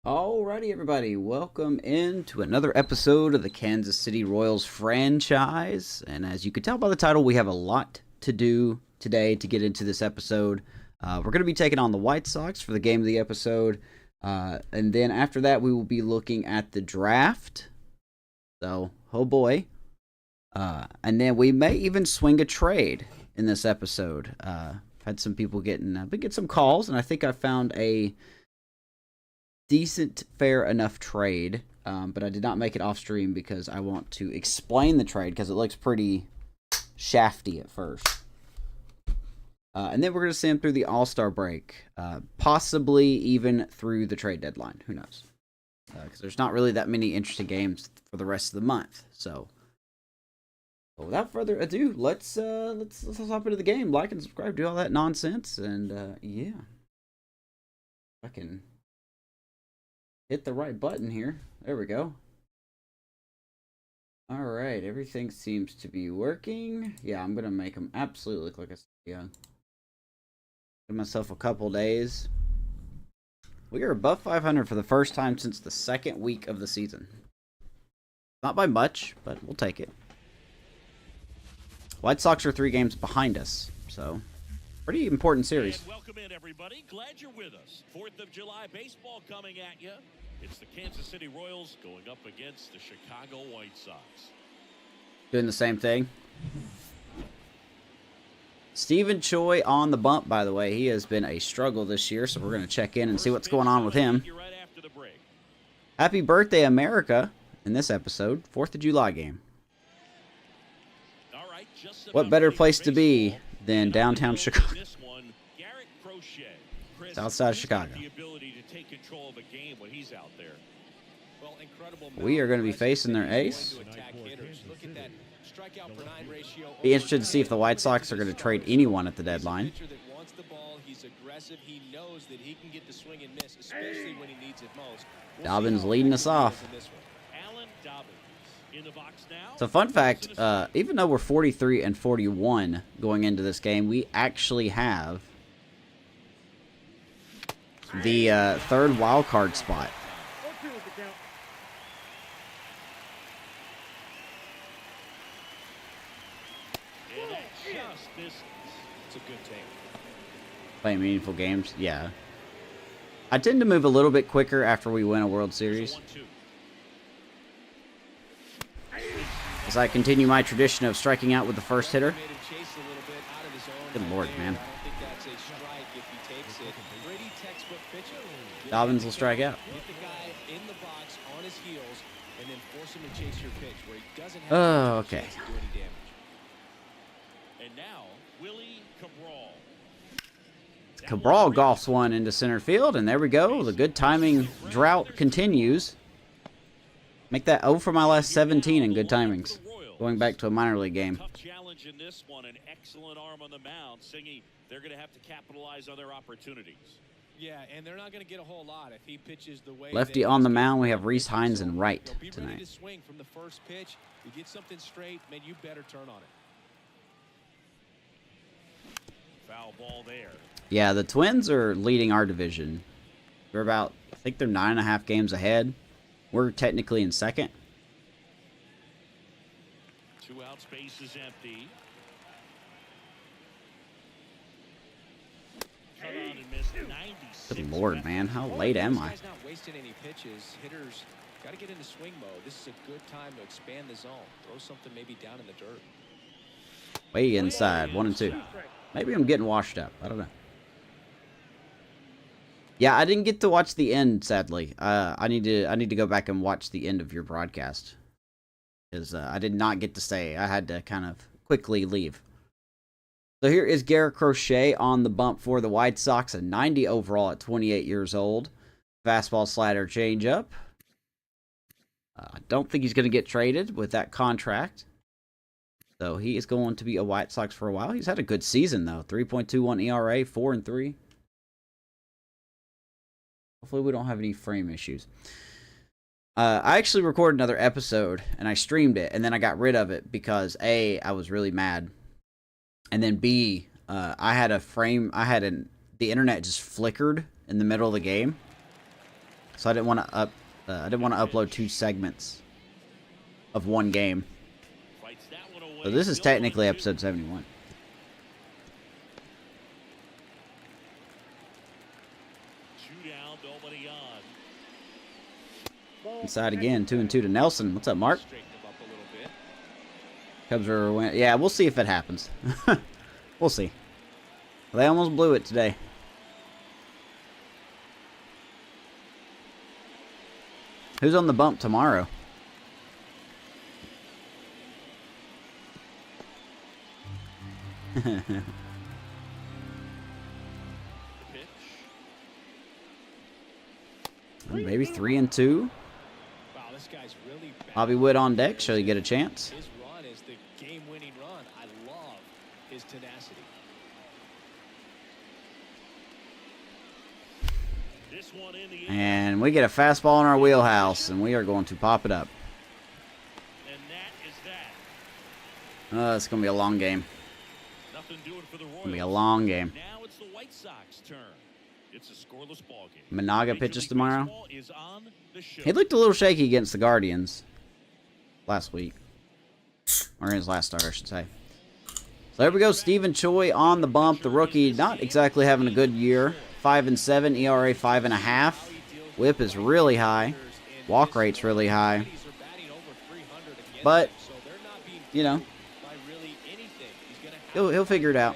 Alrighty, everybody, welcome into another episode of the Kansas City Royals franchise. And as you can tell by the title, we have a lot to do today to get into this episode. We're going to be taking on the White Sox for the game of the episode. And then after that, we will be looking at the draft. So, oh boy. And then we may even swing a trade in this episode. I've had some people get some calls, and I think I found a decent, fair enough trade, but I did not make it off stream because I want to explain the trade because it looks pretty shafty at first. And then we're going to see him through the All-Star break, possibly even through the trade deadline. Who knows? Because there's not really that many interesting games for the rest of the month. So, without further ado, let's hop into the game. Like and subscribe, do all that nonsense, and yeah, I can hit the right button here. There we go. Alright, everything seems to be working. Yeah, I'm going to make them absolutely look like a young. Give myself a couple days. We are above 500 for the first time since the second week of the season. Not by much, but we'll take it. White Sox are 3 games behind us, so pretty important series. And welcome in, everybody. Glad you're with us. 4th of July baseball coming at you. It's the Kansas City Royals going up against the Chicago White Sox. Doing the same thing. Stephen Choi on the bump, by the way. He has been a struggle this year, so we're going to check in and see what's going on with him. Right after the break. Happy birthday, America, in this episode. 4th of July game. All right, just What better place to be than downtown Chicago? This one, Garrett Crochet. Chris, South side of he's Chicago. got the ability to take control of a game when he's out there. Well, incredible. We are going to be facing their ace. Be interested to see if the White Sox are going to trade anyone at the deadline. Dobbins leading us off. Alan Dobbins in the box now. So fun fact, even though we're 43 and 41 going into this game, we actually have the 3rd wild card spot. And that just misses. It's a good take. Playing meaningful games, yeah. I tend to move a little bit quicker after we win a World Series, 1-2. as I continue my tradition of striking out with the first hitter. Good lord, man. Dobbins will strike out. Oh, okay. And now, Willie Cabral. Cabral golfs one into center field, and there we go. The good timing drought continues. Make that 0 for my last 17 in good timings. Going back to a minor league game. Tough challenge in this one. An excellent arm on the mound. Singing, they're going to have to capitalize on their opportunities. Yeah, and they're not going to get a whole lot if he pitches the way. Lefty on the mound. We have Reese Hines and Wright Be ready tonight. to swing from the first pitch. You get something straight, man, you better turn on it. Foul ball there. Yeah, the Twins are leading our division. They're about, I think they're 9.5 games ahead. We're technically in second. 2 outs, base is empty. Cut on and missed 96. Good lord, man. How late am I? This guy's not wasting any pitches. Hitters got to get into swing mode. This is a good time to expand the zone. Throw something maybe down in the dirt. Way inside. 1 and 2. Maybe I'm getting washed up. I don't know. Yeah, I didn't get to watch the end, sadly. I need to go back and watch the end of your broadcast. Because I did not get to stay. I had to kind of quickly leave. So here is Garrett Crochet on the bump for the White Sox. A 90 overall at 28 years old. Fastball, slider, changeup. I don't think he's going to get traded with that contract. So he is going to be a White Sox for a while. He's had a good season, though. 3.21 ERA, 4 and 3. Hopefully we don't have any frame issues. I actually recorded another episode, and I streamed it, and then I got rid of it because, A, I was really mad. And then, B, I had a frame, the internet just flickered in the middle of the game. so I didn't want to upload 2 segments of one game. Fights that one away. So this is Still technically 1-2. episode 71. 2 down, nobody on. Inside again, 2-2 to Nelson. What's up, Mark? Straighten him up a little bit. Cubs are winning. Yeah, we'll see if it happens. We'll see. They almost blew it today. Who's on the bump tomorrow? Pitch. Maybe 3-2. Wow, this guy's really bad. Bobby Wood on deck. Shall you get a chance? His run is the game-winning run. I love his tenacity. This one in the air, And we get a fastball in our wheelhouse, and we are going to pop it up. and that is that. It's going to be a long game. Nothing doing for the It's going to be a Royals. long game. Now it's the White Sox turn. It's a scoreless ball game. Managa Major pitches League tomorrow. Baseball is on the show. He looked a little shaky against the Guardians last week. Or in his last start, I should say. So there we go. Stephen Choi on the bump. The rookie not exactly having a good year. 5-7, ERA 5.5. Whip is really high. Walk rate's really high. But, you know, he'll figure it out.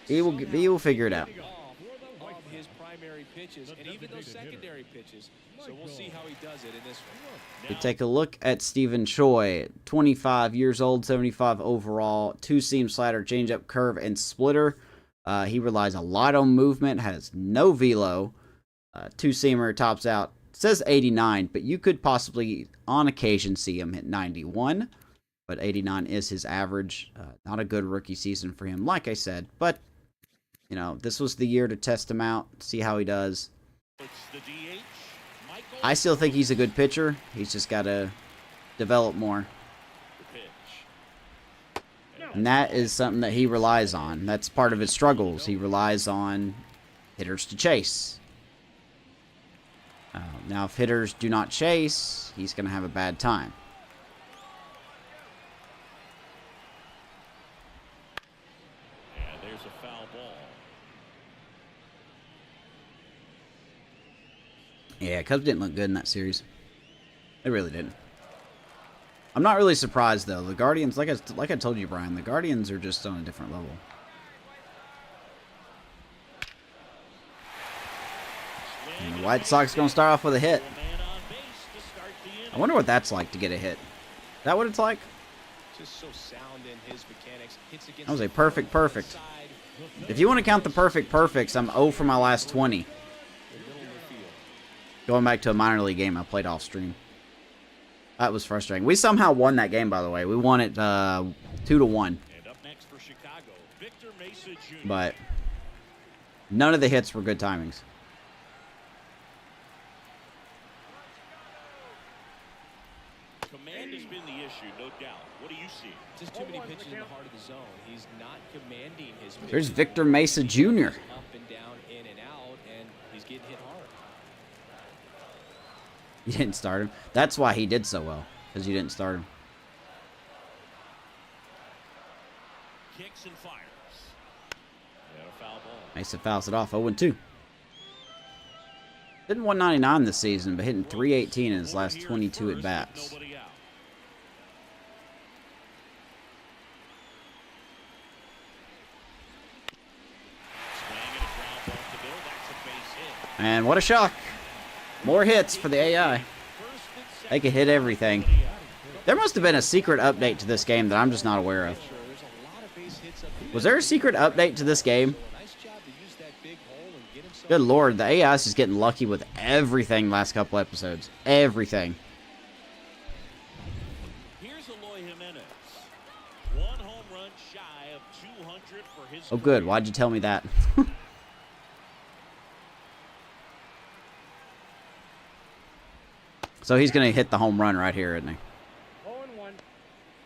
He will figure it out. Of his primary pitches and even those secondary pitches. So we'll see how he does it in this one. We take a look at Stephen Choi, 25 years old, 75 overall, 2-seam slider, changeup, curve, and splitter. He relies a lot on movement, has no velo. 2-seamer tops out, says 89, but you could possibly, on occasion, see him hit 91. But 89 is his average. Not a good rookie season for him, like I said. But, you know, this was the year to test him out, see how he does. It's the DH, Michael. I still think he's a good pitcher. He's just got to develop more. The pitch. And that is something that he relies on. That's part of his struggles. He relies on hitters to chase. Now, if hitters do not chase, he's going to have a bad time. And there's a foul ball. Yeah, Cubs didn't look good in that series. They really didn't. I'm not really surprised, though. The Guardians, like I told you, Brian, the Guardians are just on a different level. And the White Sox going to start off with a hit. Man on base to start the inning. I wonder what that's like to get a hit. Is that what it's like? Just so sound in his mechanics. Hits against That was a the perfect. side, If you want to count the perfects, I'm 0 for my last 20. the middle of the field. Going back to a minor league game I played off stream. That was frustrating. We somehow won that game, by the way. We won it 2-1. And up next for Chicago, Victor Mesa Jr. But none of the hits were good timings. Command has been the issue, no doubt. What do you see? Just too many pitches in the heart of the zone. He's not commanding his pitches. There's Victor Mesa Jr. Up and down, in and out, and he's getting hit hard. You didn't start him. That's why he did so well, because you didn't start him. Kicks and fires. And a foul ball. Mesa fouls it off 0-2. Hitting 199 this season, but hitting 318 in his last 22 at bats. Nobody out. Swing and a ground ball to Bill. That's a base hit. And what a shock. More hits for the AI. First and second. They could hit everything. There must have been a secret update to this game that I'm just not aware of. Sure, there's a lot of base hits up the Was there a secret update to this game? middle. Nice job to use that big hole and get himself. Good lord, the AI is just getting lucky with everything last couple episodes. Everything. Here's Eloy Jimenez. One home run shy of 200 for his Oh good, career. why'd you tell me that? So he's going to hit the home run right here, isn't he? 0-1.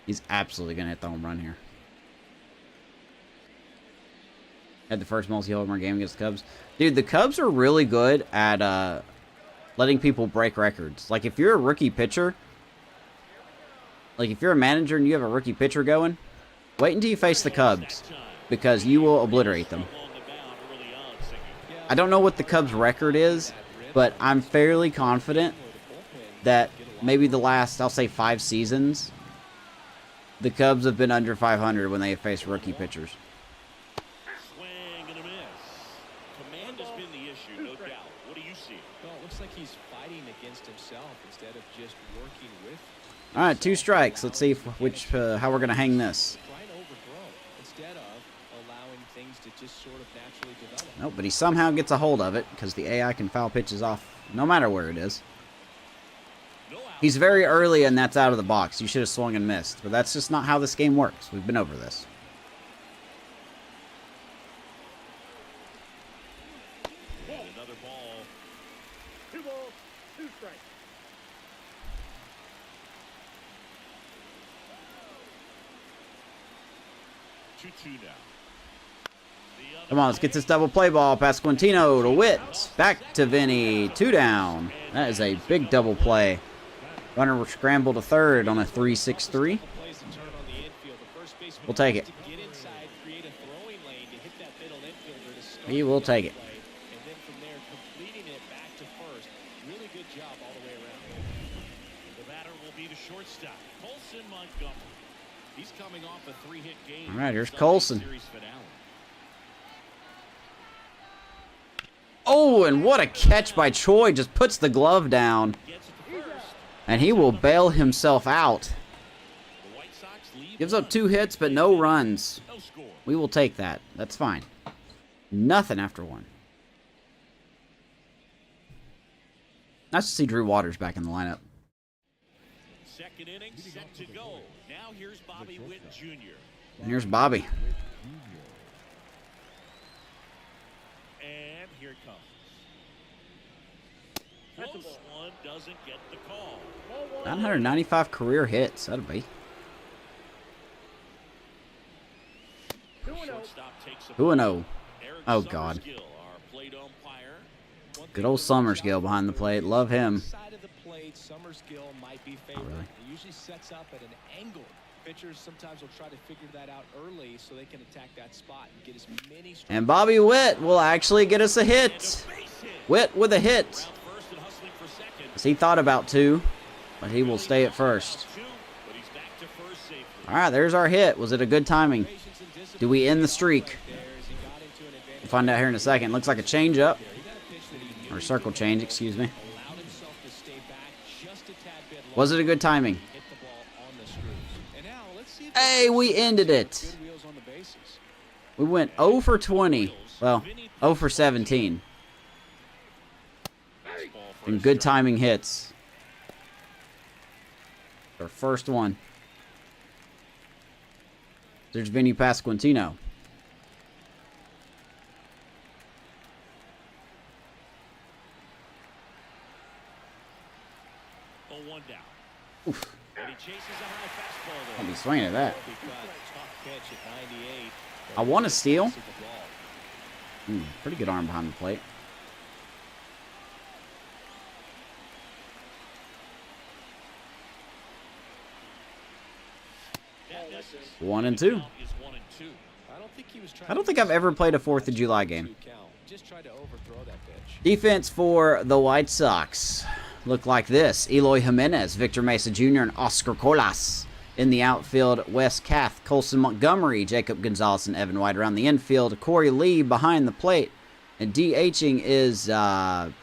He's absolutely going to hit the home run here. Had the first multi-homer game against the Cubs. Dude, the Cubs are really good at letting people break records. Like, if you're a rookie pitcher, like, if you're a manager and you have a rookie pitcher going, wait until you face the Cubs, because you will obliterate them. I don't know what the Cubs' record is, but I'm fairly confident that maybe the last, I'll say, 5 seasons, the Cubs have been under 500 when they have faced rookie pitchers. Swing and a miss. Command has been the issue, no doubt. What do you see? Well, it looks like he's fighting against himself instead of just working with. All right, 2 strikes. Let's see how we're gonna hang this. Trying to overthrow instead of allowing things to just sort of naturally develop. Nope, but he somehow gets a hold of it because the AI can foul pitches off no matter where it is. He's very early, and that's out of the box. You should have swung and missed. But that's just not how this game works. We've been over this. Another ball. 2 balls, 2 strikes. Two now. Come on, let's get this double play ball. Pasquantino to Witt. Back to Vinny. 2 down. That is a big double play. Runner will scramble to third on a 3-6-3. We'll take it. He will take it. And then from there, completing it back to first. Really good job all the way around. The batter will be the shortstop, Colson Montgomery. He's coming off a 3-hit game. All right, here's Colson. Oh, and what a catch by Troy. Just puts the glove down. And he will bail himself out. Gives up 2 hits, but no runs. We will take that. That's fine. Nothing after 1. Nice to see Drew Waters back in the lineup. Second inning set to go. Now here's Bobby Witt Jr. And here's Bobby. And here it comes. Close one doesn't get the call. 995 career hits. That'll be. Shortstop takes a 2-0. Eric Oh, God. Summerskill, our plate umpire. Good old Summerskill behind the plate. Love him. Side of the plate, Summerskill might be favored. really. He usually sets up at an angle. Pitchers sometimes will try to figure that out early so they can attack that spot and get as many strikes. And Bobby Witt will actually get us a hit. Witt with a hit. Round first and hustling for second. As he thought about 2, but he will stay at first. But he's back to first safely. All right, there's our hit. Was it a good timing? Do we end the streak? We'll find out here in a second. Looks like a changeup. Or circle change, excuse me. Was it a good timing? Hey, we ended it. We went 0 for 20. Well, 0 for 17. And good timing hits. Our first one. There's Vinny Pasquantino. Oh, 1 down. Oof. And he chases a high fastball I'll there. be swinging at that. Tough pitch at 98. I want to steal. Misses the ball. Pretty good arm behind the plate. That misses. 1 and 2. Is 1 and 2. I don't think I've ever played a 4th of July game. Just tried to overthrow that pitch. Defense for the White Sox look like this. Eloy Jimenez, Victor Mesa Jr., and Oscar Colas. In the outfield, Wes Kath, Colson Montgomery, Jacob Gonzalez, and Evan White. Around the infield, Corey Lee behind the plate. And DHing is, last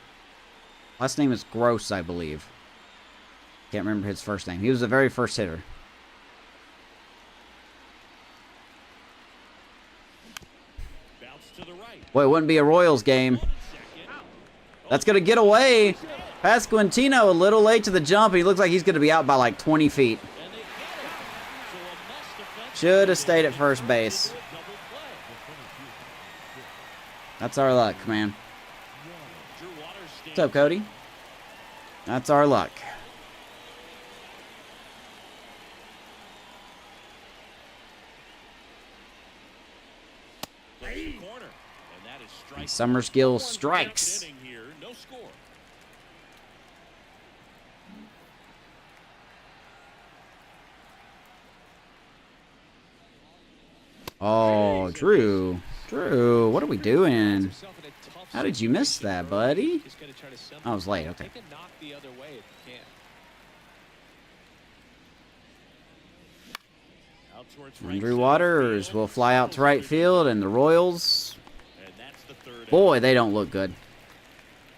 name is Gross, I believe. Can't remember his first name. He was the very first hitter. Bounce to the right. Boy, it wouldn't be a Royals game. That's going to get away. Pasquantino a little late to the jump. He looks like he's going to be out by like 20 feet. And they get it. So a must defense. Should have stayed at first base. Double play. That's our luck, man. Drew Waters What's up, Cody? That's our luck. the corner. And that is strike. And Summerskill strikes. Inning here, no score. Oh, Drew. Drew, what are we doing? How did you miss that, buddy? I was late, okay. Out towards Andrew right Waters center will field. fly out to right field, and the Royals, And that's the third. boy, they don't look good.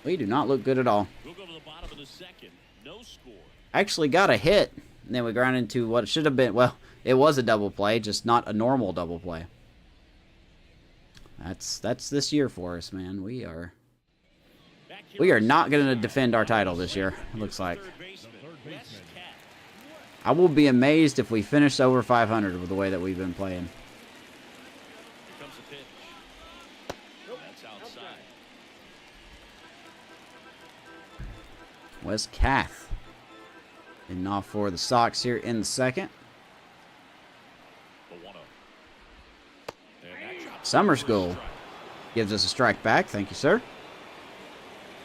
We do not look good at all. We'll go to the bottom of the second. No score. Actually got a hit, and then we ground into what should have been, well, it was a double play, just not a normal double play. That's this year for us, man. We are not going to defend our title this year, it looks like. Third baseman, Wes Cat. I will be amazed if we finish over 500 with the way that we've been playing. Here comes the pitch. That's outside. Wes Cath. And off for the Sox here in the second. The 1-0. And that drops Summer for a School strike. gives us a strike back. Thank you, sir.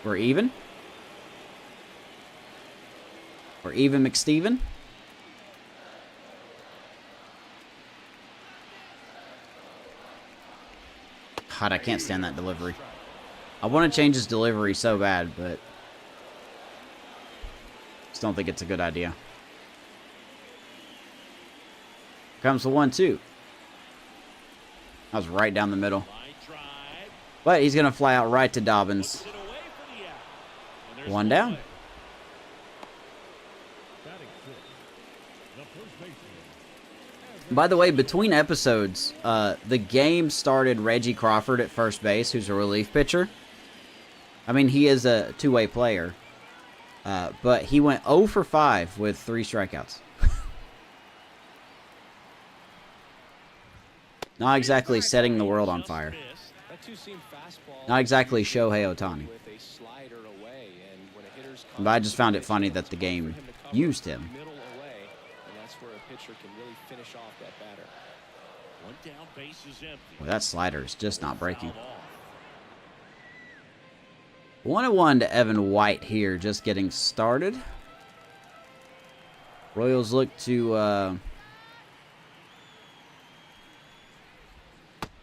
We're even. We're even, McSteven. God, I can't stand that delivery. I want to change his delivery so bad, but just don't think it's a good idea. Here comes the 1-2. That was right down the middle. Line drive. But he's going to fly out right to Dobbins. Puts it away for the out. And there's One the down. play. Batting fifth, the first baseman. By the way, between episodes, the game started Reggie Crawford at first base, who's a relief pitcher. I mean, he is a two-way player. But he went 0 for 5 with 3 strikeouts. Not exactly setting the world on Just fire. missed. That two-seam fastball Not exactly Shohei Ohtani. with a slider away, and when a hitter's But I just found it funny that the game used him. middle away, and that's where a pitcher can really finish off that batter. One down, base is empty. Well, that slider is just not breaking. Fouled off. 1-1 to Evan White here, just getting started. Royals look to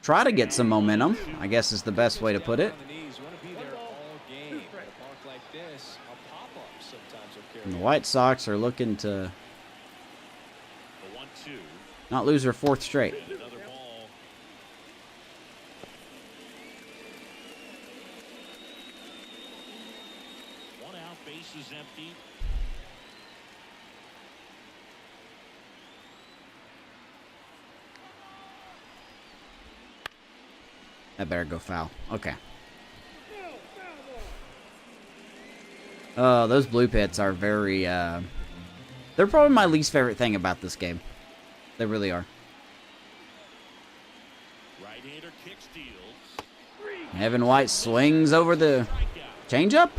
try to get some momentum, I guess is the best way to put it. On the knees, you want to be there all game. At a park like this, a pop-up sometimes will carry And the you. White Sox are looking to The 1-2. not lose their 4th straight. And another ball. One out, base is empty. That better go foul. Okay. Oh, those blue pits are very, they're probably my least favorite thing about this game. They really are. Right-hander kick steals. Evan White swings over the Strikeout. changeup.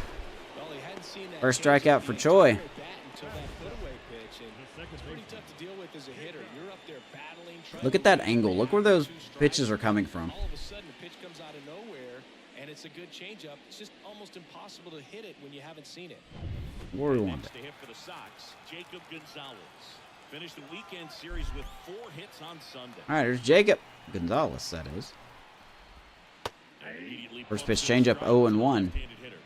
Well, he hadn't seen that First changeup strikeout for being Choi. at bat until that put-away pitch, and it's pretty tough to deal with as a hitter. You're up there battling, trying Look to at that get angle. Look where three those out, 2 strikes, pitches are coming from. All of a sudden, the pitch comes out of nowhere, and it's a good changeup. It's just almost impossible to hit it when you haven't seen it. Where do we want Next it? to hit for the Sox, Jacob Gonzalez. Finished the weekend series with 4 hits on Sunday. All right, there's Jacob Gonzalez, that is. And immediately First bumps pitch to the changeup, strike 0-1. with the left-handed hitter.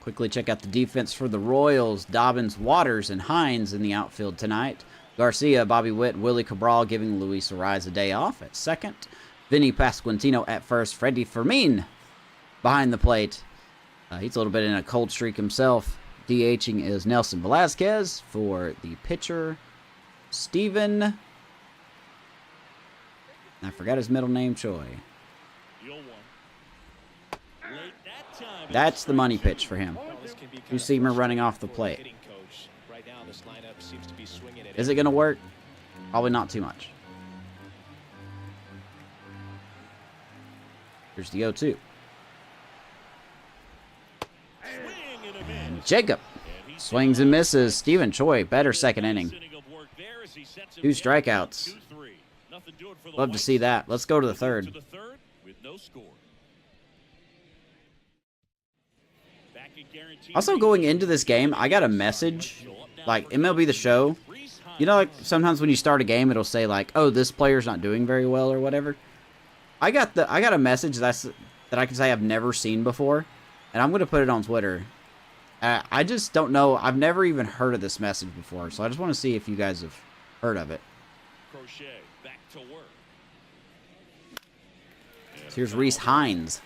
Quickly check out the defense for the Royals. Dobbins, Waters, and Hines in the outfield tonight. Garcia, Bobby Witt, Willie Cabral giving Luis Ariz a day off at second. Vinny Pasquantino at first. Freddie Fermin behind the plate. He's a little bit in a cold streak himself. DHing is Nelson Velasquez for the pitcher. Steven. I forgot his middle name, Choi. The 0-1. Late that time. That's the money pitch for him. Well, this can be You kind see of him running off the frustrating plate. for a hitting coach. Right now, this lineup seems to be swinging at Is it going to work? Probably not too much. Here's the 0-2. Swing and a And miss. Jacob And he's swings and misses. Stephen Choi, better second inning. inning of work there as he sets him 2 down strikeouts. 2-3. nothing doing for the Love to White see that. Sox. Let's go to the To third. the third with no score. Back in guaranteed Also, going into this game, I got a message, like MLB The Show. You know, like sometimes when you start a game, it'll say like, "Oh, this player's not doing very well" or whatever. I got a message that I can say I've never seen before, and I'm gonna put it on Twitter. I just don't know. I've never even heard of this message before, so I just want to see if you guys have heard of it. Crochet back to work. So here's Reese Hines.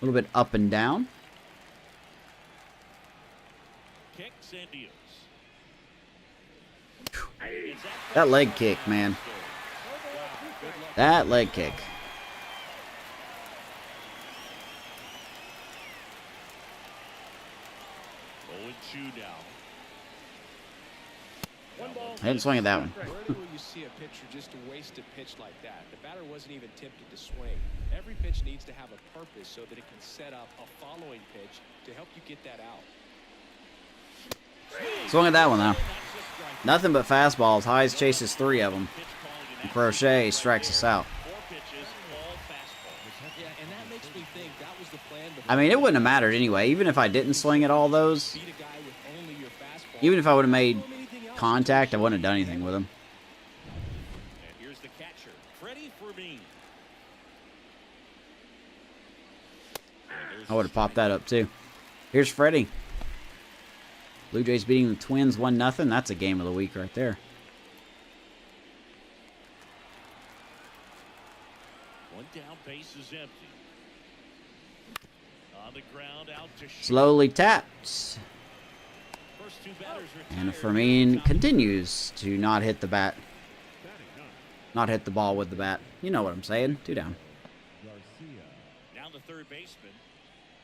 A little bit up and down. Kicks and deals. That leg kick, man. That leg kick. 0-2 now. I didn't swing at that one. Rarely will you see a pitcher just waste a pitch like that. The batter wasn't even tempted to swing. Every pitch needs to have a purpose so that it can set up a following pitch to help you get that out. Swung at that one, though. Nothing but fastballs. Hayes chases 3 of them. And Crochet strikes us out. 4 pitches, all fastballs. Yeah, and that makes me think that was the plan. I mean, it wouldn't have mattered anyway. Even if I didn't swing at all those, Beat a guy with only your fastball. even if I would have made contact, I wouldn't have done anything with him. And here's the catcher, Freddie Fermin. I would have popped that up, too. Here's Freddie. Blue Jays beating the Twins 1-0. That's a game of the week right there. One down, base is empty. On the ground, out to shoot. Slowly taps. First 2 batters retired. And Fermin continues to not hit the bat. Not hit the ball with the bat. You know what I'm saying. 2 down. Down the third baseman.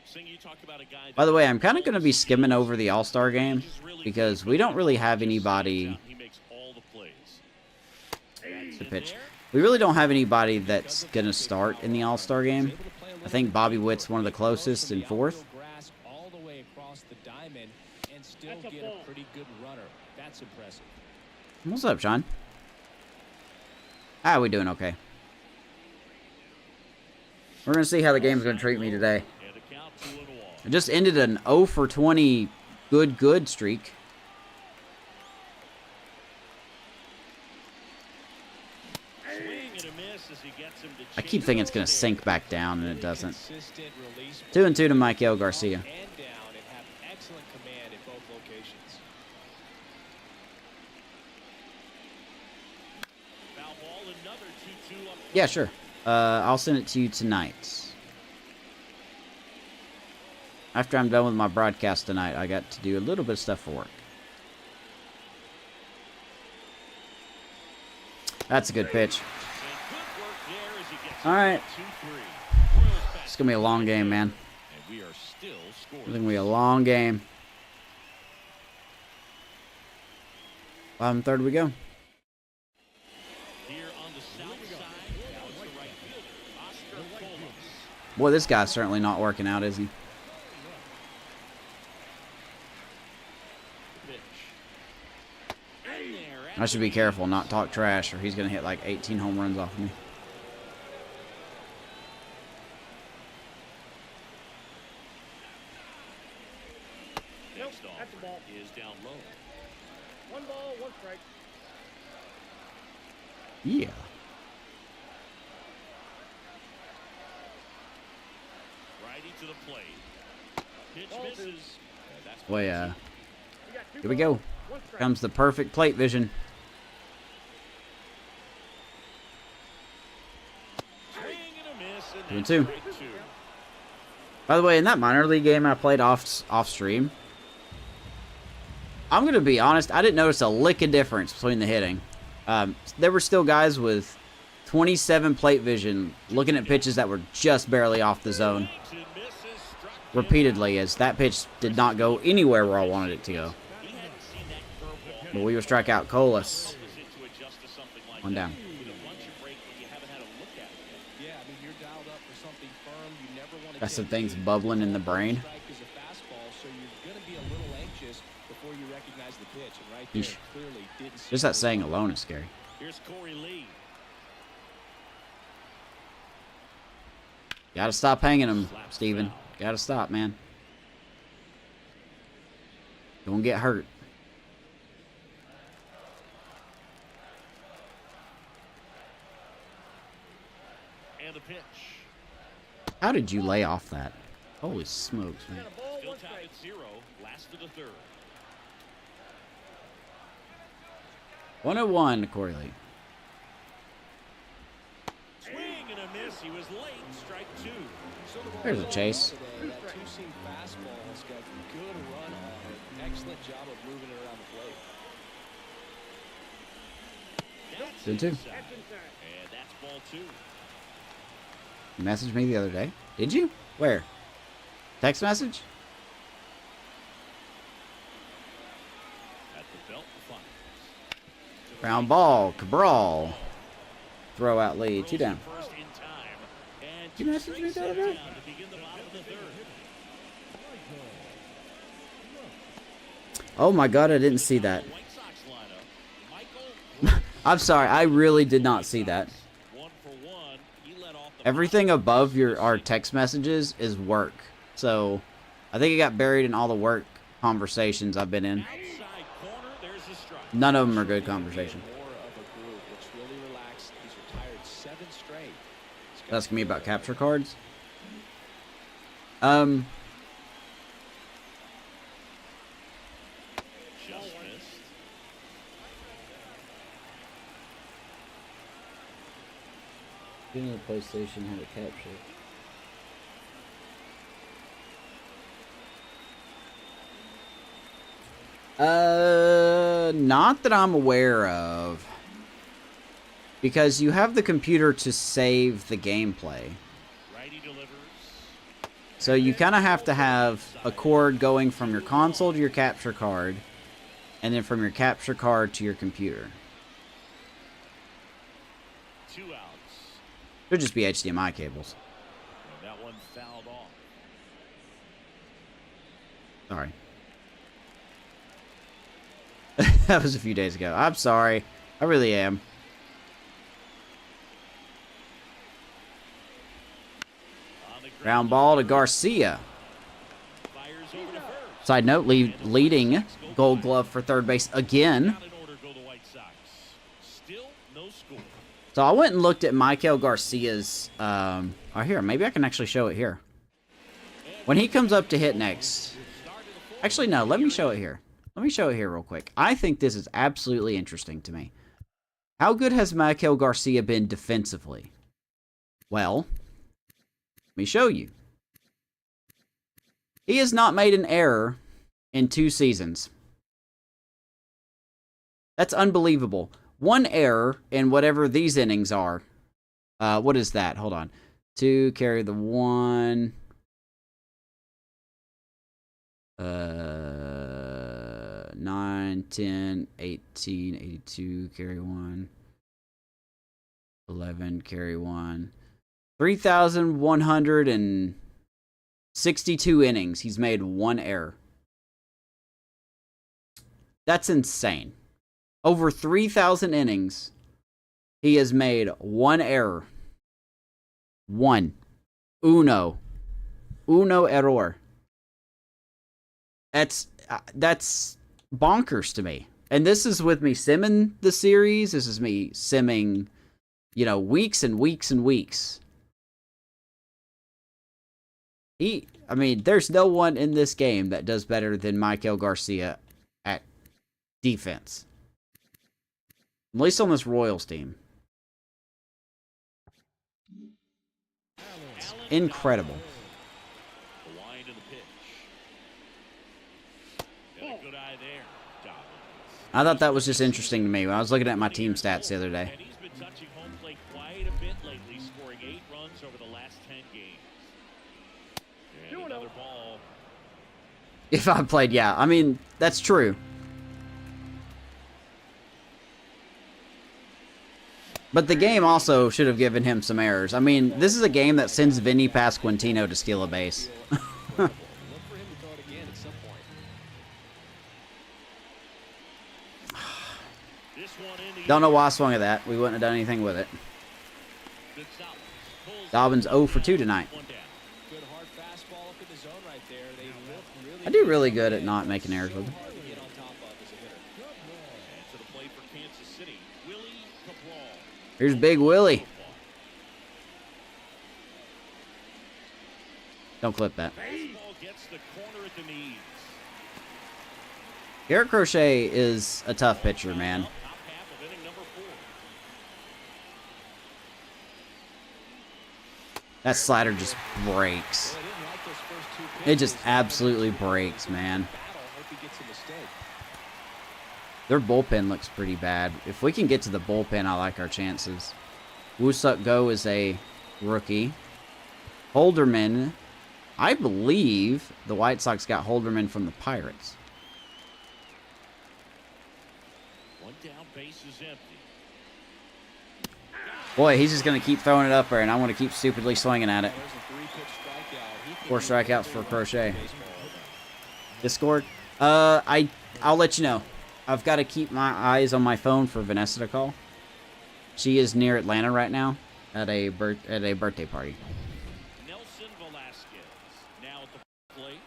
Sing, you talk about a guy. By the way, I'm kind of going to be skimming over the All-Star game because we don't really have anybody He makes all the plays. to pitch. We really don't have anybody that's going to start in the All-Star game. I think Bobby Witt's one of the closest in 4th. Grass all the way across the diamond and still get a pretty good runner. That's impressive. What's up, Sean? Ah, we doing okay. We're going to see how the game's going to treat me today. And a count 2-1. I just ended an 0 for 20 good streak. Swing and a miss as he gets him to I keep chase thinking it's going to over sink back down, and it doesn't. Consistent release 2-2 to Michael Garcia. and down and have excellent command in both locations. Foul ball, another 2-2 up. Yeah, sure. I'll send it to you tonight. After I'm done with my broadcast tonight, I got to do a little bit of stuff for work. That's a good pitch. And good work there as he gets All right. 2-3. Royals back It's going to be a long game, man. and we are still scoring. It's going to be a long game. 11:30 we go. Here on the south side, now it's the right fielder, Oscar Colas. Boy, this guy's certainly not working out, is he? Pitch. In there, I should be careful, not talk trash, or he's going to hit like 18 home runs off of me. Next offer is down low. 1 ball, 1 strike. Yeah. Righty to the plate. Pitch misses. And that's Boy, You got 2 here we go. balls, 1 strike. Comes the perfect plate vision. swing and a miss. And 2-2. that's strike 2. By the way, in that minor league game I played off stream, I'm going to be honest, I didn't notice a lick of difference between the hitting. There were still guys with 27 plate vision looking at pitches that were just barely off the zone Swings and misses, struck repeatedly, as that pitch did not go anywhere where I wanted it to go. He hadn't seen that curveball. But we will strike out Colas. Is it to adjust to something like 1 that? down. With a bunch of break when you haven't had a look at it. Yeah, I mean, you're dialed up for something firm. You never want to Got some things bubbling in the brain. Strike is a fastball, so you're going to be a little anxious cautious before you recognize the pitch. And right Yeesh. there, clearly didn't see Just that the saying run. alone is scary. Here's Corey Lee. Gotta stop hanging him, Steven. Gotta stop, man. Don't get hurt. And a pitch. How did you lay off that? Holy smokes, man. Got a ball, Still one tied strike. at 0. Last of the third. 101 to Corey Lee. Swing and a miss. He was late. Strike 2. So the ball There's a is all chase. today. That two-seam fastball has got good run on it. Excellent job of moving it around the plate. That's Good too. inside. That's inside. And that's ball 2. You messaged me the other day. Did you? Where? Text message? At the belt, the Flyers. Ground ball. Cabral. Throw out lead. 2 down. First in time. And You messaged me the other day? down to begin the bottom of the third. Oh my god, I didn't see that. White Sox lineup. Michael. I'm sorry, I really did not see that. 1 for 1. He led off the Everything above our text messages is work. So, I think it got buried in all the work conversations I've been in. outside corner. There's the strike. None of them are good conversation. More of a group. It's really relaxed. He's retired 7 straight. He's got Asking me about capture cards. Just missed. Didn't the PlayStation have it captured? Not that I'm aware of. Because you have the computer to save the gameplay. Righty delivers. So you kind of have to have a cord going from your console to your capture card. And then from your capture card to your computer. 2 outs. Could just be HDMI cables. And that one fouled off. Sorry. That was a few days ago. I'm sorry. I really am. On the Ground ball to Garcia. Fires over to first. Side note, leading Gold Glove for third base again. Down in order go the White Sox. Still no score. So I went and looked at Michael Garcia's, oh here, maybe I can actually show it here. When he comes up to hit next, actually no, let me show it here. Let me show it here real quick. I think this is absolutely interesting to me. How good has Michael Garcia been defensively? Well, let me show you. He has not made an error in 2 seasons. That's unbelievable. 1 error in whatever these innings are. What is that? Hold on. 2, carry the 1. 9, 10, 18, 82, carry 1. 11, carry 1. 3,162 innings. He's made 1 error. That's insane. Over 3,000 innings, he has made 1 error. 1. Uno error. That's bonkers to me. And this is with me simming the series. This is me simming, weeks and weeks and weeks. I mean, there's no one in this game that does better than Michael Garcia at defense. At least on this Royals team. Incredible. The wind of the pitch. Got a good eye there. Dominance. I thought that was just interesting to me when I was looking at my team stats the other day. And he's been touching home plate quite a bit lately, scoring 8 runs over the last 10 games. And another ball. If I played, yeah. I mean, that's true. But the game also should have given him some errors. I mean, this is a game that sends Vinny Pasquantino to steal a base. Look for him to throw it again at some point. Don't know why I swung at that. We wouldn't have done anything with it. Dobbins 0 for 2 tonight. Good hard fastball up in the zone right there. They look really I do really good at not making errors with it. hard to get on top of as a hitter. And to the plate for Kansas City, Willie Cabral. Here's Big Willie. Don't clip that. Baseball gets the corner at the knees. Garrett Crochet is a tough pitcher, man. Top half of inning number 4. That slider just breaks. Well, they didn't like those first two It pitches. just absolutely breaks, man. Battle. Hope he gets a mistake. Their bullpen looks pretty bad. If we can get to the bullpen, I like our chances. Woo-Suk Go is a rookie. Holderman, I believe the White Sox got Holderman from the Pirates. One down, base is empty. Boy, he's just going to keep throwing it up there, and I'm going to keep stupidly swinging at it. There's a 3-pitch strikeout. He 4 could strikeouts for Crochet. baseball right now. Discord? I'll let you know. I've got to keep my eyes on my phone for Vanessa to call. She is near Atlanta right now at a birthday party. Nelson Velasquez now at the plate.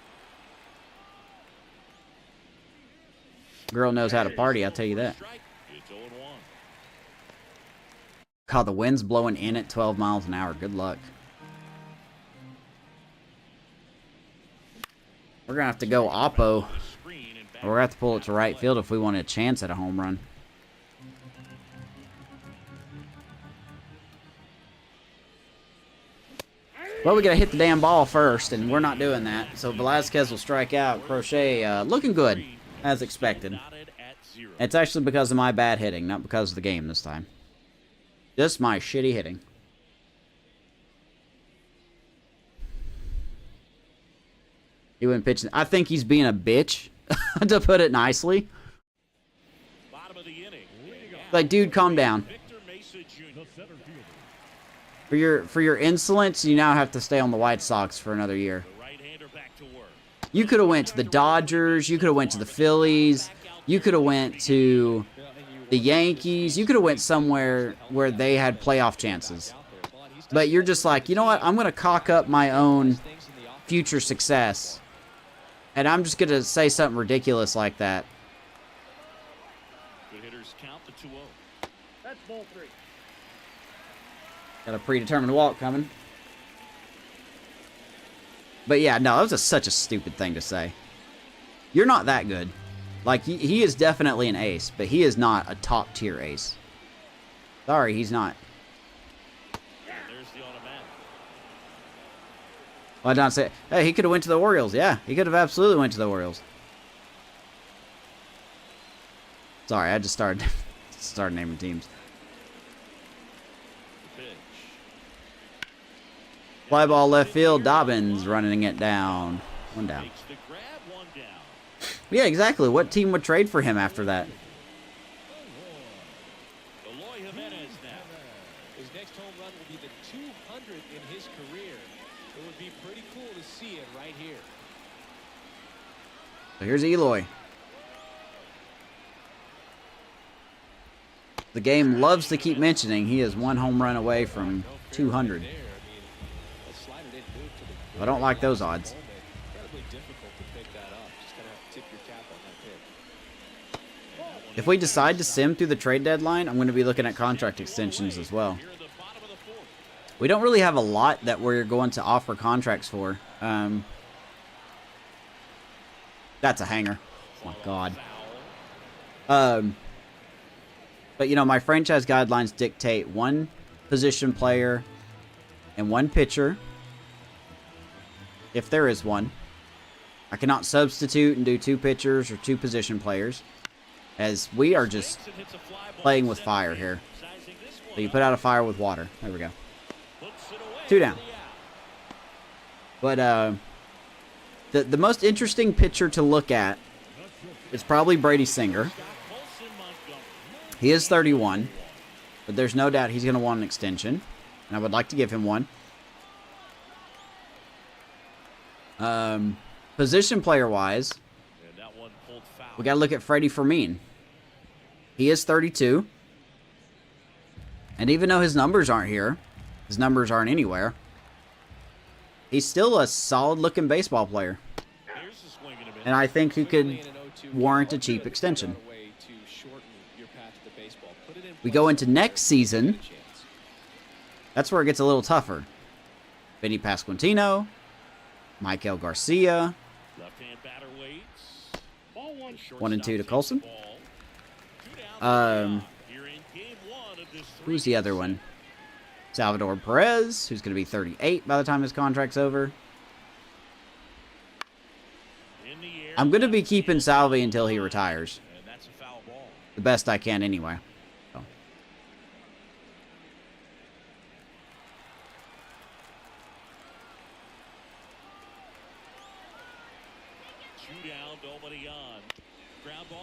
Girl knows how to party, I'll tell you that. Strike. It's 0-1. God, the wind's blowing in at 12 miles an hour. Good luck. We're going to have to go Oppo. Screen and back. Or we're going to have to pull it to right field if we want a chance at a home run. Well, we got to hit the damn ball first, and we're not doing that. So Velasquez will strike out. Crochet looking good, as expected. Knotted at 0. It's actually because of my bad hitting, not because of the game this time. Just my shitty hitting. He went pitching. I think he's being a bitch, to put it nicely. Bottom of the inning. Like, dude, calm down. Victor Mesa Jr. The center fielder. For your insolence, you now have to stay on the White Sox for another year. The right-hander back to work. You could have went to the Dodgers. You could have went to the Phillies. You could have went to the Yankees. You could have went somewhere where they had playoff chances. But you're just like, you know what? I'm going to cock up my own future success. And I'm just going to say something ridiculous like that. Good hitters count the 2-0. That's ball 3. Got a predetermined walk coming. But yeah, no, that was such a stupid thing to say. You're not that good. Like, he is definitely an ace, but he is not a top-tier ace. Sorry, he's not. And there's the automatic. Well, I don't say, hey, he could have went to the Orioles. Yeah, he could have absolutely went to the Orioles. Sorry, I just started naming teams. Pitch. Fly ball left field. Dobbins running it down. One down. Makes the grab, one down. Yeah, exactly. What team would trade for him after that? Eloy Jimenez now. His next home run will be the 200th in his career. It would be pretty cool to see it right here. So here's Eloy. The game loves to keep mentioning he is one home run away from 200. There, I mean, that slider didn't move to the I don't like those odds. incredibly difficult to pick that up. Just gonna have to tip your cap on that pitch. If we decide to sim through the trade deadline, I'm going to be looking at contract extensions as well. Here in the bottom of the 4th. We don't really have a lot that we're going to offer contracts for. That's a hanger. Oh my God. But, you know, my franchise guidelines dictate one position player and one pitcher, if there is one. I cannot substitute and do 2 pitchers or 2 position players, as we are just Makes it, hits a fly ball playing to with center fire field. here. Sizing this one So you up. put out a fire with water. There we go. Puts it away 2 down. for the out. But the most interesting pitcher to look at is probably Brady Singer. Scott Colson, Montgomery. He is 31, but there's no doubt he's going to want an extension, and I would like to give him one. Position player-wise, And that one pulled foul. we got to look at Freddie Fermin. He is 32. And even though his numbers aren't here, his numbers aren't anywhere, he's still a solid-looking baseball player. And I think he could warrant a cheap extension. We go into next season. That's where it gets a little tougher. Vinny Pasquantino, Michael Garcia. Left-hand batter waits. Ball one. 1 and 2 to Colson. Who's the other one? Salvador Perez, who's going to be 38 by the time his contract's over. I'm going to be keeping Salvi until he retires. The best I can anyway. So.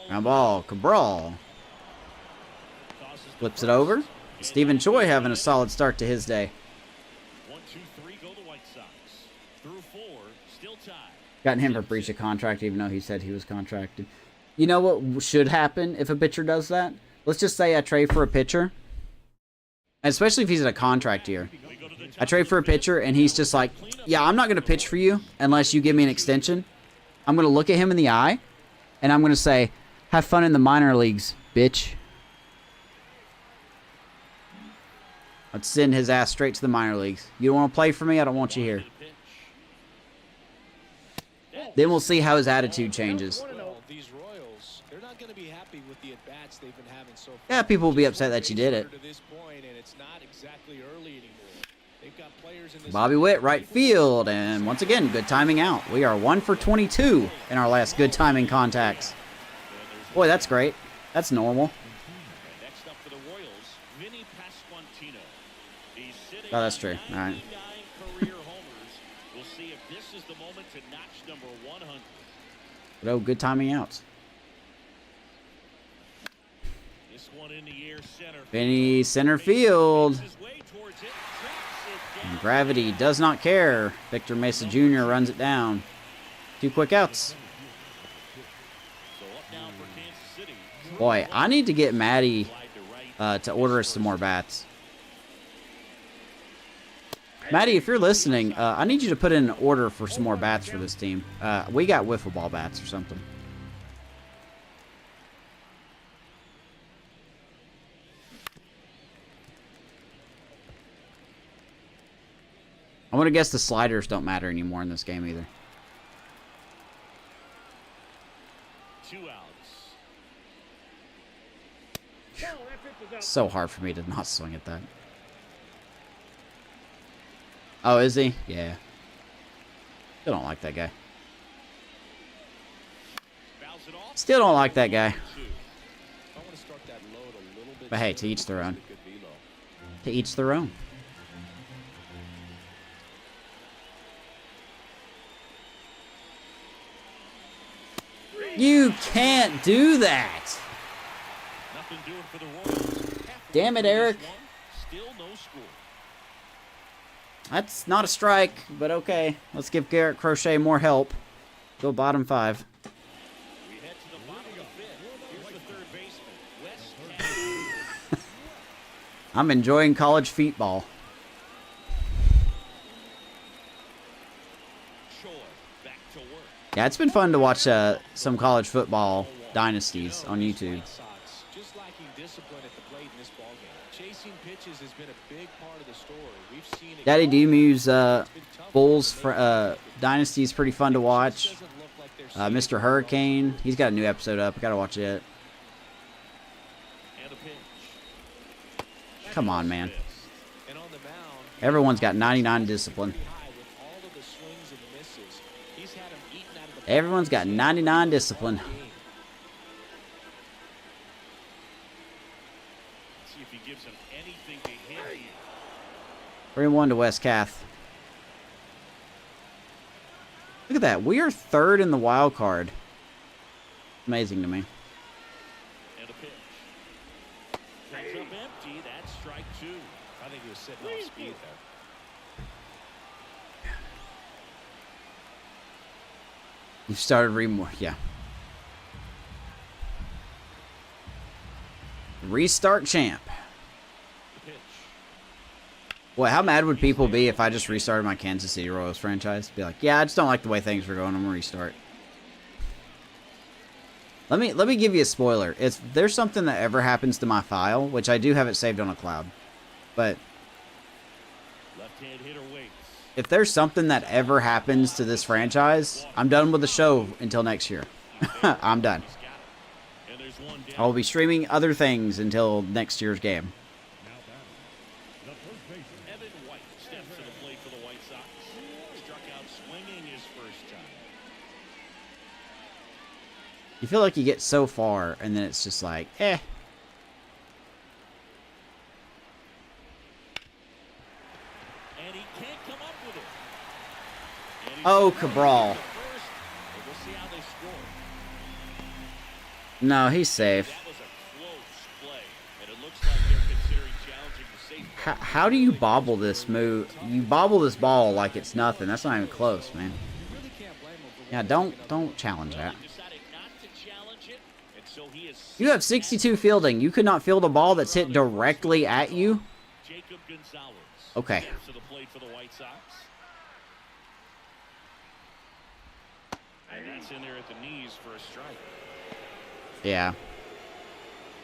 Ground ball, Cabral. Flips it over. Stephen Choi having a solid start to his day. 1, 2, 3, go the White Sox. Through 4, still tied. Gotten him for breach of contract, even though he said he was contracted. You know what should happen if a pitcher does that? Let's just say I trade for a pitcher. And especially if he's in a contract year. I trade for a pitcher, and he's just like, yeah, I'm not going to pitch for you unless you give me an extension. I'm going to look at him in the eye, and I'm going to say, have fun in the minor leagues, bitch. Let's send his ass straight to the minor leagues. You don't want to play for me? I don't want you here. Then we'll see how his attitude changes. These Royals, they're not going to be happy with the at-bats they've been having so far. Yeah, people will be upset that you did it. Bobby Witt, right field. And once again, good timing out. We are 1 for 22 in our last good timing contacts. Boy, that's great. That's normal. Next up for the Royals, Vinny Pasquantino. He's sitting Oh, that's true. All right. 99 career homers. We'll see if this is the moment to notch number 100. But, oh, good timing outs. This one in the air center. Vinny center field. And gravity does not care. Victor Mesa Jr. runs it down. 2 quick outs. Boy, I need to get Maddie to order us some more bats. Maddie, if you're listening, I need you to put in an order for some more bats for this team. We got wiffle ball bats or something. I want to guess the sliders don't matter anymore in this game either. 2 outs. So hard for me to not swing at that. Oh, is he? Yeah. Still don't like that guy. Still don't like that guy. But hey, to each their own. To each their own. You can't do that. Nothing doing for the Royals. Damn it, Eric. Still no score. That's not a strike, but okay. Let's give Garrett Crochet more help. Go bottom 5. We head to the bottom of the 5th. Here's the third baseman, Wes Catton. I'm enjoying college feetball. Choi back to work. Yeah, it's been fun to watch some college football dynasties on YouTube. Just lacking discipline at the plate in this ballgame. Chasing pitches has been a big part of the story. We've seen it. Daddy Demu's Bulls dynasty is pretty fun to watch. Mr. Hurricane, he's got a new episode up. I gotta watch it. And a pitch. Come on, man. And on the mound, Everyone's got 99 discipline. Everyone's got 99 discipline. See if he gives him anything to hit here. 3-1 to West Cath. Look at that. We are 3rd in the wild card. Amazing to me. And a pitch. Comes up empty. That's strike 2. I think he was sitting off speed there. You've started reading more. Yeah. Restart champ. Pitch. Boy, how mad would people be if I just restarted my Kansas City Royals franchise? Be like, yeah, I just don't like the way things were going. I'm gonna restart. Let me give you a spoiler. If there's something that ever happens to my file, which I do have it saved on a cloud, but Left-hand hitter waits. if there's something that ever happens to this franchise, I'm done with the show until next year. I'm done. He's got it. And there's one down. I will be streaming other things until next year's game. Now batting, the first baseman. Evan White steps to the plate for the White Sox. Struck out swinging his first time. You feel like you get so far, and then it's just like, eh. And he can't come up with it. And he's Oh, got it Cabral. to first, and we'll see how they score. No, he's safe. That was a close play, and it looks like they're considering challenging the safe. How do you bobble this move? You bobble this ball like it's nothing. That's not even close, man. You really can't blame him for Yeah, don't challenge that. He decided not to challenge it, and so he is. You have 62 fielding. You could not field a ball that's hit directly at you? Jacob Gonzalez. Okay. Steps to the plate for the White Sox. And that's in there at the knees for a strike. Yeah.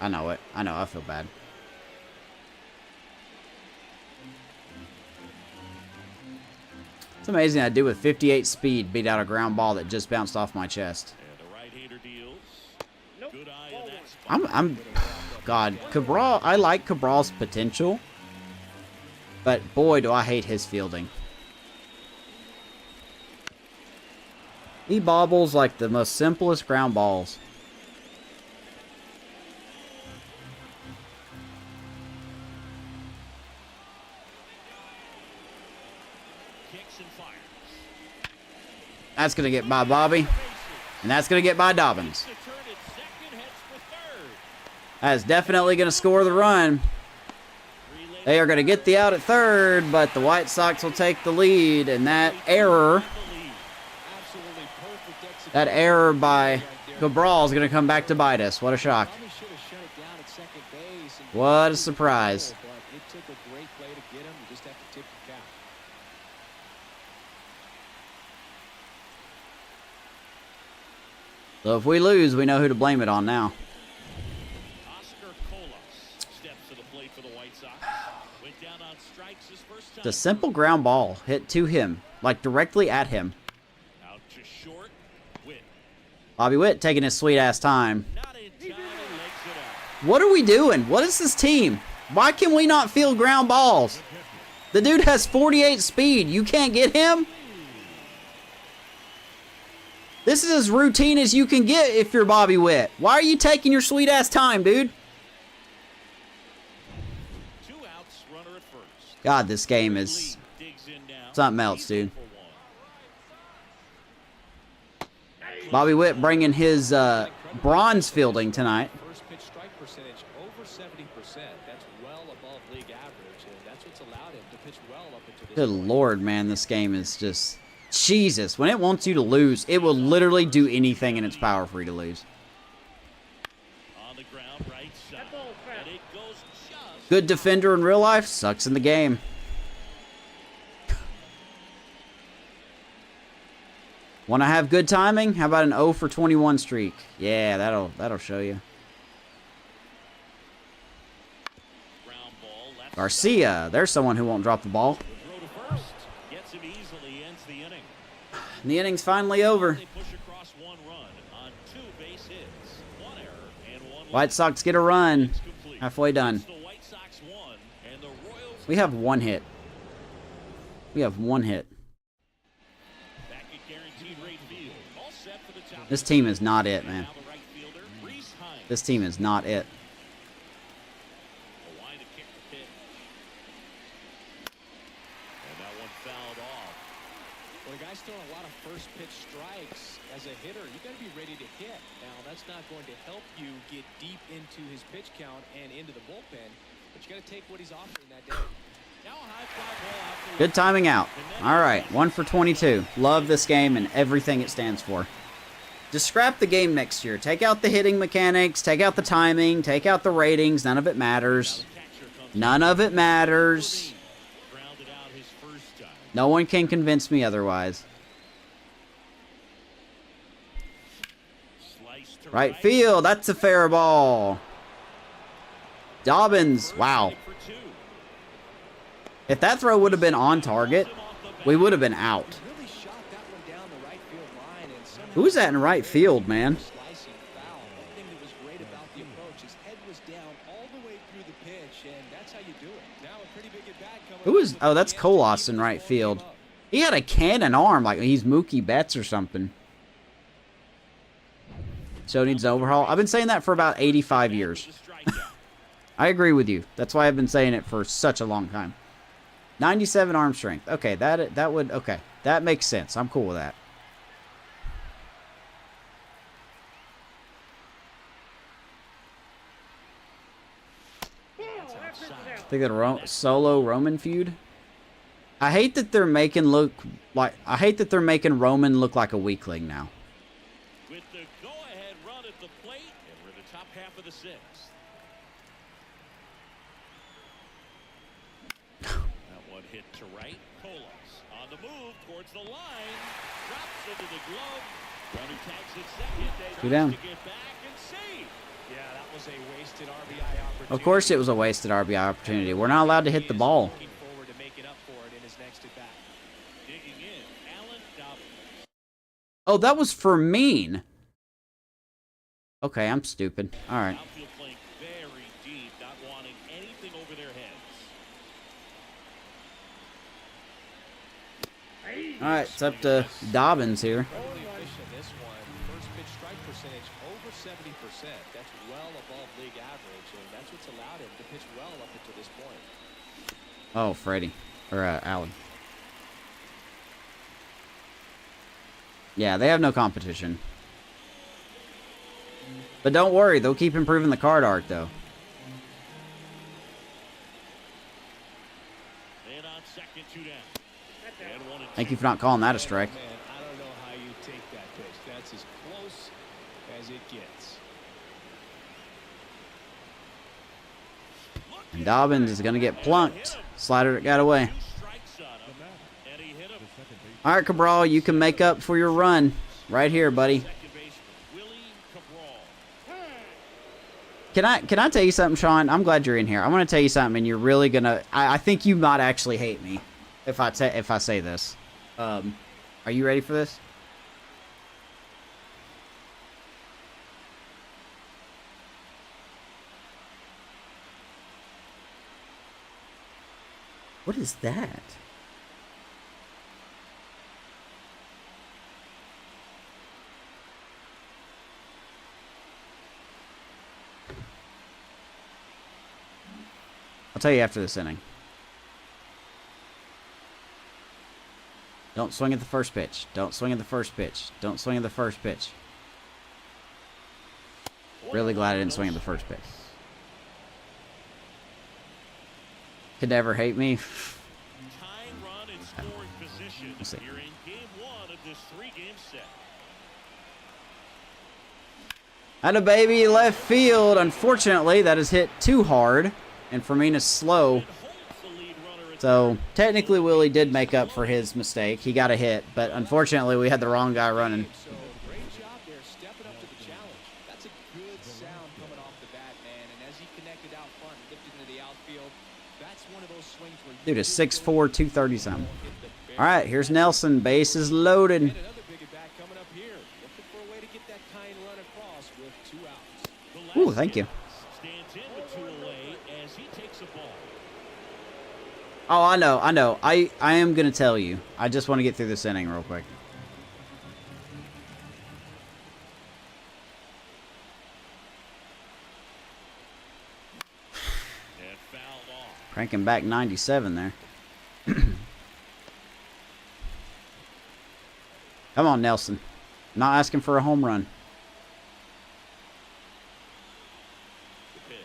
I know it. I know. I feel bad. It's amazing I do with 58 speed beat out a ground ball that just bounced off my chest. And the right-hander deals. Nope. Good eye in that spot. I'm God, Cabral, I like Cabral's potential, but boy, do I hate his fielding. He bobbles like the most simplest ground balls. Kicks and fires. That's going to get by Bobby, and that's going to get by Dobbins. To turn it second, heads for third. That is definitely going to score the run. Relay They are going to get the out at third, but the White Sox will take the lead, and that error, the lead. Absolutely perfect execution. that error by Right there. Cabral is going to come back to bite us. What a shock. Probably should have shut it down at second base and What a surprise. but it took a great play to get him. You just have to tip your cap. So if we lose, we know who to blame it on now. Oscar Colas steps to the plate for the White Sox. Went down on strikes his first time. The simple ground ball hit to him, like directly at him. Out to short. Witt. Bobby Witt taking his sweet ass time. Not in time and legs it out. What are we doing? What is this team? Why can we not field ground balls? The dude has 48 speed. You can't get him? This is as routine as you can get if you're Bobby Witt. Why are you taking your sweet ass time, dude? 2 outs, runner at first. God, this game is Lee digs in now. something else, dude. For one. Bobby Witt bringing his bronze fielding tonight. First pitch strike percentage over 70%. That's well above league average, and that's what's allowed him to pitch well up into this Good point. Lord, man, this game is just... Jesus, when it wants you to lose, it will literally do anything in its power for you to lose. On the ground, right side. That ball's fast. And it goes just. Good defender in real life, sucks in the game. Want to have good timing? How about an 0 for 21 streak? Yeah, that'll show you. Ground ball, left Garcia, there's someone who won't drop the ball. side. Throw to first. Gets him easily, ends the inning. And the inning's finally over. They push across 1 run on 2 base hits. 1 error and 1 White Sox get a run. It's complete. Halfway done. It's the White Sox 1 and the Royals We have 1 hit. We have 1 hit. back at guaranteed rate field. All set for the top. This team is not it, man. Now the right fielder, Reese Hines. This team is not it. A line to kick the pitch. And that one fouled off. Well, the guy's throwing a lot of first pitch strikes. As a hitter, you got to be ready to hit. Now, that's not going to help you get deep into his pitch count and into the bullpen, but you got to take what he's offering that day. Now a high fly ball out for Good timing out. All right, 1 for 22. Love this game and everything it stands for. Just scrap the game next year. Take out the hitting mechanics. Take out the timing. Take out the ratings. None of it matters. None of it matters. No one can convince me otherwise. Right field. That's a fair ball. Dobbins. Wow. If that throw would have been on target, we would have been out. Who's that in right field, man? Who is... Oh, that's Colas in right field. He had a cannon arm, like he's Mookie Betts or something. So needs an overhaul. I've been saying that for about 85 years. I agree with you. That's why I've been saying it for such a long time. 97 arm strength. Okay, that would... Okay, that makes sense. I'm cool with that. Think of the solo Roman feud. I hate that they're making Roman look like a weakling now. With the go-ahead run at the plate, and we're in the top half of the sixth. That one hit to right. Colas on the move towards the line. Drops into the glove. Runner tags it second. Two down. To get back and save. Yeah, that was a wasted RBI opportunity. Of course it was a wasted RBI opportunity. We're not allowed to hit the ball. Looking forward to making up for it in his next at-bat. Digging in, Alan Dobbins. Oh, that was for mean. Okay, I'm stupid. All right. Outfield playing very deep, not wanting anything over their heads. All right, it's up to Dobbins here. Really efficient this one. First pitch strike percentage over 70%. That's well above league average, and that's what's allowed him to pitch well up until this point. Oh, Freddie. Or Alan. Yeah, they have no competition. But don't worry, they'll keep improving the card art, though. And on second, two down. And one and Thank you for not calling that a strike. Man, I don't know how you take that pitch. That's as close as it gets. And Dobbins is going to get plunked. Slider got away. All right, Cabral, you can make up for your run right here, buddy. Can I tell you something, Sean? I'm glad you're in here. I want to tell you something, and you're really gonna. I think you might actually hate me if I say this. Are you ready for this? What is that? I'll tell you after this inning. Don't swing at the first pitch. Don't swing at the first pitch. Don't swing at the first pitch. Really glad I didn't swing at the first pitch. Could never hate me. We'll see. You're in game one of this three-game set. Atta baby, left field. Unfortunately, that is hit too hard. And Firmina's slow. So, technically, Willie did make up for his mistake. He got a hit, but unfortunately, we had the wrong guy running. So, great job there, stepping up to the challenge. That's a good sound coming off the bat, man. And as he connected out front, lifted into the outfield, that's one of those swings where Dude is 6'4", 230-something. All right, here's Nelson. Bases loaded. and another big at bat coming up here. Looking for a way to get that kind run across with 2 outs. Ooh, thank you. Stands in with 2 away as he takes a ball. Oh, I know. I am going to tell you. I just want to get through this inning real quick. And fouled off. Cranking back 97 there. Come on, Nelson. Not asking for a home run. The pitch.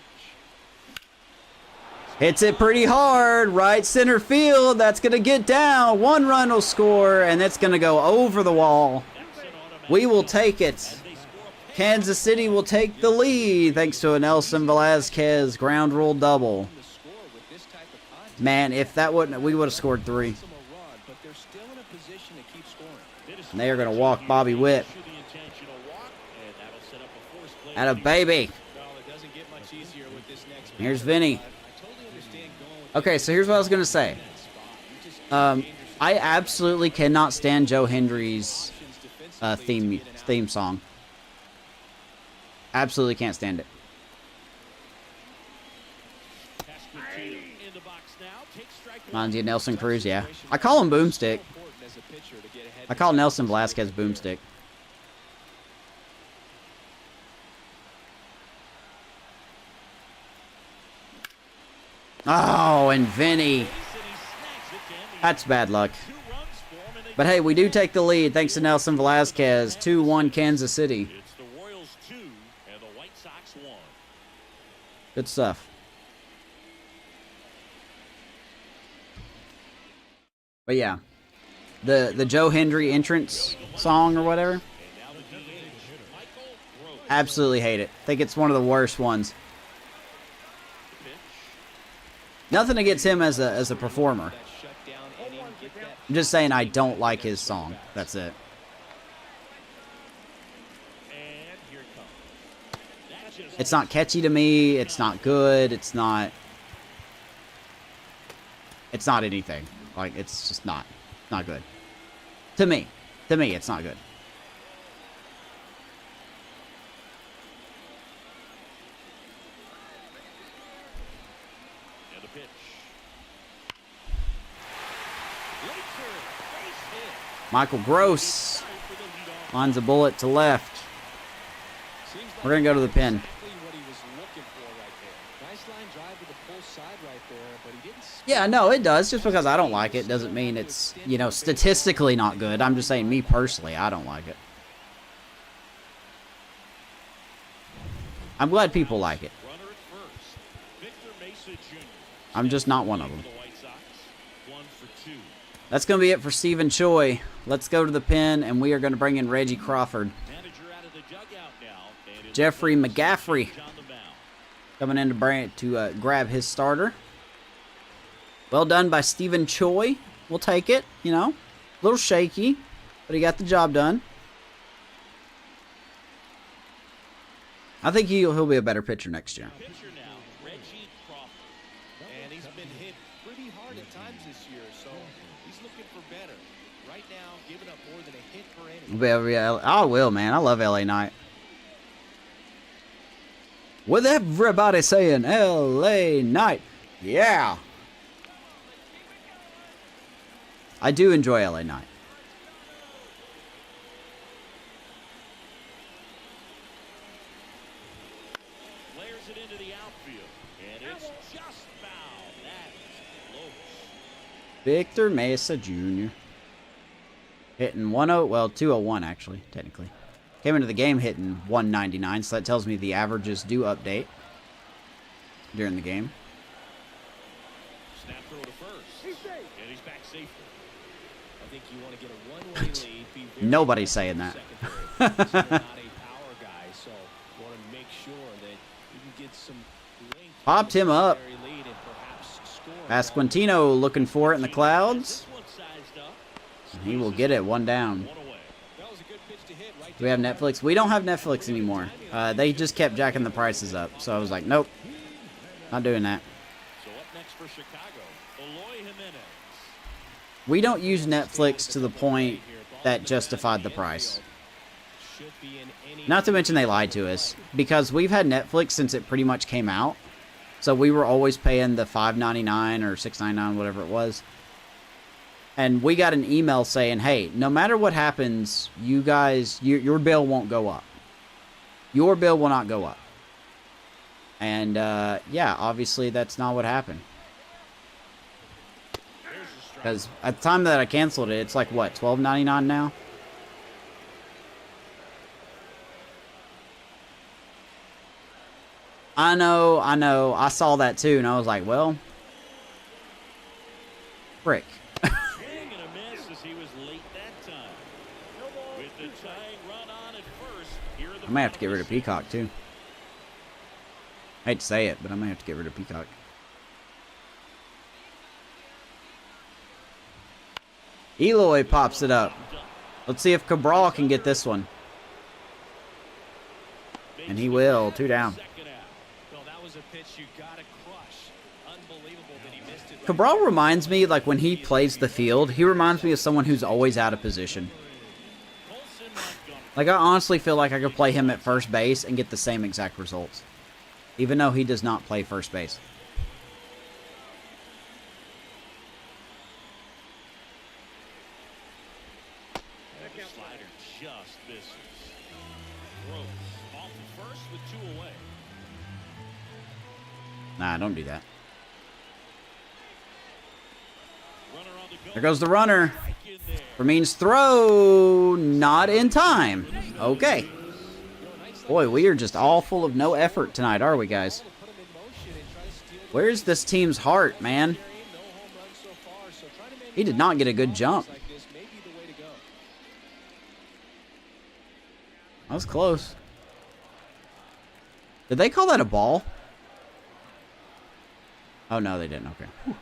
Hits it pretty hard. Right center field. That's going to get down. 1 run will score, and it's going to go over the wall. We will take it. Kansas City will take the lead thanks to a Nelson Velasquez ground rule double. Man, if that wouldn't, we would have scored 3. And they are going to walk Bobby Witt. At a baby. Here's Vinny. Okay, so here's what I was going to say. I absolutely cannot stand Joe Hendry's theme song. Absolutely can't stand it. Reminds you of Nelson Cruz, yeah. I call him Boomstick. I call Nelson Velasquez Boomstick. Oh, and Vinny. That's bad luck. But hey, we do take the lead thanks to Nelson Velasquez. 2-1 Kansas City. It's the Royals 2 and the White Sox 1. Good stuff. But yeah, the Joe Hendry entrance song or whatever, absolutely hate it. Think it's one of the worst ones. Nothing against him as a performer. I'm just saying I don't like his song. That's it. It's not catchy to me. It's not good. It's not anything. Like, it's just not good. To me, it's not good. And the pitch. Michael Gross lines a bullet to left. We're going to go to the pin. Yeah, no, it does. Just because I don't like it doesn't mean it's, you know, statistically not good. I'm just saying, me personally, I don't like it. I'm glad people like it. I'm just not one of them. That's going to be it for Stephen Choi. Let's go to the pin, and we are going to bring in Reggie Crawford. Jeffrey McGaffrey coming in to grab his starter. Well done by Stephen Choi. We'll take it, you know. A little shaky, but he got the job done. I think he'll be a better pitcher next year. Reggie Crawford. And he's been hit pretty hard at times this year, so he's looking for better. Right now, giving up more than a hit per inning. I will, man. I love LA Knight. With everybody saying LA Knight. Yeah. I do enjoy LA Knight. Flares it into the outfield, and it's just foul. That is close. Victor Mesa Jr. hitting 1-0, well, 201 actually, technically. Came into the game hitting 199, so that tells me the averages do update during the game. Snap throw to first, and he's back safely. I think you want to get a one-way lead. Be very Nobody's saying that. You're not a power guy, so you want to make sure that you can get some length. Popped him up. Lead and perhaps score. Pasquantino looking for it in the clouds. This one sized up. And he will get it, one down. One away. That was a good pitch to hit right Do we have Netflix? We don't have Netflix anymore. They just kept jacking the prices up. So I was like, nope. Not doing that. So up next for Chicago, Eloy Jimenez. We don't use Netflix to the point that justified the price. should be in any. Not to mention they lied to us. Because we've had Netflix since it pretty much came out. So we were always paying the $5.99 or $6.99, whatever it was. And we got an email saying, hey, no matter what happens, you guys, your bill won't go up. Your bill will not go up. And, yeah, obviously that's not what happened. Because at the time that I canceled it, it's like, what, $12.99 now? I know. I saw that too, and I was like, well, frick. Swing and a miss as he was late that time. With the tying run I may have to get rid of Peacock, too. I hate to say it, but I may have to get rid of Peacock. Eloy pops it up. Let's see if Cabral can get this one. And he will. 2 down. Well, that was a pitch you gotta crush. Unbelievable that he missed it. Cabral reminds me, like when he plays the field, he reminds me of someone who's always out of position. Like I honestly feel like I could play him at first base and get the same exact results. Even though he does not play first base. Slider just misses. Gross off the first with 2 away. Nah, don't do that. Runner on the go. There goes the runner. Strike in there. For means throw. Not in time. Okay. Boy, we are just all full of no effort tonight, are we, guys? Where's this team's heart, man? He did not get a good jump. That was close. Did they call that a ball? Oh, no, they didn't. Okay. Whew.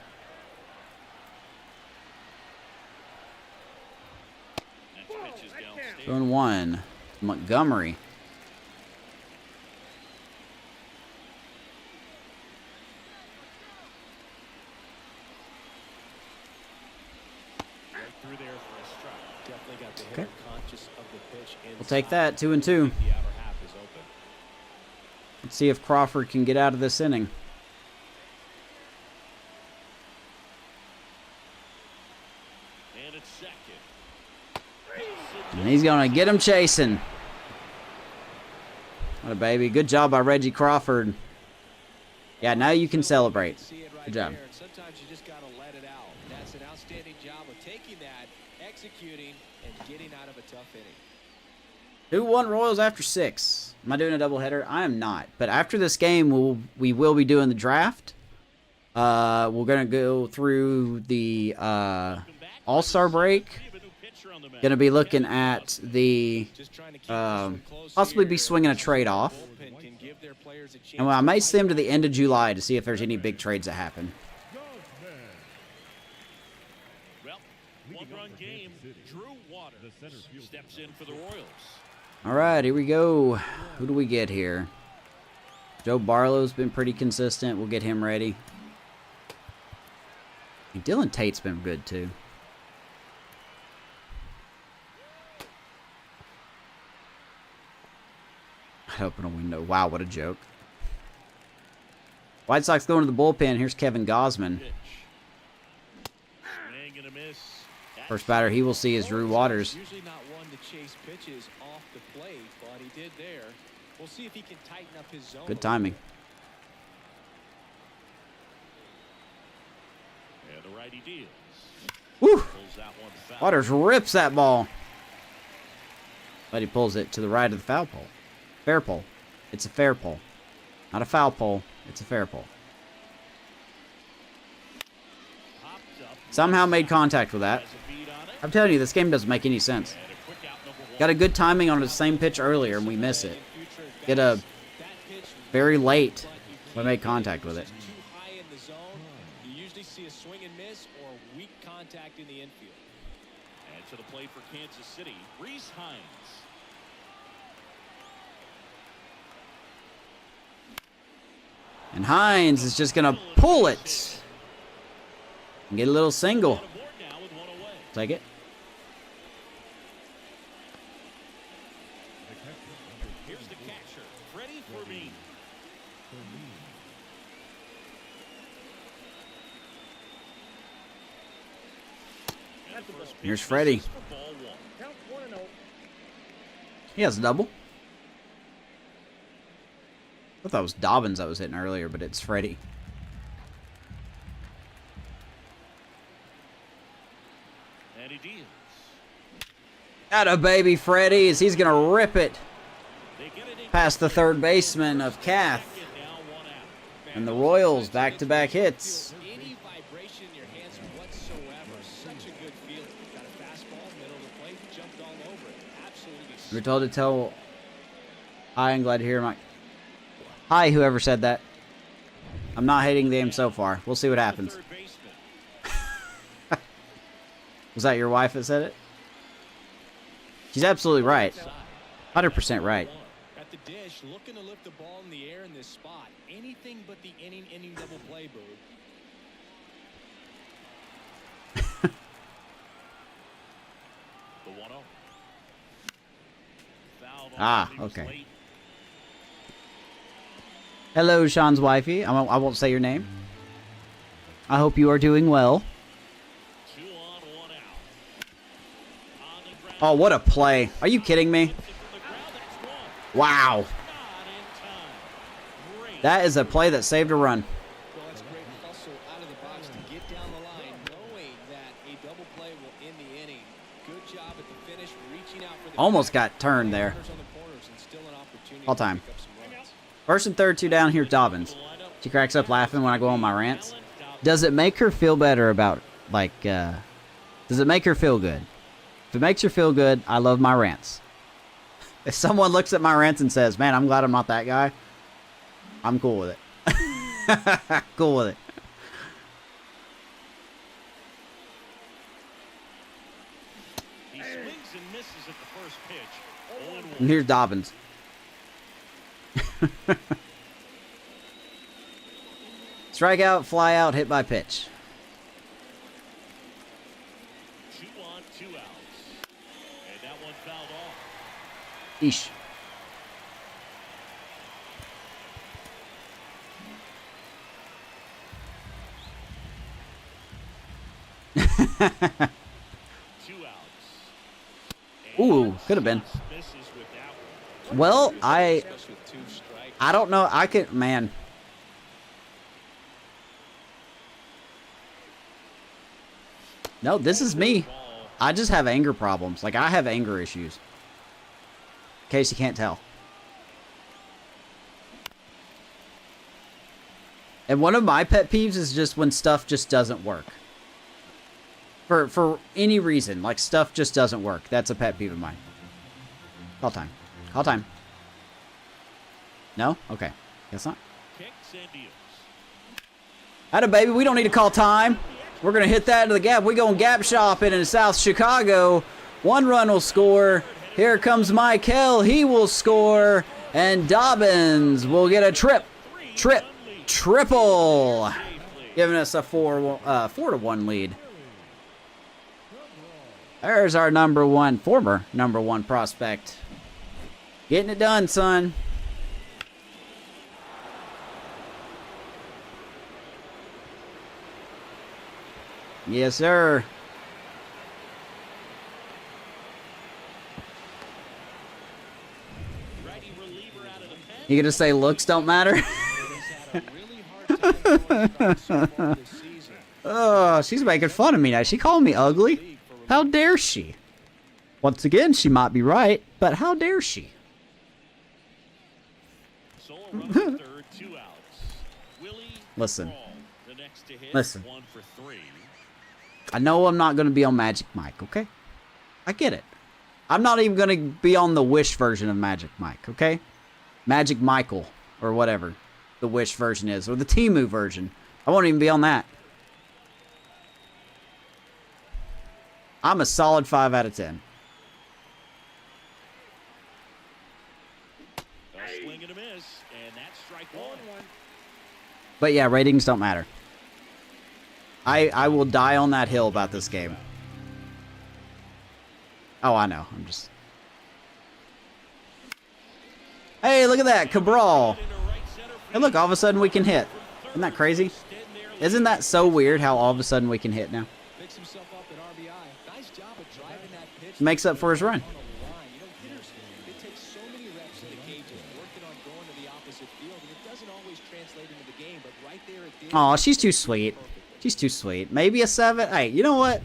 Next pitch is downstairs. 2-1. Montgomery. Through there for a strike. Definitely got the hitter conscious of the pitch. We'll take that. 2-2. The outer half is open. Let's see if Crawford can get out of this inning. And it's second. And he's going to get him chasing. What a baby. Good job by Reggie Crawford. Yeah, now you can celebrate. See it right Good job. there. Sometimes you just got to let it out. That's an outstanding job of taking that, executing, and getting out of a tough inning. 2-1 Royals after 6. Am I doing a doubleheader? I am not. But after this game, we will be doing the draft. We're going to go through the All-Star break. Going to be looking at the possibly be swinging a trade off. And I may send him to the end of July to see if there's any big trades that happen. Well, 1-run game. Drew Waters steps in for the Royals. All right, here we go. Who do we get here? Joe Barlow's been pretty consistent. We'll get him ready. And Dylan Tate's been good, too. I'd open a window. Wow, what a joke. White Sox going to the bullpen. Here's Kevin Gausman. Swing and a miss. First batter he will see is Drew Waters. Usually not one to chase pitches off the plate, but he did there. We'll see if he can tighten up his zone. Good timing. And the righty deals. Woo! Pulls that one foul. Waters rips that ball. But he pulls it to the right of the foul pole. Fair pole. It's a fair pole. Not a foul pole. It's a fair pole. Popped up. Somehow made contact with that. Has a beat on it. I'm telling you, this game doesn't make any sense. And a quick out number 1. Got a good timing on the same pitch earlier, and we miss it. Get a very late. We made contact with it. Too high in the zone. You usually see a swing and miss or weak contact in the infield. And to the plate for Kansas City, Reese Hines. And Hines is just going to pull it. And get a little single. On board now with 1 away. Take it. Here's the catcher, Freddie Fermin. And the first pitch Here's Freddie. misses for ball 1. Count 1-0. He has a double. I thought it was Dobbins I was hitting earlier, but it's Freddie. And he deals. Atta baby Freddie, as he's going to rip it They get it in past the third baseman of Kath. second, now 1 out. And the Royals back-to-back hits. Any vibration in your hands whatsoever. Such a good feeling. Got a fastball, middle of the plate, jumped all over it. Absolutely. We're told to tell Hi, I'm glad to hear my... Hi, whoever said that. I'm not hating the game so far. We'll see what happens. Was that your wife that said it? She's absolutely right. 100% right. At the dish, looking to lift the ball in the air in this spot. Anything but the inning double play, Boo. The 1-0. Ah, okay. Hello, Sean's wifey. I won't say your name. I hope you are doing well. 2 on, 1 out. On the ground. Oh, what a play. Are you kidding me? Wow. That is a play that saved a run. Well, that's great hustle out of the box to get down the line, knowing that a double play will end the inning. Good job at the finish, reaching out for the Almost got turned there. All time. First and third, 2 down. Here's Dobbins. She cracks up laughing when I go on my rants. Does it make her feel better about, like, does it make her feel good? If it makes her feel good, I love my rants. If someone looks at my rants and says, man, I'm glad I'm not that guy, I'm cool with it. Cool with it. He swings and misses at the first pitch. And here's Dobbins. Strikeout, fly out, hit by pitch. 2 on, 2 outs. And that one fouled off. Eesh. Ooh, could have been. Well, I don't know. I could, man. No, this is me. I just have anger problems. Like, I have anger issues. In case you can't tell. And one of my pet peeves is just when stuff just doesn't work. For any reason. Like, stuff just doesn't work. That's a pet peeve of mine. Call time. Call time. No? Okay. Guess not. Atta baby, we don't need to call time. We're going to hit that into the gap. We going gap shopping in South Chicago. 1 run will score. Here comes Michael. He will score. And Dobbins will get a triple. Giving us a 4-1 lead. There's our former number one prospect. Getting it done, son. Yes, sir. You gonna say looks don't matter? Oh, she's making fun of me now. She called me ugly. How dare she? Once again, she might be right, but how dare she? Listen. Listen. I know I'm not going to be on Magic Mike, okay? I get it. I'm not even going to be on the Wish version of Magic Mike, okay? Magic Michael, or whatever the Wish version is, or the Temu version. I won't even be on that. I'm a solid 5 out of 10. A swing and a miss, and that's strike 1. But yeah, ratings don't matter. I will die on that hill about this game. Oh, I know. I'm just... Hey, look at that. Cabral. Hey, look. All of a sudden we can hit. Isn't that crazy? Isn't that so weird how all of a sudden we can hit now? Makes up for his run. Aw, she's too sweet. She's too sweet. Maybe a 7. Hey, you know what?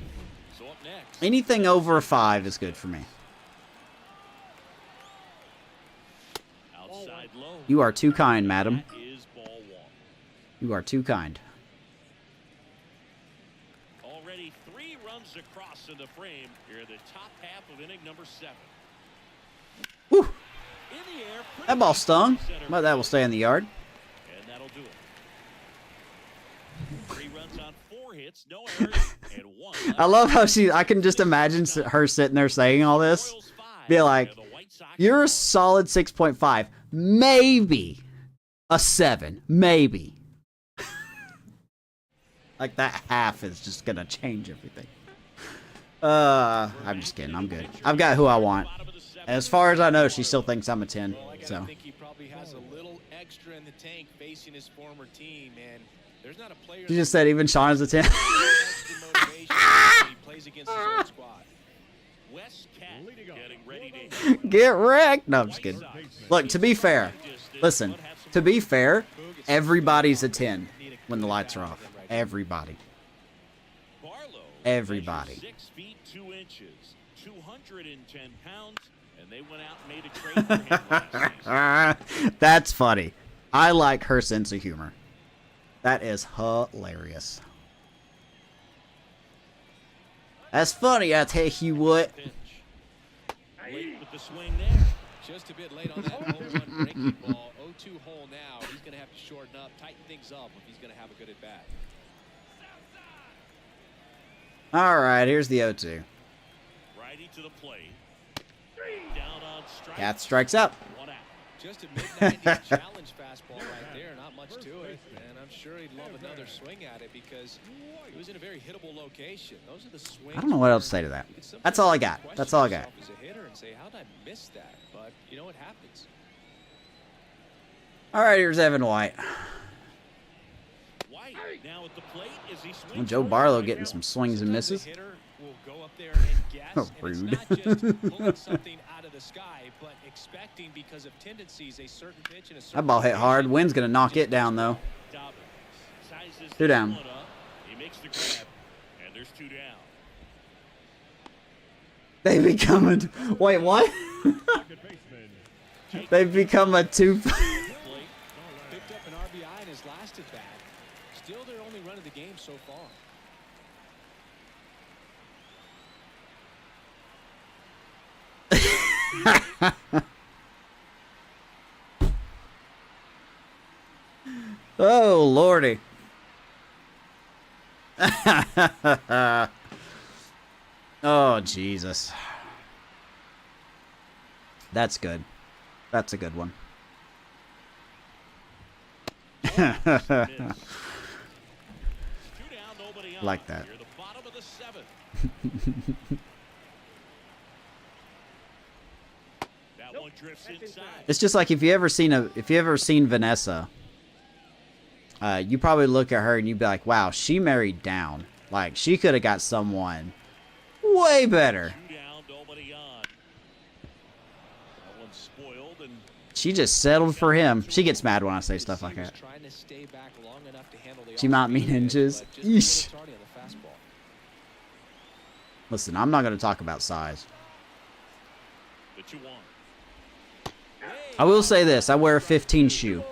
Anything over a 5 is good for me. You are too kind, madam. You are too kind. Already 3 runs across in the frame here in the top half of inning number 7. Woo! In the air, That ball stung, but that will stay in the yard. and that'll do it. 3 runs on 4 hits, no errors, and 1 left. I love how I can just imagine her sitting there saying all this. Royals 5, Be like, and the White Sox you're a 1. solid 6.5. Maybe a 7. Maybe. Like that half is just going to change everything. I'm just kidding. I'm good. I've got who I want. As far as I know, she still thinks I'm a 10. Well, I gotta So think he probably has a little extra in the tank facing his former team, and there's not a player. you just said even Sean is a 10. extra motivation when he plays against his own squad. West Cat getting ready to Get wrecked. No, I'm just kidding. Look, to be fair, listen, to be fair, everybody's a 10 when the lights are off. Everybody. Barlow. Everybody. 6 feet 2 inches, 210 pounds, and they went out and made a trade for him last season. That's funny. I like her sense of humor. That is hilarious. That's funny, I tell you what. Pitch. Late with the swing there. Just a bit late on that home run breaking ball. 0-2 hole now. He's going to have to shorten up, tighten things up if he's going to have a good at bat. All right, here's the 0-2. Righty to the plate. Down on strike. Cat strikes out. 1 out. Just a mid-90s challenge fastball right there. Not much to it. And I'm sure he'd love another swing at it because he was in a very hittable location. Those are the swings. I don't know what else to say to that. That's all I got. That's all I got. As a hitter and say, how did I miss that? But you know what happens. All right, here's Evan White. White now at the plate as he swings. Well, Joe Barlow getting some swings and Sometimes misses. the hitter will go up there and guess, Oh, and it's rude. not just pulling something out of the sky, but expecting because of tendencies a certain pitch and a certain That ball hit hard. Wind's going to knock it down, though. Dobbins sizes 2 down. this one up. He makes the grab, and there's 2 down. They become a... Wait, what? Second baseman. They've become a 2... Picked up an RBI in his last at bat. Still their only run of the game so far. Oh, lordy. Oh, Jesus. That's good. That's a good one. Miss. 2 down, nobody on. Like that. You're the bottom of the 7th. That one drifts inside. It's just like if you ever seen Vanessa, you probably look at her and you'd be like, wow, she married down. Like, she could have got someone way better. 2 down, nobody on. That one's spoiled, and She just settled for him. She gets mad when I say stuff like that. Trying to stay back long enough to handle the She might mean off-speed pitch, inches. but just a little Yeesh. tardy on the fastball. Listen, I'm not going to talk about size. the 2-1. I will say this. I wear a 15 shoe.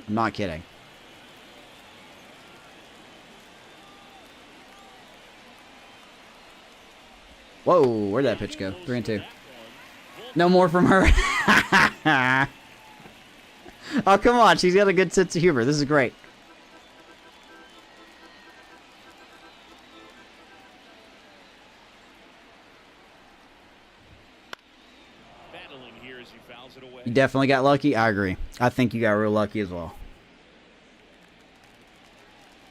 I'm not kidding. Whoa, where'd that pitch go? 3-2. No more from her. Oh, come on. She's got a good sense of humor. This is great. Battling here as he fouls it away. You definitely got lucky. I agree. I think you got real lucky as well.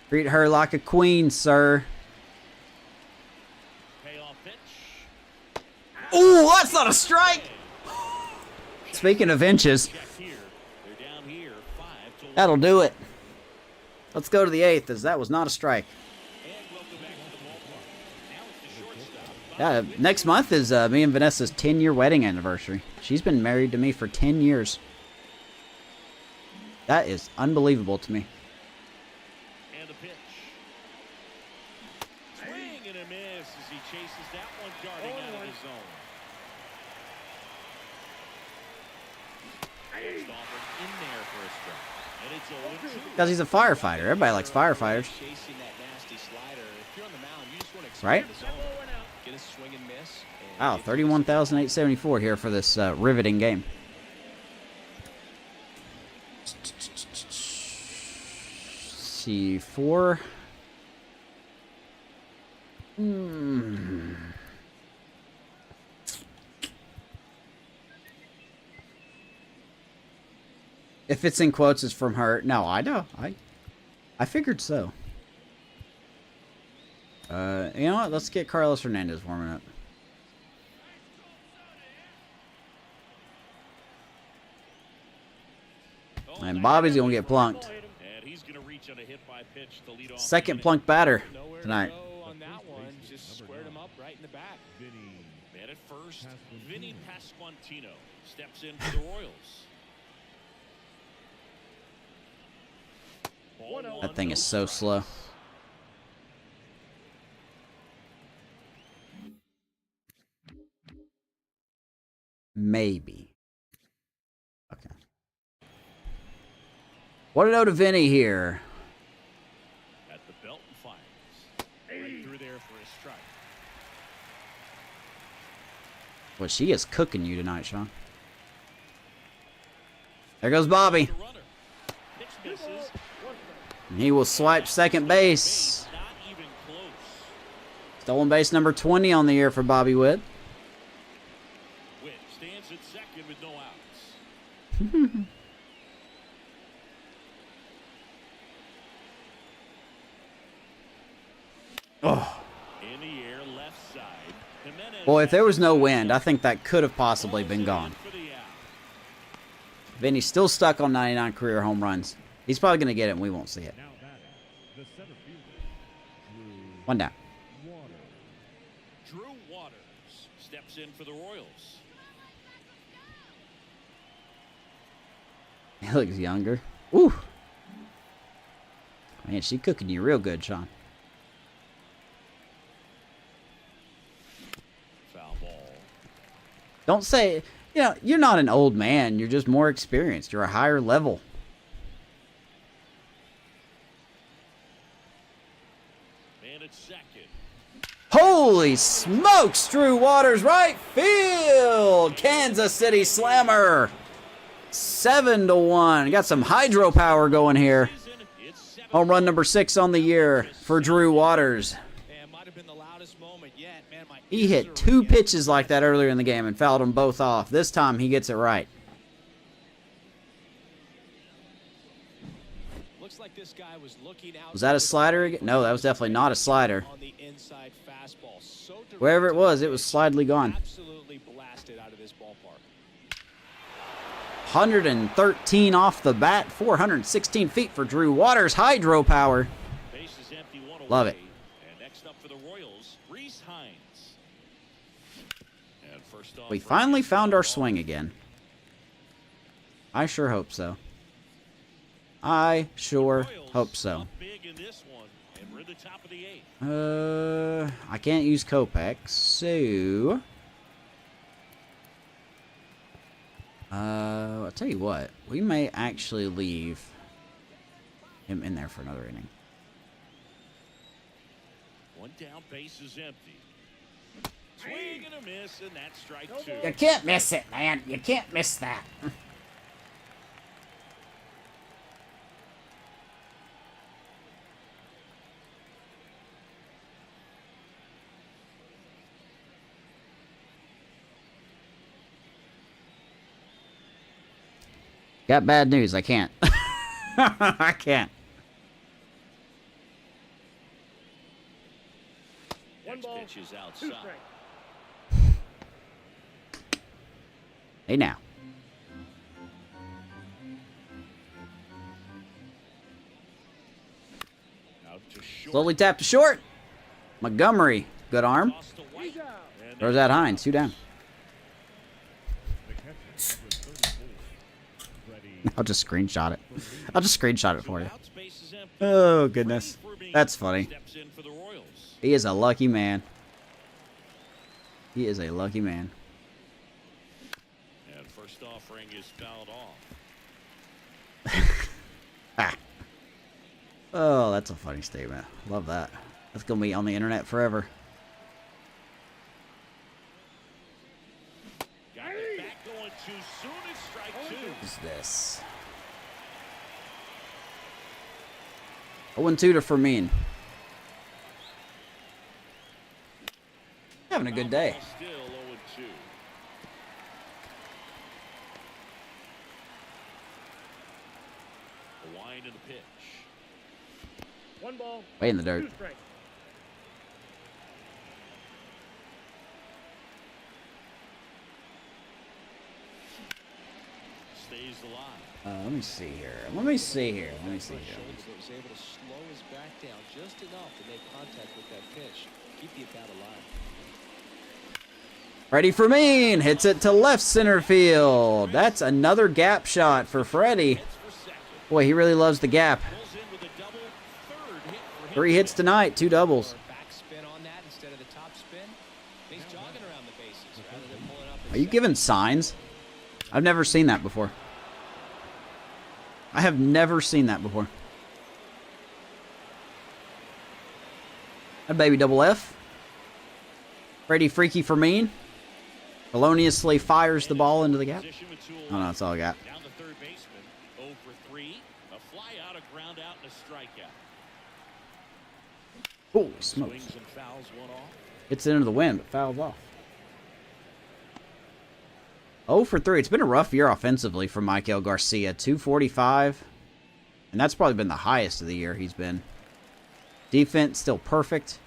Treat her like a queen, sir. Payoff pitch. Ooh, that's not a strike. Speaking of inches, Check here. They're down here 5-1. that'll do it. Let's go to the 8th, as that was not a strike. And welcome back to the ballpark. Now it's the shortstop. Yeah, next month is me and Vanessa's 10-year wedding anniversary. She's been married to me for 10 years. That is unbelievable to me. And the pitch. Swing and a miss as he chases that one darting out of his zone. Pitched off and in there for a strike. And it's 0-2. Because he's a firefighter. Everybody likes firefighters. Chasing that nasty slider. If you're on the mound, you just want to expand Right? the zone. Get a swing and miss. And Wow, get to 31,874 here for this riveting game. see, 4. If it's in quotes, it's from her. No, I know. I figured so. You know what? Let's get Carlos Hernandez warming up. And Bobby's going to get plunked. And he's going to reach on a hit by pitch to lead off. Second plunked batter tonight. On that one, just squared him up right in the back. Man at first, Vinny Pasquantino steps in for the Royals. That thing is so slow. Maybe. Okay. What an ode to Vinny here. At the belt and fires. Right through there for a strike. Well, she is cooking you tonight, Sean. There goes Bobby. The runner. Pitch misses. And he will swipe second base. Not even close. Stolen base number 20 on the year for Bobby Witt. Witt stands at second with no outs. Oh. In the air, left side. Jimenez Boy, if there was no wind, I think that could have possibly been gone. for the out. Vinny's still stuck on 99 career home runs. He's probably going to get it and we won't see it. Now batting, the center fielder, One down. Drew Waters steps in for the Royals. He looks younger. Ooh. Man, she cooking you real good, Sean. Foul ball. Don't say, you know, you're not an old man. You're just more experienced. You're a higher level. Man at second. Holy smokes, Drew Waters, right field. Kansas City Slammer. 7-1. Got some hydropower going here. It's 7. Home run number 6 on the year for Drew Waters. Man, might have been the loudest moment yet. Man, my He ears hit are 2 ringing. pitches like that earlier in the game and fouled them both off. This time he gets it right. Looks like this guy was looking out. Was that a slider again? No, that was definitely not a slider. On the inside fastball. So direct Wherever it to was, the it was pitch. slightly gone. Absolutely blasted out of this ballpark. 113 off the bat, 416 feet for Drew Waters. Hydropower. Base is empty, one away. Love it. And next up for the Royals, Reese Hines. And first off, We finally found our swing again. I sure hope so. I sure hope so. Up big in this one, and we're at the top of the 8th. I can't use Kopech, so... I'll tell you what. We may actually leave him in there for another inning. One down, base is empty. Swing and a miss, and that's strike 2. You can't miss it, man. You can't miss that. Got bad news. I can't. I can't. One Next ball, pitch is 2 outside. strikes. Hey now. Out to short. Slowly tap to short. Montgomery. Good arm. Toss to White. He's out. And There's that Hines. 2 down. the catcher, number 34, Freddie. I'll just screenshot it. I'll just screenshot it for you. outs, base is empty. Oh, goodness. Freddie Freeman That's funny. steps in for the Royals. He is a lucky man. He is a lucky man. And first offering is fouled off. Ah. Oh, that's a funny statement. Love that. That's going to be on the internet forever. Got it back going too soon. It's strike 2. What is this? 0-2 to Fermin. Having a good day. Still 0-2. The wind of the pitch. 1 ball. Way in the dirt. 2 strikes. Stays alive. Let me see here. Let me see here. Let me see here. Shoulders that was able to slow his back down just enough to make contact with that pitch. Keep the at-bat alive. Freddie Fermin hits it to left center field. That's another gap shot for Freddie. Boy, he really loves the gap. Pulls in with a double. Third hit for him. 3 hits tonight, 2 doubles. Backspin on that instead of the top spin. He's jogging around the bases rather than pulling up. Are you giving signs? I've never seen that before. I have never seen that before. A baby double F. Freddie Freaky Fermin feloniously fires the ball into the gap. Oh, no, that's all I got. Down the third baseman. 0 for 3. A fly out, a ground out, and a strikeout. Oh, smokes. Swings and fouls one off. Hits it into the wind, but fouls off. 0 for 3. It's been a rough year offensively for Michael Garcia. 245. And that's probably been the highest of the year he's been. Defense still perfect.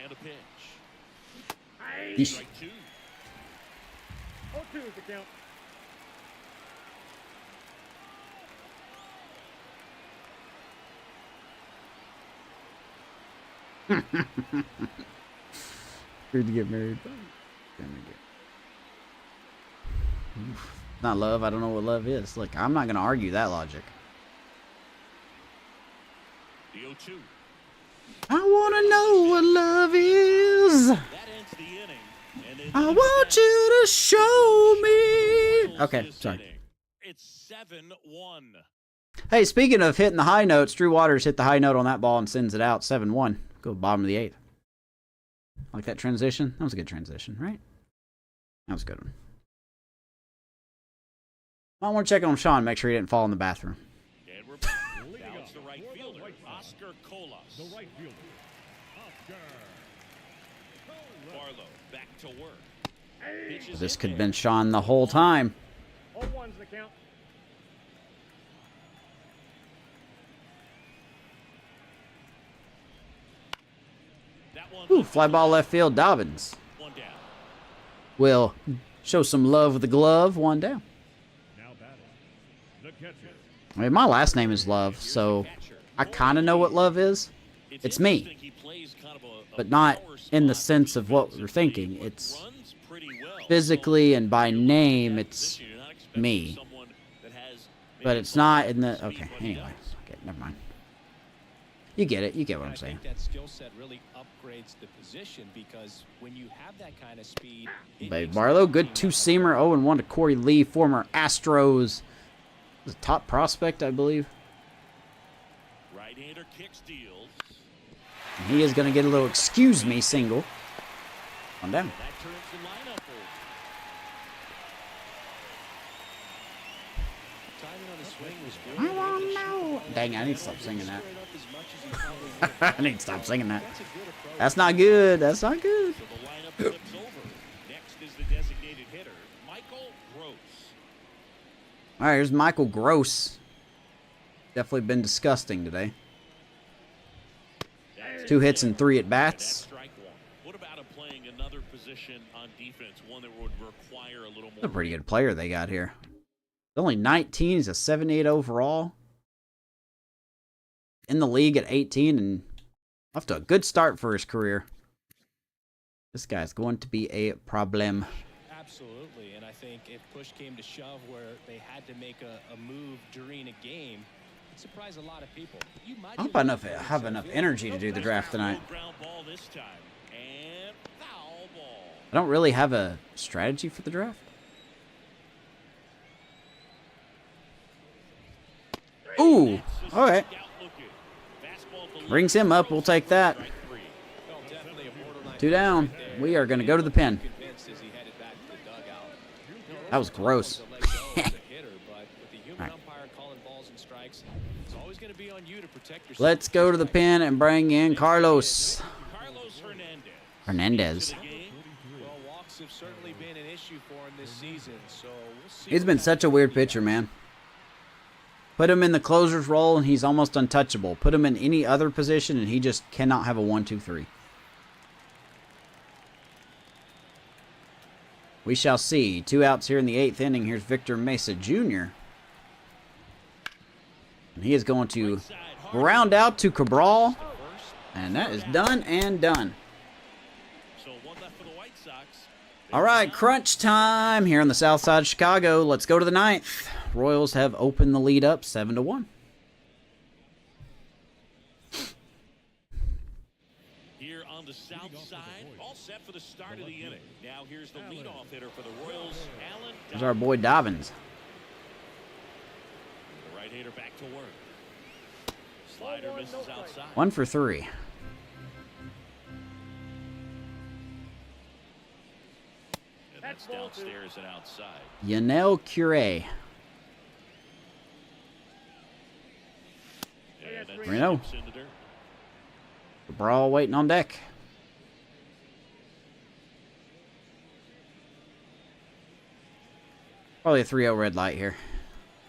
And a pitch. Yeesh. Strike 2. 0-2 is the count. Good to get married. Not love. I don't know what love is. Look, I'm not going to argue that logic. The 0-2. I want to know what love is. That ends the inning. And in I the want seventh, you to show me. Royals Okay, this sorry. inning. It's 7-1. Hey, speaking of hitting the high notes, Drew Waters hit the high note on that ball and sends it out 7-1. Go bottom of the 8th. Like that transition? That was a good transition, right? That was a good one. I want to check on Sean, make sure he didn't fall in the bathroom. And we're now it's the right fielder, Oscar Colas. The right fielder, Oscar. Barlow back to work. Pitches This in could have there. been Sean the whole time. 0-1's the count. That one Ooh, left fly to ball the left field, Dobbins. One down. Will show some love with the glove, 1 down. Now batting, the catcher. I mean, my last name is Love, so I kind of know what love is. It's me. interesting he plays kind of a But not power in the spot sense of what we're defensively, thinking. but It's runs pretty well. physically and by So, when you look at name, that it's position, you're not expecting me. someone that has But maybe it's not some in the... speed, Okay, but he anyway. does. Okay, never mind. You get it. You get what I'm I saying. think that skill set really upgrades the position because when you have that kind of speed, it Babe makes Barlow, the good team two-seamer. 0-1 to Corey Lee, former Astros. Was a top prospect, I believe. Right-hander kick steals. And he is going to get a little excuse me single. On down. That turns the lineup over. timing on the swing was good. I wanna know. Dang, I need to stop singing that. Straight up as much as he probably would. I need to stop singing that. That's a good approach. That's not good. That's not good. So the lineup flips over. Next is the designated hitter, Michael Gross. All right, here's Michael Gross. Definitely been disgusting today. That's 2 hits and 3 at That's bats. strike one. What about him playing another position on defense, one that would require a little more? That's a pretty good player they got here. He's only 19. He's a 78 overall. In the league at 18 and off to a good start for his career. This guy's going to be a problem. Absolutely, and I think if push came to shove where they had to make a move during a game, it surprised a lot of people. You might I hope I have enough energy to do the draft tonight. Ground ball this time. And foul ball. I don't really have a strategy for the draft. Ooh, all right. Scout looking. Fastball to Brings him up. We'll take that. strike three. Well, definitely a borderline 2 down. right there. We are going to go to the pen. Convinced as he headed back to the dugout. That was gross. To let go as a hitter, but with the human All right. umpire calling balls and strikes. It's always going to be on you to protect yourself. Let's go to the pen and bring in Carlos Carlos Hernandez. Well, walks have certainly been an issue for him this season, so we'll see. He's been such a weird pitcher, man. Put him in the closer's role and he's almost untouchable. Put him in any other position and he just cannot have a 1-2-3. We shall see. 2 outs here in the 8th inning. Here's Victor Mesa Jr. And he is going to ground out to Cabral. And that is done and done. So 1 left for the White Sox. All right, crunch time here on the south side of Chicago. Let's go to the 9th. Royals have opened the lead up 7-1. Here on the south side, all set for the start of the inning. Now here's the leadoff hitter for the Royals, Alan. There's our boy Dobbins. The right hater back to work. Slider misses outside. 1 for 3. And that's downstairs and outside. Yanel Cure. And that Reno. slips into dirt. Cabral waiting on deck. Probably a 3-0 red light here.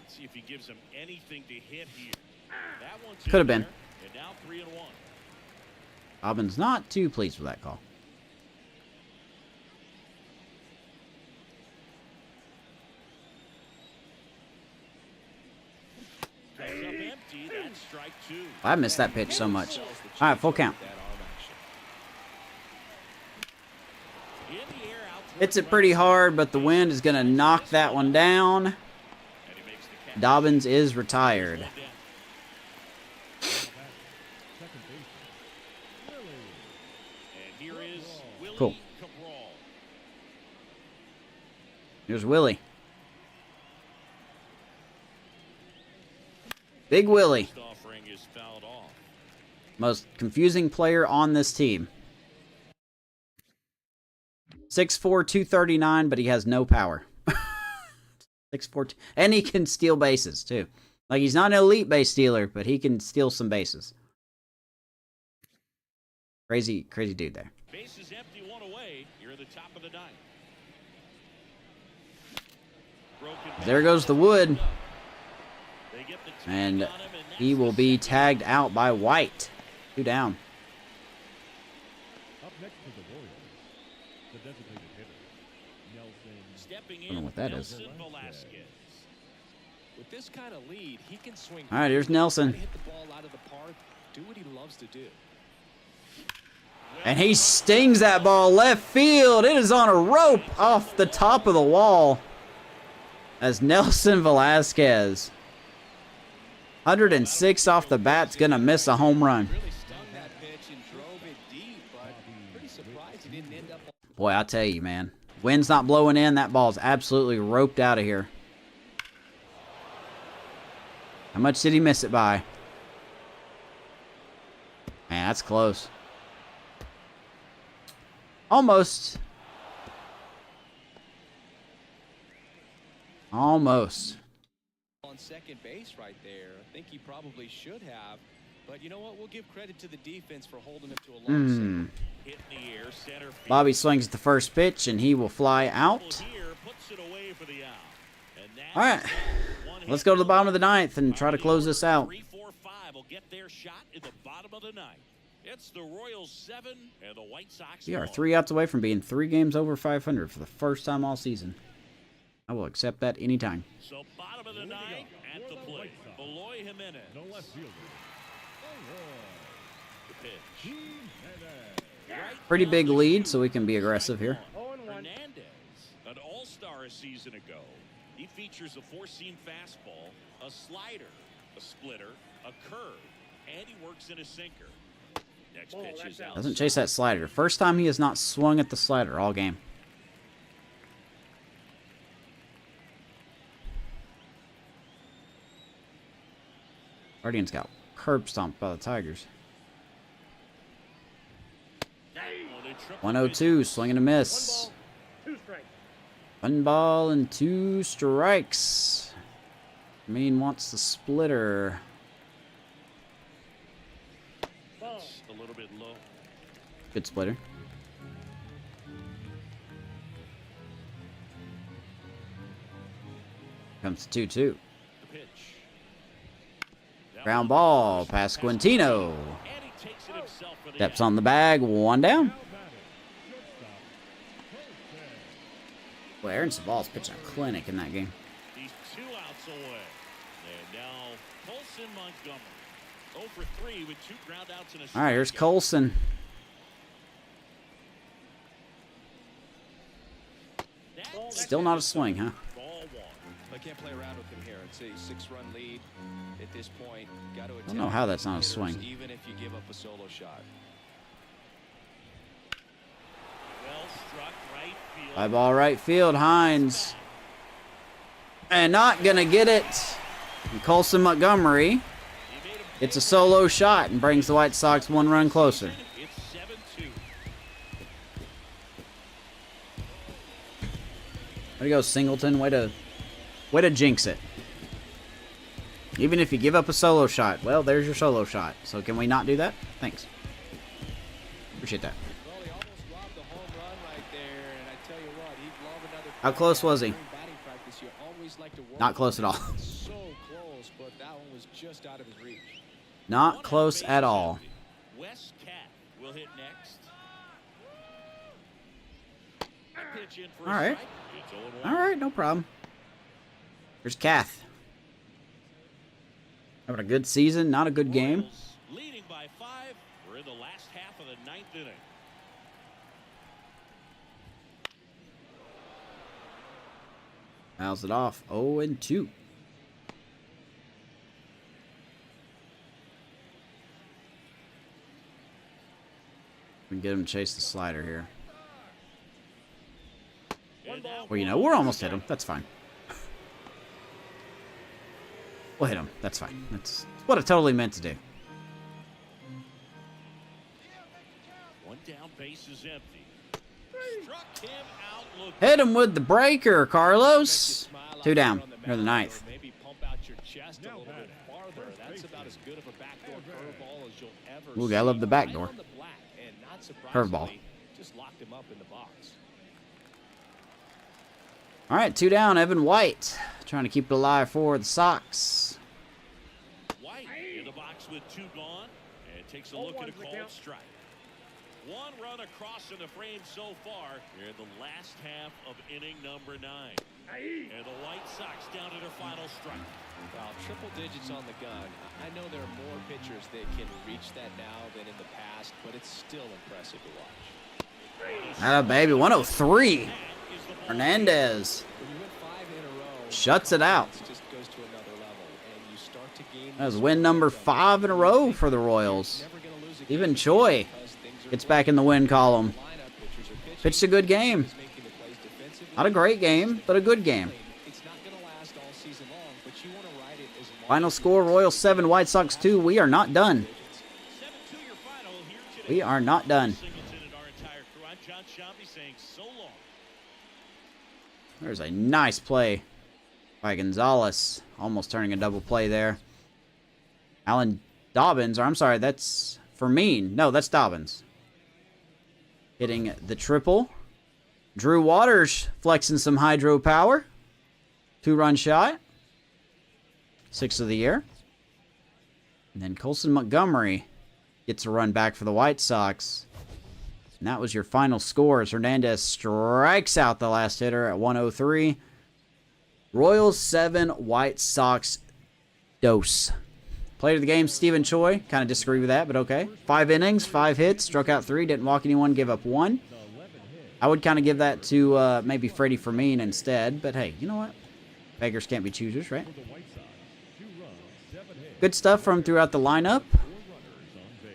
Let's see if he gives him anything to hit here. That one's Could have in been. there, and now 3-1. Dobbins not too pleased with that call. Comes up empty. That's strike 2. I missed that pitch so much. All right, full count. In the air, out towards Hits it right pretty side. hard, but the wind is going to knock that one down. And he makes the catch. Dobbins is retired. One down. Second baseman. And here is Willie Cool. Cabral. Here's Willie. Big Willie. First offering is fouled off. Most confusing player on this team. 6'4", 239, but he has no power. 6'4", and he can steal bases, too. Like, he's not an elite base stealer, but he can steal some bases. Crazy, crazy dude there. Base is empty, 1 away. You're in the top of the 9th. Broken There goes the wood, They get the tag and on him, and he that's will the be second. tagged out by White. 2 down. Up next for the Royals, the designated hitter, Nelson. Stepping I don't know in, what that is. Nelson Velasquez. With this kind of lead, he can swing. All right, here's Nelson. Hit the ball out of the park. Do what he loves to do. And he stings that ball left field. It is on a rope off the top of the wall. As Nelson Velasquez, 106 off the bat's going to miss a home run. Really stung that pitch and drove it deep, but pretty surprised he didn't end up. Boy, I tell you, man. Wind's not blowing in. That ball's absolutely roped out of here. How much did he miss it by? Man, that's close. Almost. Almost. On second base right there. I think he probably should have. But you know what? We'll give credit to the defense for holding him to a long single. Hit in the air, center field. Bobby swings at the first pitch, and he will fly out. Here puts it away for the out. And that's All right. one Let's hit go to the for bottom of the 9th and try to close this out. 3, 4, 5 will get their shot in the bottom of the 9th. It's the Royals 7 and the White Sox. We are 1. 3 outs away from being 3 games over 500 for the first time all season. I will accept that anytime. So bottom of the 9th at the plate. Eloy Jimenez. No left fielder. The pitch. Right Pretty big down the lead, chute. so we can be aggressive here. 0-1. Hernandez, an all-star a season ago. He features a 4-seam fastball, a slider, a splitter, a curve, and he works in a sinker. Next Oh, pitch that's is out. out. Doesn't chase that slider. First time he has not swung at the slider all game. Guardians got curb stomped by the Tigers. 102, swing and a miss. 1 ball, 2 strikes. 1 ball and 2 strikes. Mean wants the splitter. Ball. That's a little bit low. Good splitter. Comes 2-2. The pitch. That Ground one ball first past pass Quintino. and he takes it himself for the Steps out. on the bag. 1 down. Now batting, shortstop, Colson. Well, Aaron Saval's pitching a clinic in that game. He's 2 outs away. And now Colson Montgomery. 0 for 3 with 2 ground outs and a All right, here's strikeout. Colson. That's Still not a swing, huh? ball 1. I can't play around with him here. It's a 6-run lead at this point. Got to I don't know how that's not a hitters, swing. even if you give up a solo shot. Well struck right field. Fly ball right field. Hines. And not going to get it. And Colson Montgomery. He made him It's a solo shot and brings the White Sox 1 run closer. It's 7-2. Way to go, Singleton. Way to jinx it. Even if you give up a solo shot, well, there's your solo shot. So can we not do that? Thanks. Appreciate that. Well, he almost robbed the home run right there, and I tell you what, he'd love another. How close was he? During batting practice, you always like to work Not close on at all. it. So close, but that one was just out of his reach. Not One close out, at base all. empty. Wes Cat will hit next. Pitch in for All a right. strike. It's 0-1. All right, no problem. Here's Kath. Having a good season, not a good game. Royals leading by 5. We're in the last half of the 9th inning. Fouls it off. 0-2. We can get him to chase the slider here. And now Well, you know, we're almost hit him. That's fine. We'll hit him. That's fine. That's what I totally meant to do. 1 down, base is empty. Struck him out looking. Hit him with the breaker, Carlos. 2 down. Near the 9th. Maybe pump out your chest a little bit farther. That's about as good of a backdoor curveball as you'll ever Ooh, see. I love the Right backdoor. on the black, and not Curveball. surprisingly, just locked him up in the box. All right, 2 down. Evan White trying to keep it alive for the Sox. White in the box with 2 gone. And takes a look at a 0-1's the called count. strike. 1 run across in the frame so far. We're in the last half of inning number 9. And the White Sox down to their final strike. Well, triple digits on the gun. I know there are more pitchers that can reach that now than in the past, but it's still impressive to watch. Ah, baby. 103. That is the ball. Hernandez When you win 5 in a row, shuts it out. it just goes to another level, and you start to gain. That was win number 5 in a row for the Royals. Never gonna lose a Even game Choi because things are gets back in the win column. lineup, pitchers are pitching, Pitched a good game. is making the plays defensively. Not a great game, but a good game. It's not gonna last all season long, but you want to ride it as long Final as score, Royals 7, White Sox 2. We are not done. 7-2 your final here today. We are not done. Singleton and our entire crew. I'm John Shambi saying so long. There's a nice play by Gonzalez. Almost turning a double play there. Alan Dobbins, or I'm sorry, that's Fermin. No, that's Dobbins. Hitting the triple. Drew Waters flexing some hydro power. 2-run shot. 6th of the year. And then Colson Montgomery gets a run back for the White Sox. And that was your final score as Hernandez strikes out the last hitter at 103. Royals 7, White Sox dose. Player of the game, Stephen Choi. Kind of disagree with that, but okay. 5 innings, 5 hits, struck out 3, didn't walk anyone, give up 1. I would kind of give that to maybe Freddie Fermin instead, but hey, you know what? Beggars can't be choosers, right? For the White Sox, 2 runs, 7 hits, Good stuff from throughout the lineup. 4 runners on base.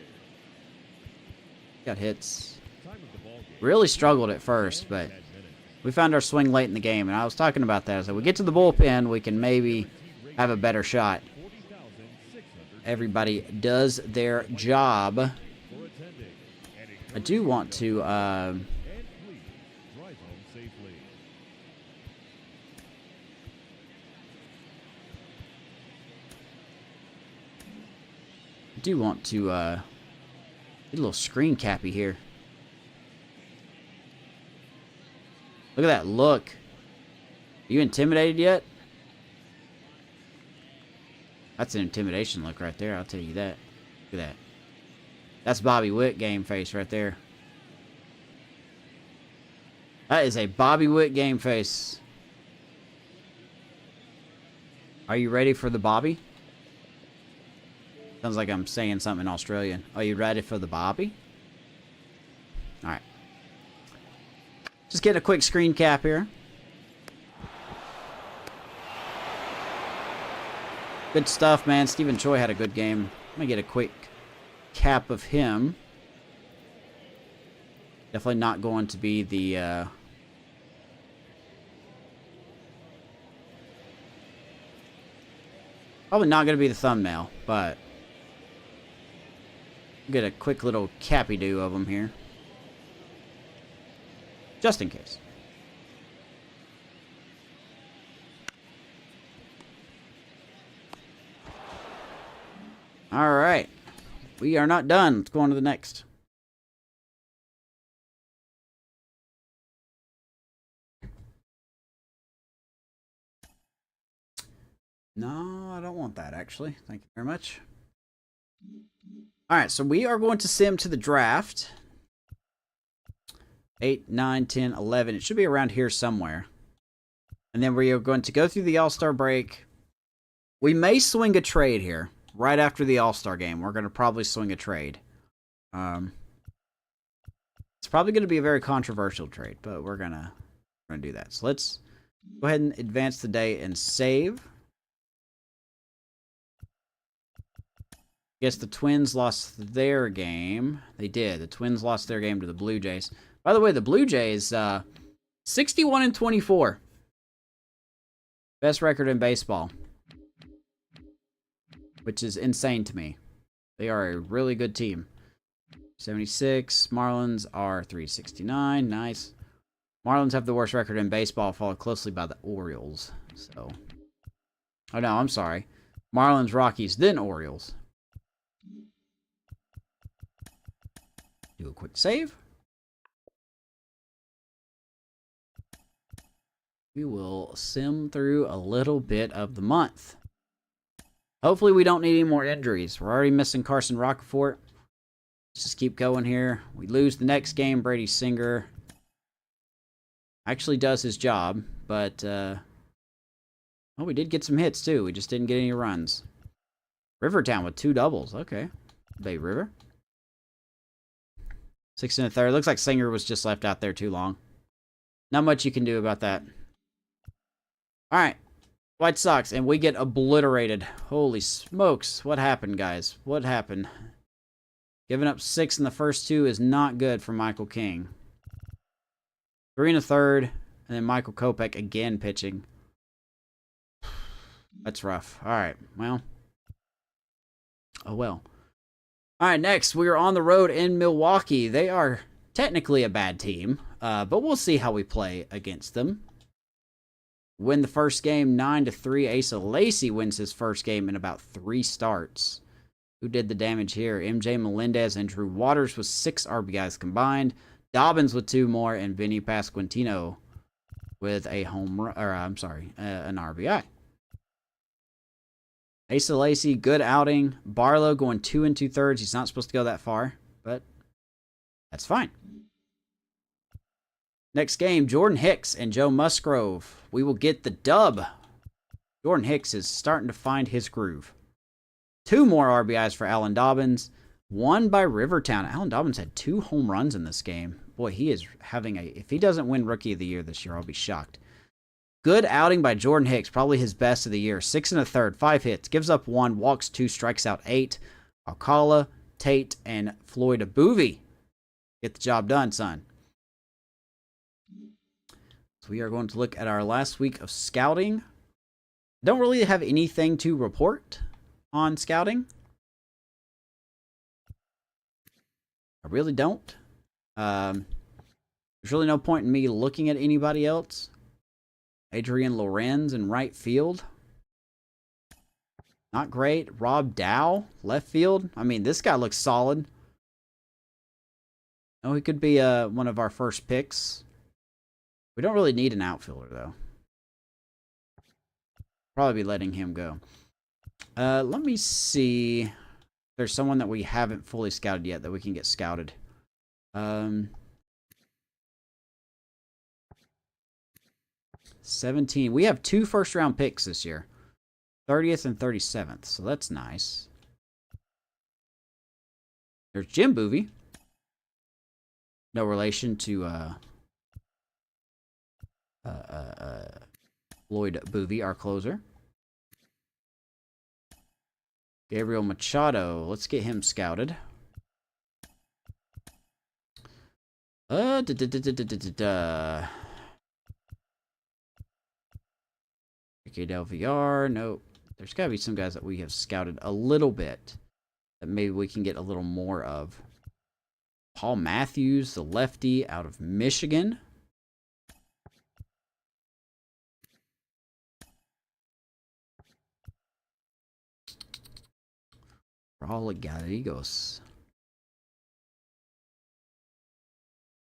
Got hits. Time of the ball game, Really struggled at first, but 10 minutes. we found our swing late in the game, and I was talking about that. So we get to the bullpen, we can maybe have a better shot. 40,600 Everybody does their job. for attending. And I do want to and please drive home safely. do want to get a little screen cappy here. Look at that look. Are you intimidated yet? That's an intimidation look right there, I'll tell you that. Look at that. That's Bobby Witt game face right there. That is a Bobby Witt game face. Are you ready for the Bobby? Sounds like I'm saying something in Australian. Are you ready for the Bobby? Alright. Just get a quick screen cap here. Good stuff, man. Stephen Choi had a good game. Let me get a quick cap of him. Definitely not going to be the... Probably not going to be the thumbnail, but... Get a quick little cappy-do of him here. Just in case. Alright. We are not done. Let's go on to the next. No, I don't want that, actually. Thank you very much. Alright, so we are going to sim to the draft. 8, 9, 10, 11. It should be around here somewhere. And then we are going to go through the All-Star break. We may swing a trade here. Right after the All-Star game. We're going to probably swing a trade. It's probably going to be a very controversial trade. But we're going to do that. So let's go ahead and advance the day and save. Guess the Twins lost their game. They did. The Twins lost their game to the Blue Jays. By the way, the Blue Jays, 61-24. Best record in baseball. Which is insane to me. They are a really good team. 76. Marlins are 369. Nice. Marlins have the worst record in baseball, followed closely by the Orioles. So. Oh, no, I'm sorry. Marlins, Rockies, then Orioles. Do a quick save. We will sim through a little bit of the month. Hopefully we don't need any more injuries. We're already missing Carson Rockefeller. Let's just keep going here. We lose the next game. Brady Singer actually does his job, but well, we did get some hits too. We just didn't get any runs. Rivertown with 2 doubles. Okay. Bay River. 6 1/3. Looks like Singer was just left out there too long. Not much you can do about that. All right. White Sox, and we get obliterated. Holy smokes. What happened, guys? What happened? Giving up 6 in the first 2 is not good for Michael King. 3 1/3, and then Michael Kopech again pitching. That's rough. All right, well. Oh, well. All right, next, we are on the road in Milwaukee. They are technically a bad team, but we'll see how we play against them. Win the first game 9-3. Asa Lacy wins his first game in about 3 starts. Who did the damage here? MJ Melendez and Drew Waters with 6 RBIs combined. Dobbins with 2 more, and Vinny Pasquantino with a home run, or I'm sorry, an RBI. Asa Lacy, good outing. Barlow going 2 2/3. He's not supposed to go that far, but that's fine. Next game, Jordan Hicks and Joe Musgrove. We will get the dub. Jordan Hicks is starting to find his groove. 2 more RBIs for Alan Dobbins. 1 by Rivertown. Alan Dobbins had 2 home runs in this game. Boy, he is having a... If he doesn't win Rookie of the Year this year, I'll be shocked. Good outing by Jordan Hicks. Probably his best of the year. 6 1/3, 5 hits. Gives up 1, walks 2, strikes out 8. Alcala, Tate, and Floyd Abuvi. Get the job done, son. So we are going to look at our last week of scouting. Don't really have anything to report on scouting. I really don't. There's really no point in me looking at anybody else. Adrian Lorenz in right field. Not great. Rob Dow, left field. I mean, this guy looks solid. Oh, he could be one of our first picks. We don't really need an outfielder, though. Probably be letting him go. Let me see if there's someone that we haven't fully scouted yet that we can get scouted. 17. We have 2 first-round picks this year. 30th and 37th, so that's nice. There's Jim Boovie. No relation to Lloyd Boovie, our closer. Gabriel Machado. Let's get him scouted. KDLVR. Nope. There's got to be some guys that we have scouted a little bit that maybe we can get a little more of. Paul Matthews, the lefty out of Michigan. Raul Gallegos.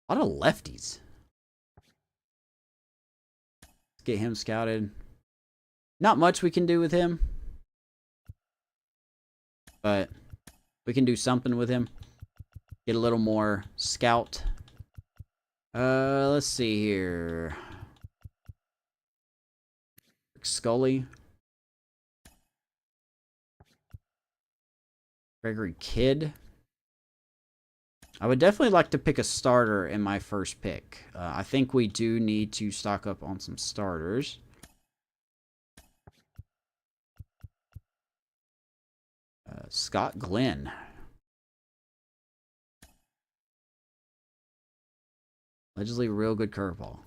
A lot of lefties. Let's get him scouted. Not much we can do with him, but we can do something with him. Get a little more scout. Let's see here. Scully. Gregory Kidd. I would definitely like to pick a starter in my first pick. I think we do need to stock up on some starters. Scott Glenn. Allegedly real good curveball.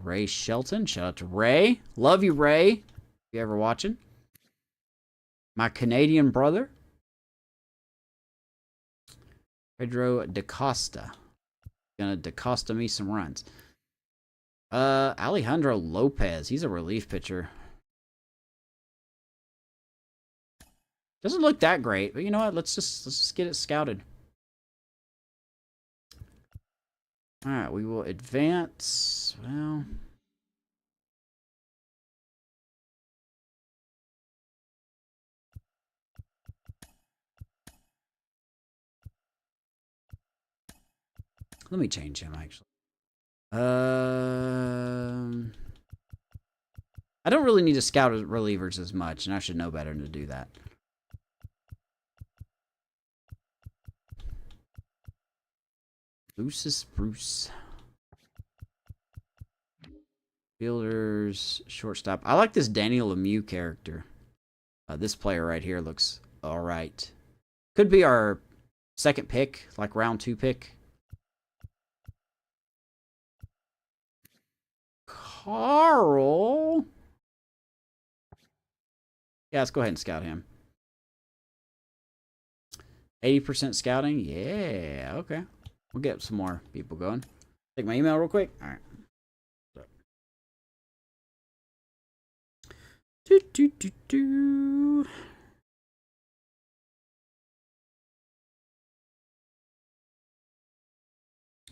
Ray Shelton. Shout out to Ray. Love you, Ray. If you ever watching. My Canadian brother. Pedro DaCosta. Gonna DaCosta me some runs. Alejandro Lopez. He's a relief pitcher. Doesn't look that great, but you know what? Let's just get it scouted. All right, we will advance. Well, let me change him actually. I don't really need to scout relievers as much, and I should know better to do that. Lucis Bruce. Fielders, shortstop. I like this Daniel Lemieux character. This player right here looks all right. Could be our second pick, like round 2 pick. Carl. Yeah, let's go ahead and scout him. 80% scouting. Yeah, okay. We'll get some more people going. Take my email real quick. All right.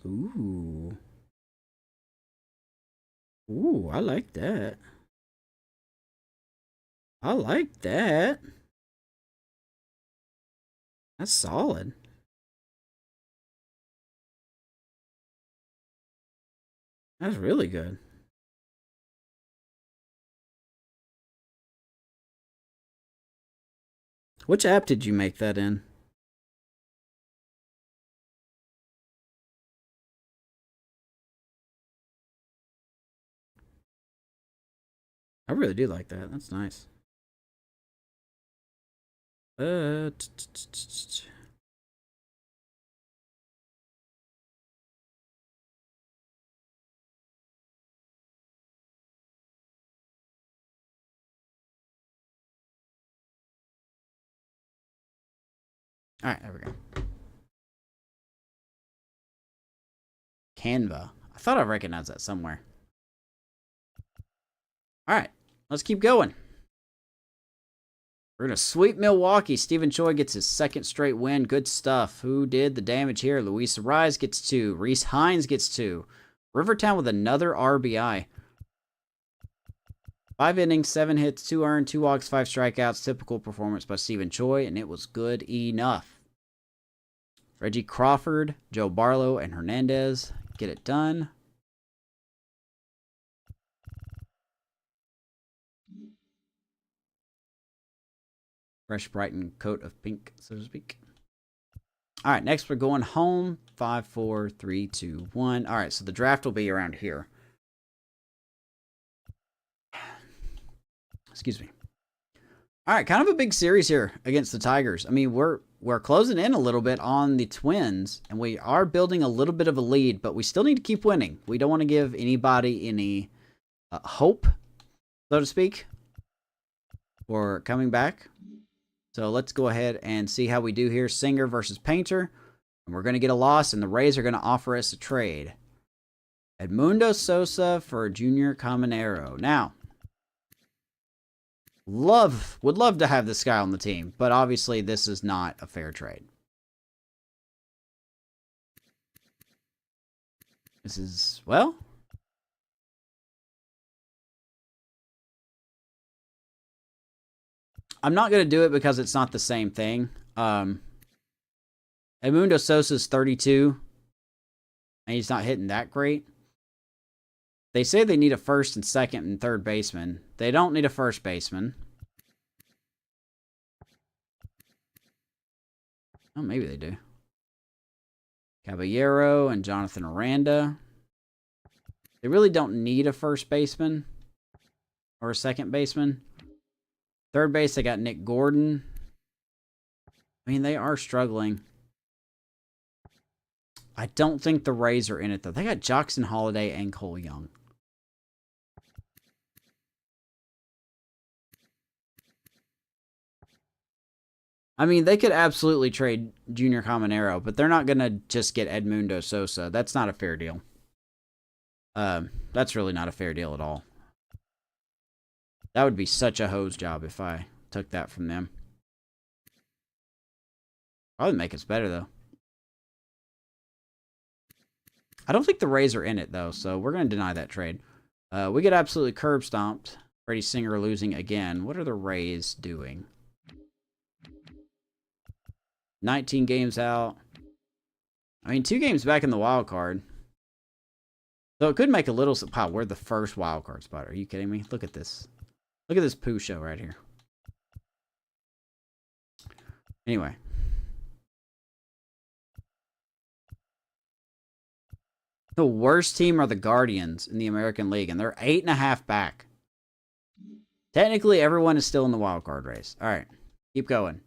Ooh. Ooh, I like that. I like that. That's solid. That's really good. Which app did you make that in? I really do like that. That's nice. All right, there we go. Canva. I thought I recognized that somewhere. All right, let's keep going. We're going to sweep Milwaukee. Stephen Choi gets his second straight win. Good stuff. Who did the damage here? Luis Ariz gets 2. Reese Hines gets 2. Rivertown with another RBI. 5 innings, 7 hits, 2 earned, 2 walks, 5 strikeouts. Typical performance by Stephen Choi, and it was good enough. Reggie Crawford, Joe Barlow, and Hernandez get it done. Fresh, brightened coat of pink, so to speak. All right, next we're going home. 5, 4, 3, 2, 1. All right, so the draft will be around here. Excuse me. All right, kind of a big series here against the Tigers. I mean, we're closing in a little bit on the Twins, and we are building a little bit of a lead, but we still need to keep winning. We don't want to give anybody any hope, so to speak, for coming back. So let's go ahead and see how we do here. Singer versus Painter. And we're going to get a loss, and the Rays are going to offer us a trade. Edmundo Sosa for Junior Caminero. Now, would love to have this guy on the team, but obviously this is not a fair trade. This is, well, I'm not going to do it because it's not the same thing. Edmundo Sosa's 32, and he's not hitting that great. They say they need a first and second and third baseman. They don't need a first baseman. Oh, maybe they do. Caballero and Jonathan Aranda. They really don't need a first baseman or a second baseman. Third base, they got Nick Gordon. I mean, they are struggling. I don't think the Rays are in it, though. They got Jackson Holiday and Cole Young. I mean, they could absolutely trade Junior Caminero, but they're not going to just get Edmundo Sosa. That's not a fair deal. That's really not a fair deal at all. That would be such a hose job if I took that from them. Probably make us better, though. I don't think the Rays are in it, though, so we're going to deny that trade. We get absolutely curb stomped. Freddie Singer losing again. What are the Rays doing? 19 games out. I mean, 2 games back in the wild card. So it could make a little... Wow, we're the first wild card spot. Are you kidding me? Look at this. Look at this poo show right here. Anyway. The worst team are the Guardians in the American League, and they're 8.5 back. Technically, everyone is still in the wild card race. All right, keep going.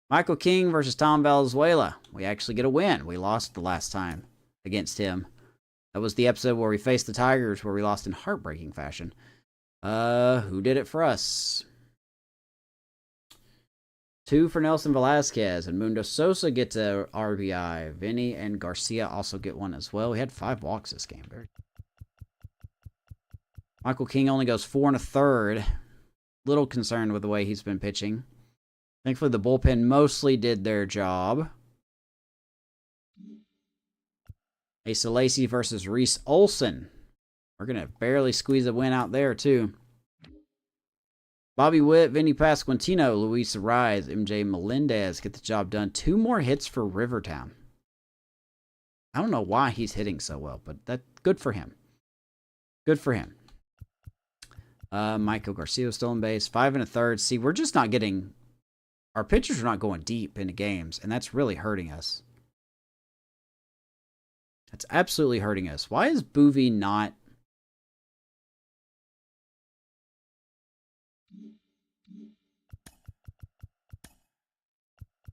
Michael King versus Tom Valenzuela. We actually get a win. We lost the last time against him. That was the episode where we faced the Tigers, where we lost in heartbreaking fashion. Who did it for us? 2 for Nelson Velasquez, and Mundo Sosa gets a RBI. Vinny and Garcia also get one as well. We had 5 walks this game. Michael King only goes 4 1/3. Little concerned with the way he's been pitching. Thankfully, the bullpen mostly did their job. Asa Lacy versus Reese Olson. We're going to barely squeeze a win out there, too. Bobby Witt, Vinny Pasquantino, Luis Ariz, MJ Melendez get the job done. 2 more hits for Rivertown. I don't know why he's hitting so well, but that's good for him. Good for him. Michael Garcia still on base. 5 1/3. See, we're just not getting... Our pitchers are not going deep into games, and that's really hurting us. That's absolutely hurting us. Why is Boovie not...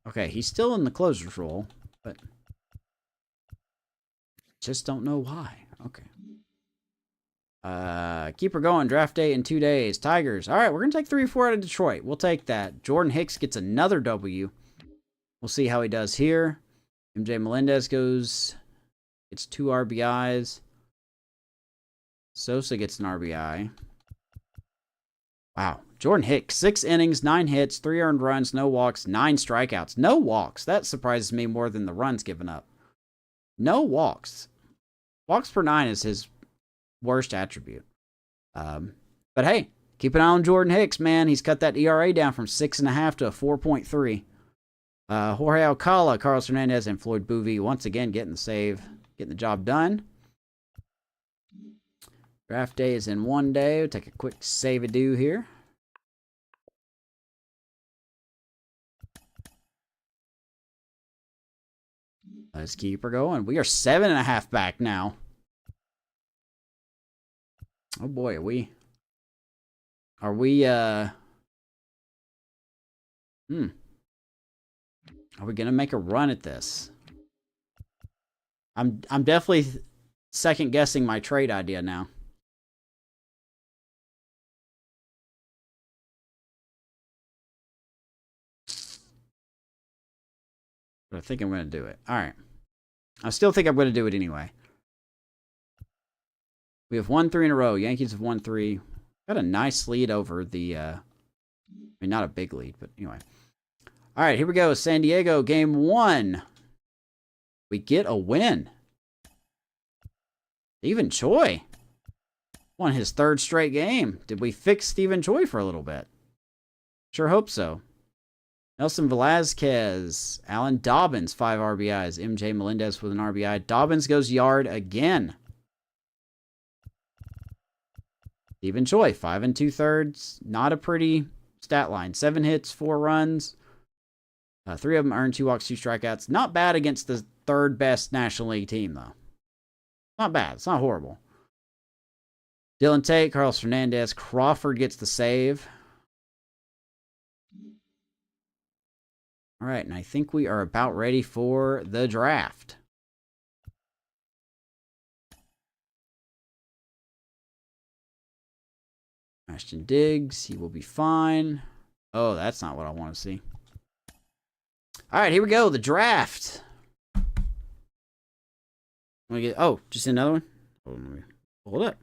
Okay, he's still in the closer's role, but just don't know why. Okay. Keep her going. Draft day in 2 days. Tigers. All right, we're going to take 3 or 4 out of Detroit. We'll take that. Jordan Hicks gets another W. We'll see how he does here. MJ Melendez gets 2 RBIs. Sosa gets an RBI. Wow. Jordan Hicks, 6 innings, 9 hits, 3 earned runs, no walks, 9 strikeouts. No walks. That surprises me more than the runs given up. No walks. Walks per 9 is his worst attribute. But hey, keep an eye on Jordan Hicks, man. He's cut that ERA down from 6.5 to a 4.3. Jorge Alcala, Carlos Hernandez, and Floyd Bouvie once again getting the save, getting the job done. Draft day is in 1 day. We'll take a quick save-a-do here. Let's keep her going. We are 7.5 back now. Oh boy, are we Are we gonna make a run at this? I'm definitely second guessing my trade idea now. But I think I'm gonna do it. Alright. I still think I'm gonna do it anyway. We have won 3 in a row. Yankees have won 3. Got a nice lead over the I mean, not a big lead, but anyway. All right, here we go. San Diego, game 1. We get a win. Stephen Choi won his 3rd straight game. Did we fix Stephen Choi for a little bit? Sure hope so. Nelson Velazquez, Alan Dobbins, 5 RBIs. MJ Melendez with an RBI. Dobbins goes yard again. Stephen Choi, 5 2/3. Not a pretty stat line. 7 hits, 4 runs. 3 of them earned 2 walks, 2 strikeouts. Not bad against the 3rd best National League team, though. Not bad. It's not horrible. Dylan Tate, Carlos Hernandez. Crawford gets the save. All right, and I think we are about ready for the draft. Ashton Diggs, he will be fine. Oh, that's not what I want to see. All right, here we go. The draft. Just another one. Hold on, let me pull it up.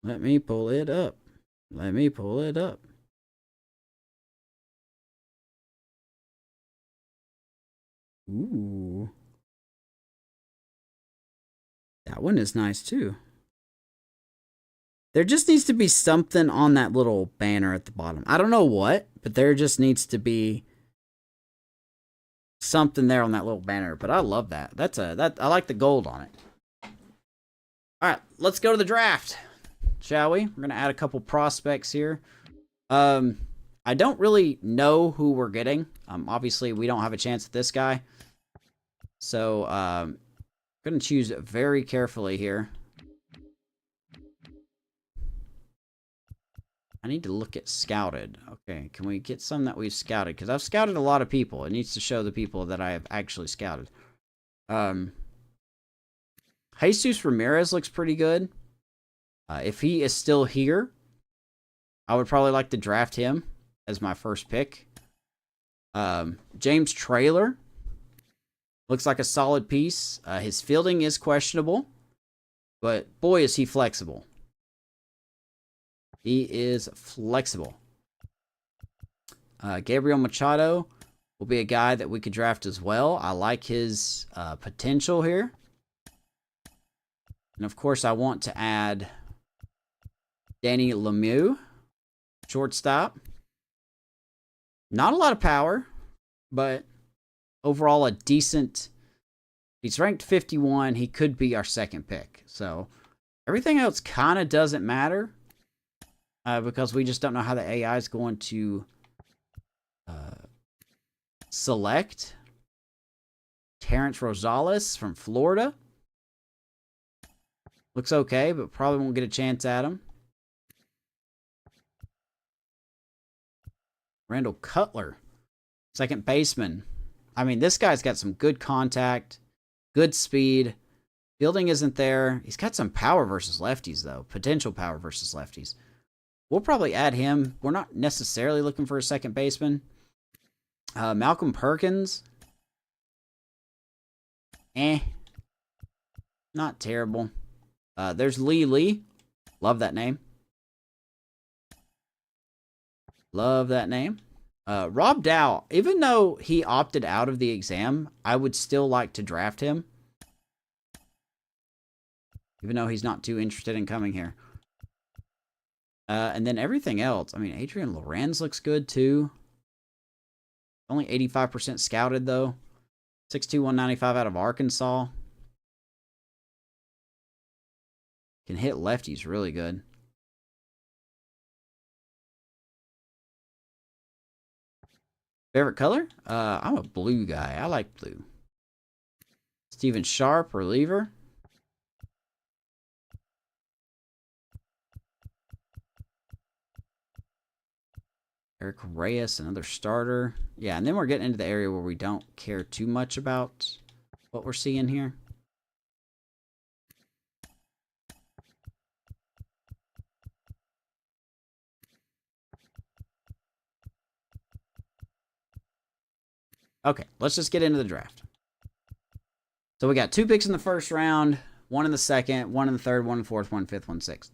Let me pull it up. Let me pull it up. Ooh. That one is nice too. There just needs to be something on that little banner at the bottom. I don't know what, but there just needs to be something there on that little banner. But I love that. I like the gold on it. All right, let's go to the draft, shall we? We're gonna add a couple prospects here. I don't really know who we're getting. Obviously, we don't have a chance at this guy, so I'm gonna choose very carefully here. I need to look at scouted. Okay, can we get some that we've scouted? Because I've scouted a lot of people. It needs to show the people that I have actually scouted. Jesus Ramirez looks pretty good. If he is still here, I would probably like to draft him as my first pick. James Traylor looks like a solid piece. His fielding is questionable, but boy, is he flexible. He is flexible. Gabriel Machado will be a guy that we could draft as well. I like his potential here. And of course, I want to add Danny Lemieux, shortstop. Not a lot of power, but overall a decent. He's ranked 51. He could be our second pick. So everything else kind of doesn't matter. Because we just don't know how the AI is going to select. Terrence Rosales from Florida. Looks okay, but probably won't get a chance at him. Randall Cutler, second baseman. I mean, this guy's got some good contact, good speed. Fielding isn't there. He's got some power versus lefties, though. Potential power versus lefties. We'll probably add him. We're not necessarily looking for a second baseman. Malcolm Perkins. Not terrible. There's Lee. Love that name. Love that name. Rob Dow, even though he opted out of the exam, I would still like to draft him. Even though he's not too interested in coming here. And then everything else. I mean, Adrian Lorenz looks good too. Only 85% scouted though. 6'2", 195 out of Arkansas. Can hit lefties really good. Favorite color? I'm a blue guy. I like blue. Steven Sharp, reliever. Eric Reyes, another starter. Yeah, and then we're getting into the area where we don't care too much about what we're seeing here. Okay, let's just get into the draft. So we got 2 picks in the first round, 1 in the second, 1 in the third, 1 in the fourth, 1 fifth, 1 sixth.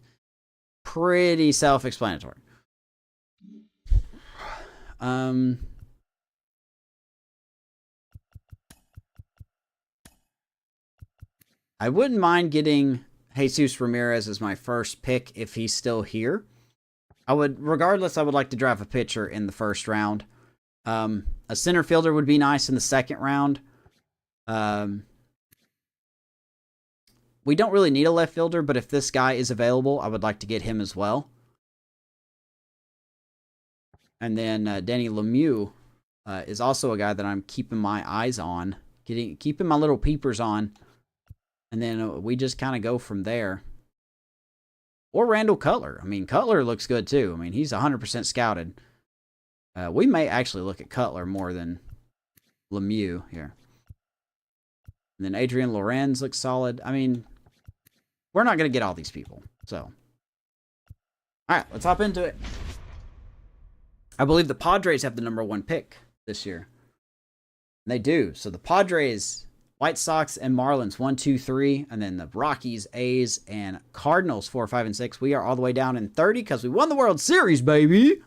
Pretty self-explanatory. I wouldn't mind getting Jesus Ramirez as my first pick if he's still here. Regardless, I would like to draft a pitcher in the first round. A center fielder would be nice in the second round. We don't really need a left fielder, but if this guy is available, I would like to get him as well. And then Danny Lemieux is also a guy that I'm keeping my eyes on, keeping my little peepers on. And then we just kind of go from there. Or Randall Cutler. I mean, Cutler looks good too. I mean, he's 100% scouted. We may actually look at Cutler more than Lemieux here. And then Adrian Lorenz looks solid. I mean, we're not going to get all these people. So, all right, let's hop into it. I believe the Padres have the #1 pick this year. And they do. So the Padres, White Sox, and Marlins 1, 2, 3. And then the Rockies, A's, and Cardinals 4, 5, and 6. We are all the way down in 30 because we won the World Series, baby.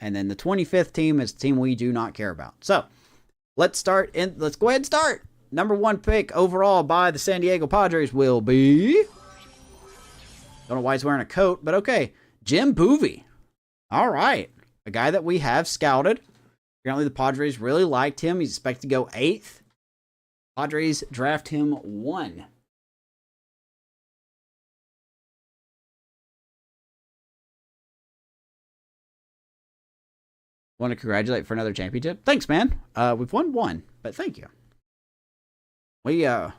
And then the 25th team is the team we do not care about. So let's go ahead and start. #1 pick overall by the San Diego Padres will be... Don't know why he's wearing a coat, but okay. Jim Boovey. All right. A guy that we have scouted. Apparently the Padres really liked him. He's expected to go 8th. Padres draft him 1. Want to congratulate for another championship? Thanks, man. We've won 1, but thank you. We are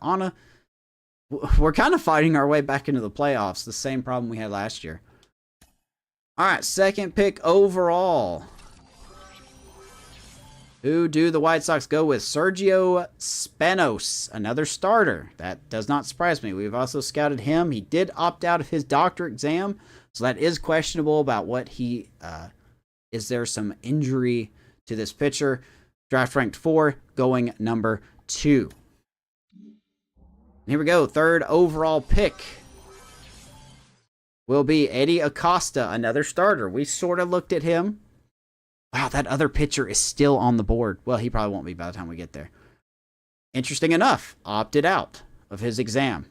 on a... We're kind of fighting our way back into the playoffs. The same problem we had last year. All right, 2nd pick overall. Who do the White Sox go with? Sergio Spanos, another starter. That does not surprise me. We've also scouted him. He did opt out of his doctorate exam, so that is questionable about what he... is there some injury to this pitcher? Draft ranked 4, going #2. Here we go. 3rd overall pick will be Eddie Acosta, another starter. We sort of looked at him. Wow, that other pitcher is still on the board. Well, he probably won't be by the time we get there. Interesting enough, opted out of his exam.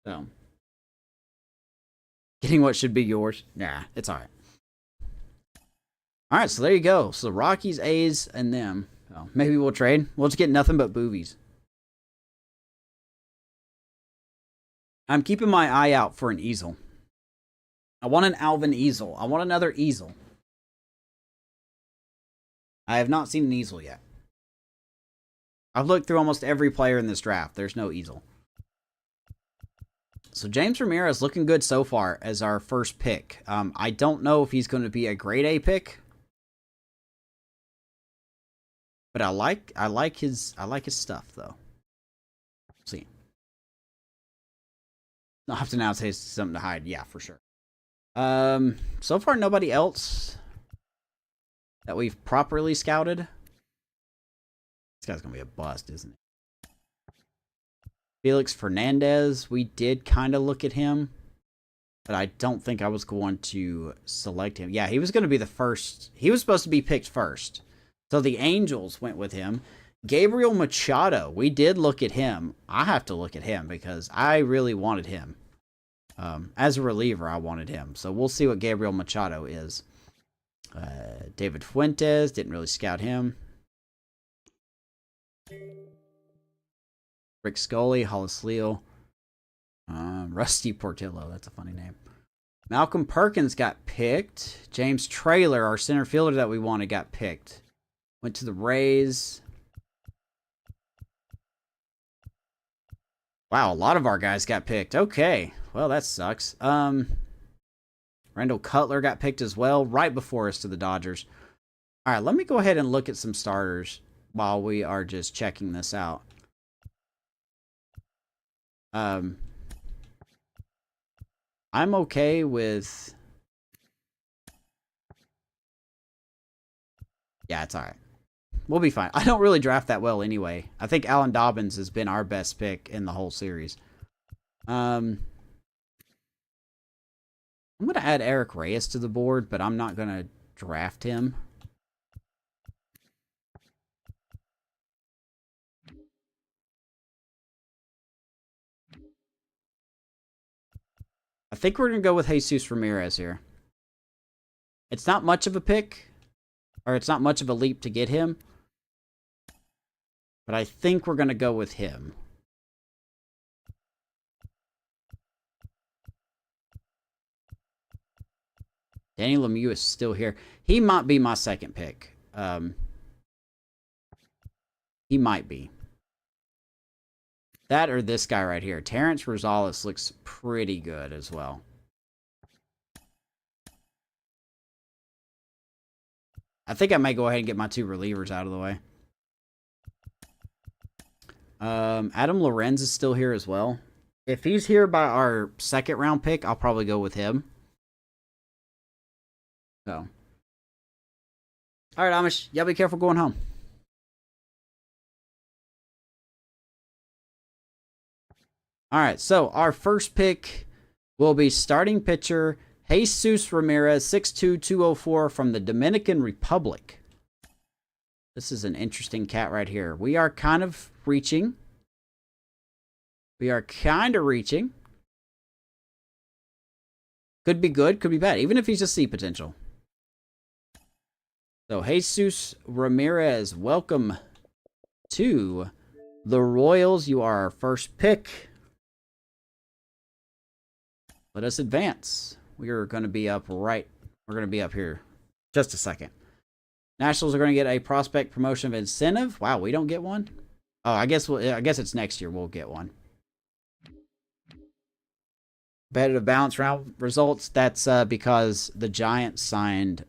So, getting what should be yours. Nah, it's all right. All right, so there you go. So the Rockies, A's, and them. Oh, maybe we'll trade. We'll just get nothing but boobies. I'm keeping my eye out for an easel. I want an Alvin easel. I want another easel. I have not seen an easel yet. I've looked through almost every player in this draft. There's no easel. So James Ramirez looking good so far as our first pick. I don't know if he's going to be a grade A pick. But I like his stuff though. See. I'll have to now say something to hide. Yeah, for sure. So far nobody else that we've properly scouted. This guy's gonna be a bust, isn't it? Felix Fernandez, we did kind of look at him. but I don't think I was going to select him. Yeah, he was going to be the first. He was supposed to be picked first. So the Angels went with him. Gabriel Machado, we did look at him. I have to look at him because I really wanted him. As a reliever, I wanted him. So we'll see what Gabriel Machado is. David Fuentes, didn't really scout him. Rick Scully, Hollis Leal. Rusty Portillo, that's a funny name. Malcolm Perkins got picked. James Traylor, our center fielder that we wanted, got picked. Went to the Rays. Wow, a lot of our guys got picked. Okay, well, that sucks. Randall Cutler got picked as well, right before us to the Dodgers. All right, let me go ahead and look at some starters while we are just checking this out. I'm okay with... Yeah, it's all right. We'll be fine. I don't really draft that well anyway. I think Alan Dobbins has been our best pick in the whole series. I'm going to add Eric Reyes to the board, but I'm not going to draft him. I think we're going to go with Jesus Ramirez here. It's not much of a pick, or it's not much of a leap to get him, but I think we're going to go with him. Danny Lemieux is still here. He might be my second pick. He might be. That or this guy right here. Terrence Rosales looks pretty good as well. I think I may go ahead and get my two relievers out of the way. Adam Lorenz is still here as well. If he's here by our second round pick, I'll probably go with him. So. Alright, Amish. Y'all be careful going home. Alright, so our first pick will be starting pitcher Jesus Ramirez, 6'2", 204 from the Dominican Republic. This is an interesting cat right here. We are kind of reaching. Could be good, could be bad, even if he's just C potential. So, Jesus Ramirez, welcome to the Royals. You are our first pick. Let us advance. We are going to be up right. We're going to be up here. Just a second. Nationals are going to get a prospect promotion of incentive. Wow, we don't get one. Oh, I guess it's next year we'll get one. Competitive balance round results. That's because the Giants signed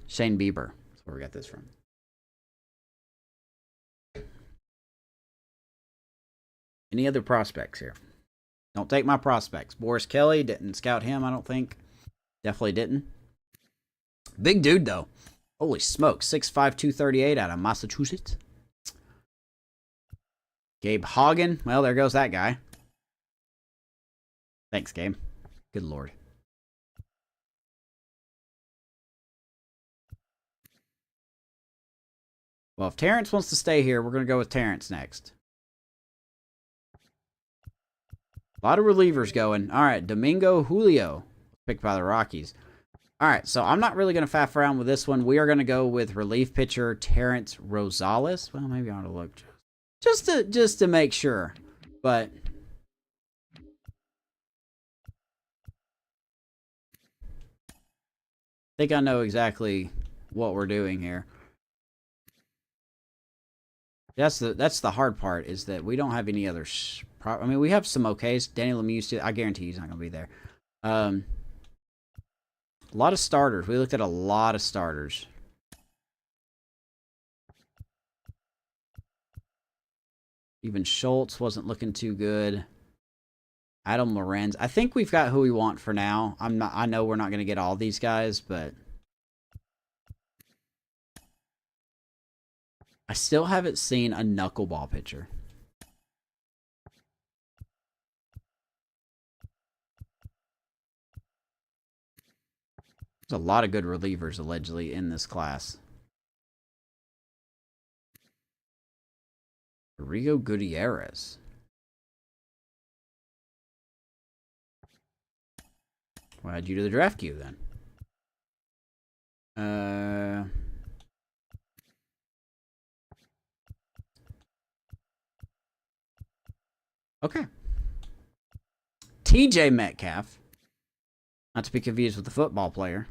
Shane Bieber. That's where we got this from. Any other prospects here? Don't take my prospects. Boris Kelly, didn't scout him, I don't think. Definitely didn't. Big dude, though. Holy smokes. 6'5", 238 out of Massachusetts. Gabe Hagen. Well, there goes that guy. Thanks, Gabe. Good lord. Well, if Terrence wants to stay here, we're going to go with Terrence next. A lot of relievers going. All right, Domingo Julio, picked by the Rockies. All right, so I'm not really going to faff around with this one. We are going to go with relief pitcher Terrence Rosales. Well, maybe I ought to look just to make sure. But I think I know exactly what we're doing here. That's the hard part, is that we don't have any other. I mean, we have some okays. Danny Lemieux, I guarantee he's not going to be there. A lot of starters. We looked at a lot of starters. Even Schultz wasn't looking too good. Adam Lorenz. I think we've got who we want for now. I know we're not going to get all these guys, but I still haven't seen a knuckleball pitcher. There's a lot of good relievers allegedly in this class. Rio Gutierrez. We'll add you to the draft queue then. Okay. TJ Metcalf. Not to be confused with the football player.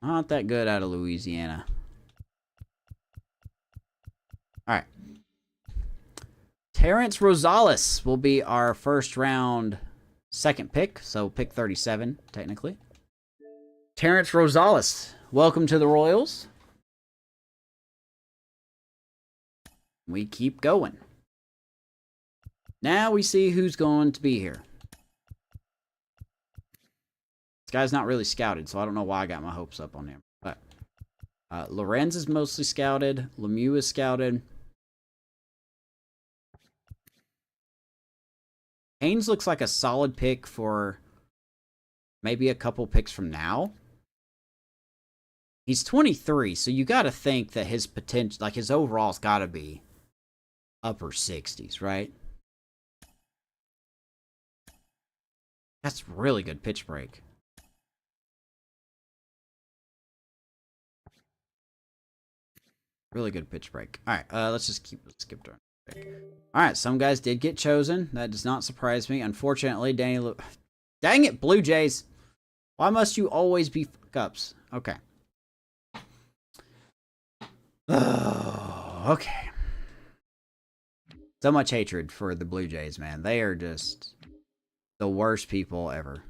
Not that good out of Louisiana. Alright. Terrence Rosales will be our first round second pick. So pick 37, technically. Terrence Rosales, welcome to the Royals. We keep going. Now we see who's going to be here. This guy's not really scouted, so I don't know why I got my hopes up on him. But Lorenz is mostly scouted. Lemieux is scouted. Haynes looks like a solid pick for maybe a couple picks from now. He's 23, so you got to think that his potential, like his overall's got to be upper 60s, right? That's really good pitch break. Really good pitch break. All right, let's just skip turn. All right, some guys did get chosen. That does not surprise me. Unfortunately, dang it, Blue Jays. Why must you always be fuck-ups? Okay. Oh, okay. So much hatred for the Blue Jays, man. They are just the worst people ever.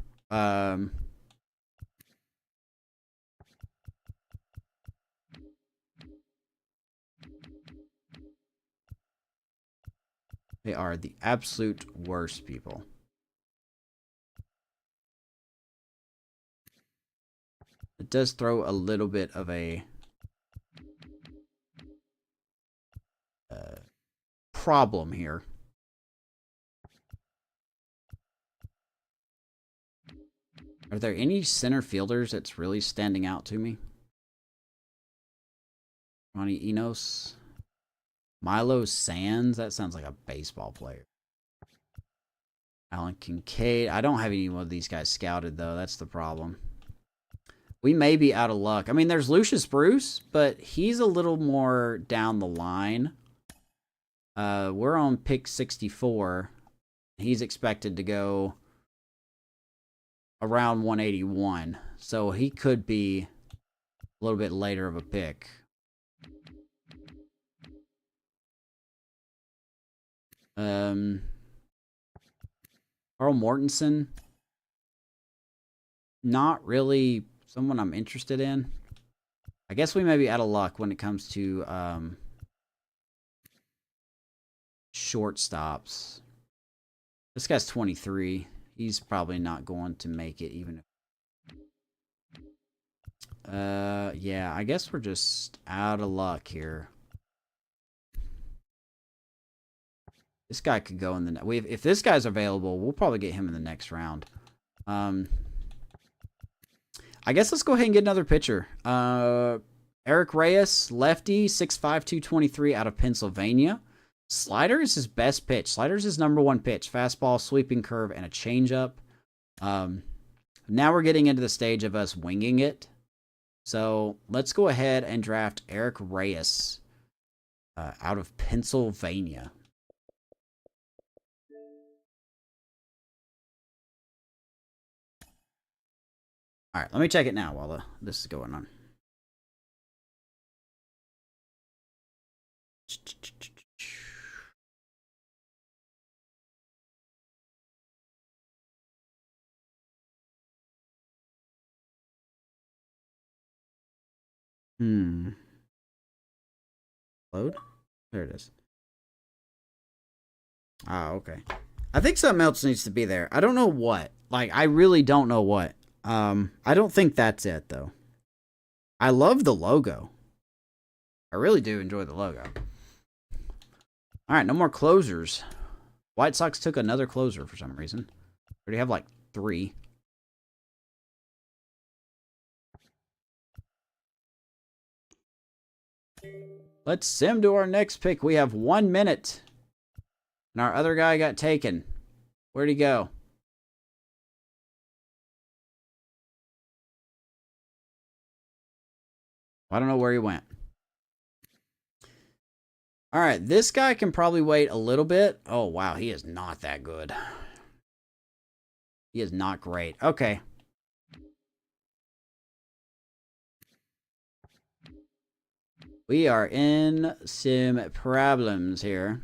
They are the absolute worst people. It does throw a little bit of a problem here. Are there any center fielders that's really standing out to me? Ronnie Enos. Milo Sands. That sounds like a baseball player. Alan Kincaid. I don't have any of these guys scouted, though. That's the problem. We may be out of luck. I mean, there's Lucius Bruce, but he's a little more down the line. We're on pick 64. He's expected to go around 181. So he could be a little bit later of a pick. Carl Mortensen. Not really someone I'm interested in. I guess we may be out of luck when it comes to shortstops. This guy's 23. He's probably not going to make it even. Yeah, I guess we're just out of luck here. This guy could go in the... If this guy's available, we'll probably get him in the next round. I guess let's go ahead and get another pitcher. Eric Reyes, lefty, 6'5", 223 out of Pennsylvania. Slider is his best pitch. Slider is his number one pitch. Fastball, sweeping curve, and a changeup. Now we're getting into the stage of us winging it. So let's go ahead and draft Eric Reyes out of Pennsylvania. All right, let me check it now while this is going on. Load? There it is. Ah, okay. I think something else needs to be there. I don't know what. Like, I really don't know what. I don't think that's it, though. I love the logo. I really do enjoy the logo. All right, no more closers. White Sox took another closer for some reason. Already have like 3. Let's sim to our next pick. We have 1 minute. And our other guy got taken. Where'd he go? I don't know where he went. All right, this guy can probably wait a little bit. Oh, wow, he is not that good. He is not great. Okay. We are in some problems here.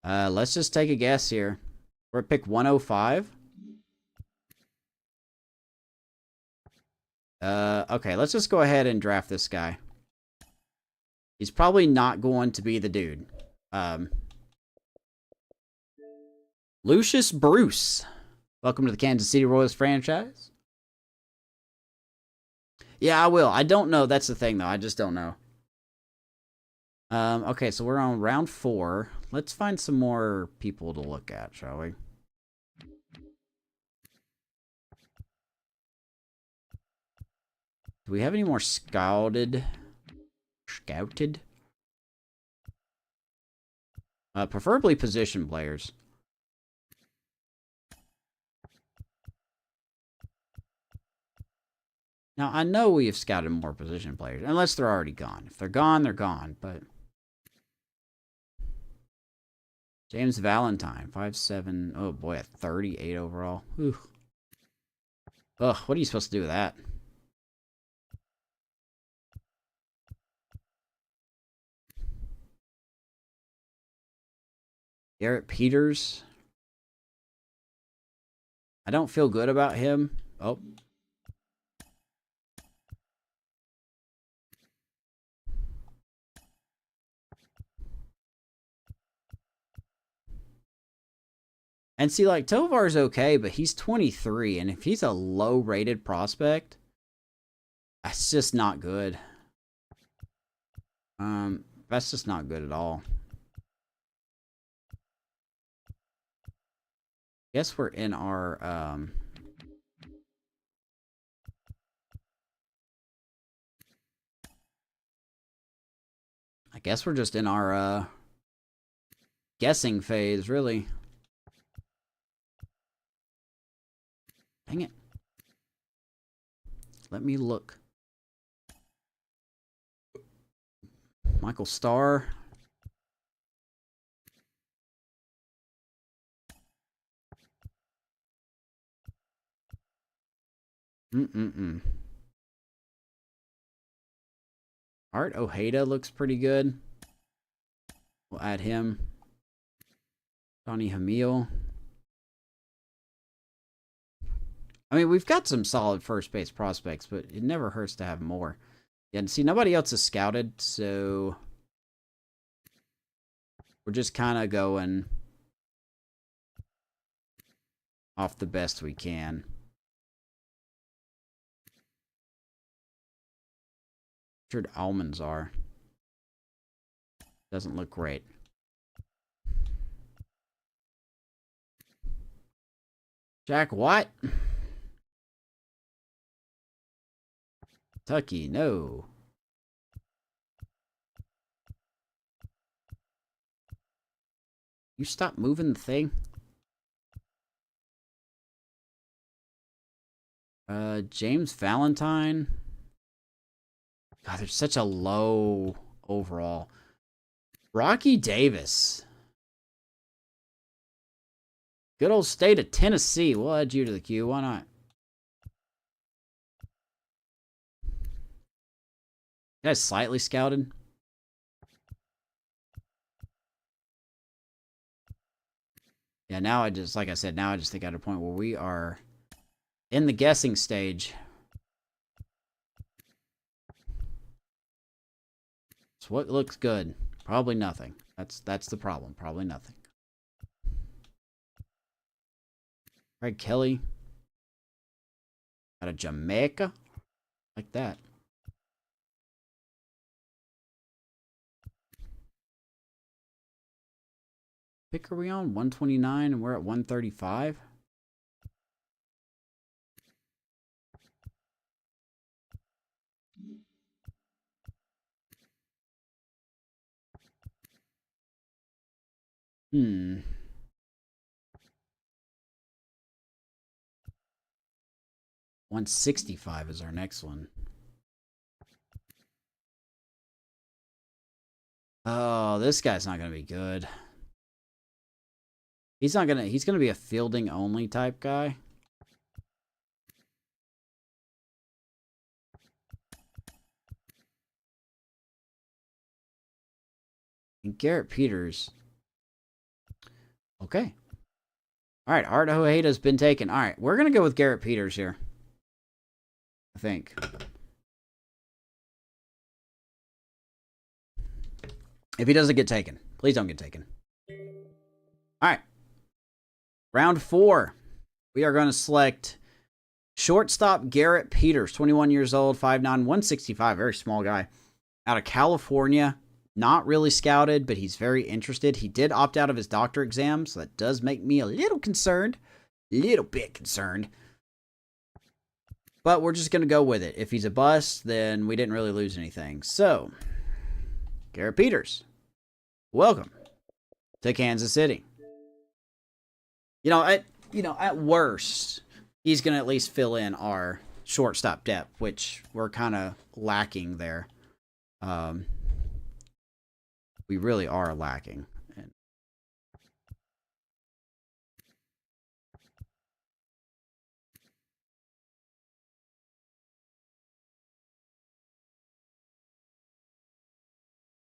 Let's just take a guess here. We're at pick 105. Okay, let's just go ahead and draft this guy. He's probably not going to be the dude. Lucius Bruce. Welcome to the Kansas City Royals franchise. Yeah, I will. I don't know. That's the thing, though. I just don't know. Okay, so we're on round 4. Let's find some more people to look at, shall we? Do we have any more scouted? Preferably position players. Now, I know we have scouted more position players, unless they're already gone. If they're gone, they're gone, but... James Valentine, 5'7". Oh, boy, a 38 overall. Whew. Ugh, what are you supposed to do with that? Garrett Peters. I don't feel good about him. Oh. And see, like, Tovar's okay, but he's 23, and if he's a low-rated prospect, that's just not good. That's just not good at all. Guess we're in our, I guess we're just in our, guessing phase, really. Dang it. Let me look. Michael Starr. Art Ojeda looks pretty good. We'll add him. Donnie Hamil. I mean, we've got some solid first base prospects, but it never hurts to have more. Yeah, and see, nobody else is scouted, so we're just kind of going off the best we can. Richard Almanzar. Doesn't look great. Jack White. Kentucky, no. You stop moving the thing. James Valentine. God, there's such a low overall. Rocky Davis. Good old state of Tennessee. We'll add you to the queue. Why not? You guys slightly scouted. Yeah, now I just, like I said, now I just think at a point where we are in the guessing stage. So what looks good? Probably nothing. That's the problem. Probably nothing. Craig Kelly. Out of Jamaica. Like that. pick are we on? 129 and we're at 135? Hmm. $165 is our next one. Oh, this guy's not gonna be good. He's gonna be a fielding only type guy. And Garrett Peters. Okay. Alright, Art Hoheda's been taken. Alright, we're gonna go with Garrett Peters here. I think. If he doesn't get taken. Please don't get taken. Alright. Round 4. We are going to select shortstop Garrett Peters, 21 years old, 5'9", 165, very small guy. Out of California. Not really scouted, but he's very interested. He did opt out of his doctor exam, so that does make me a little concerned. Little bit concerned. But we're just going to go with it. If he's a bust, then we didn't really lose anything. So, Garrett Peters, welcome to Kansas City. At worst, he's going to at least fill in our shortstop depth, which we're kind of lacking there. We really are lacking.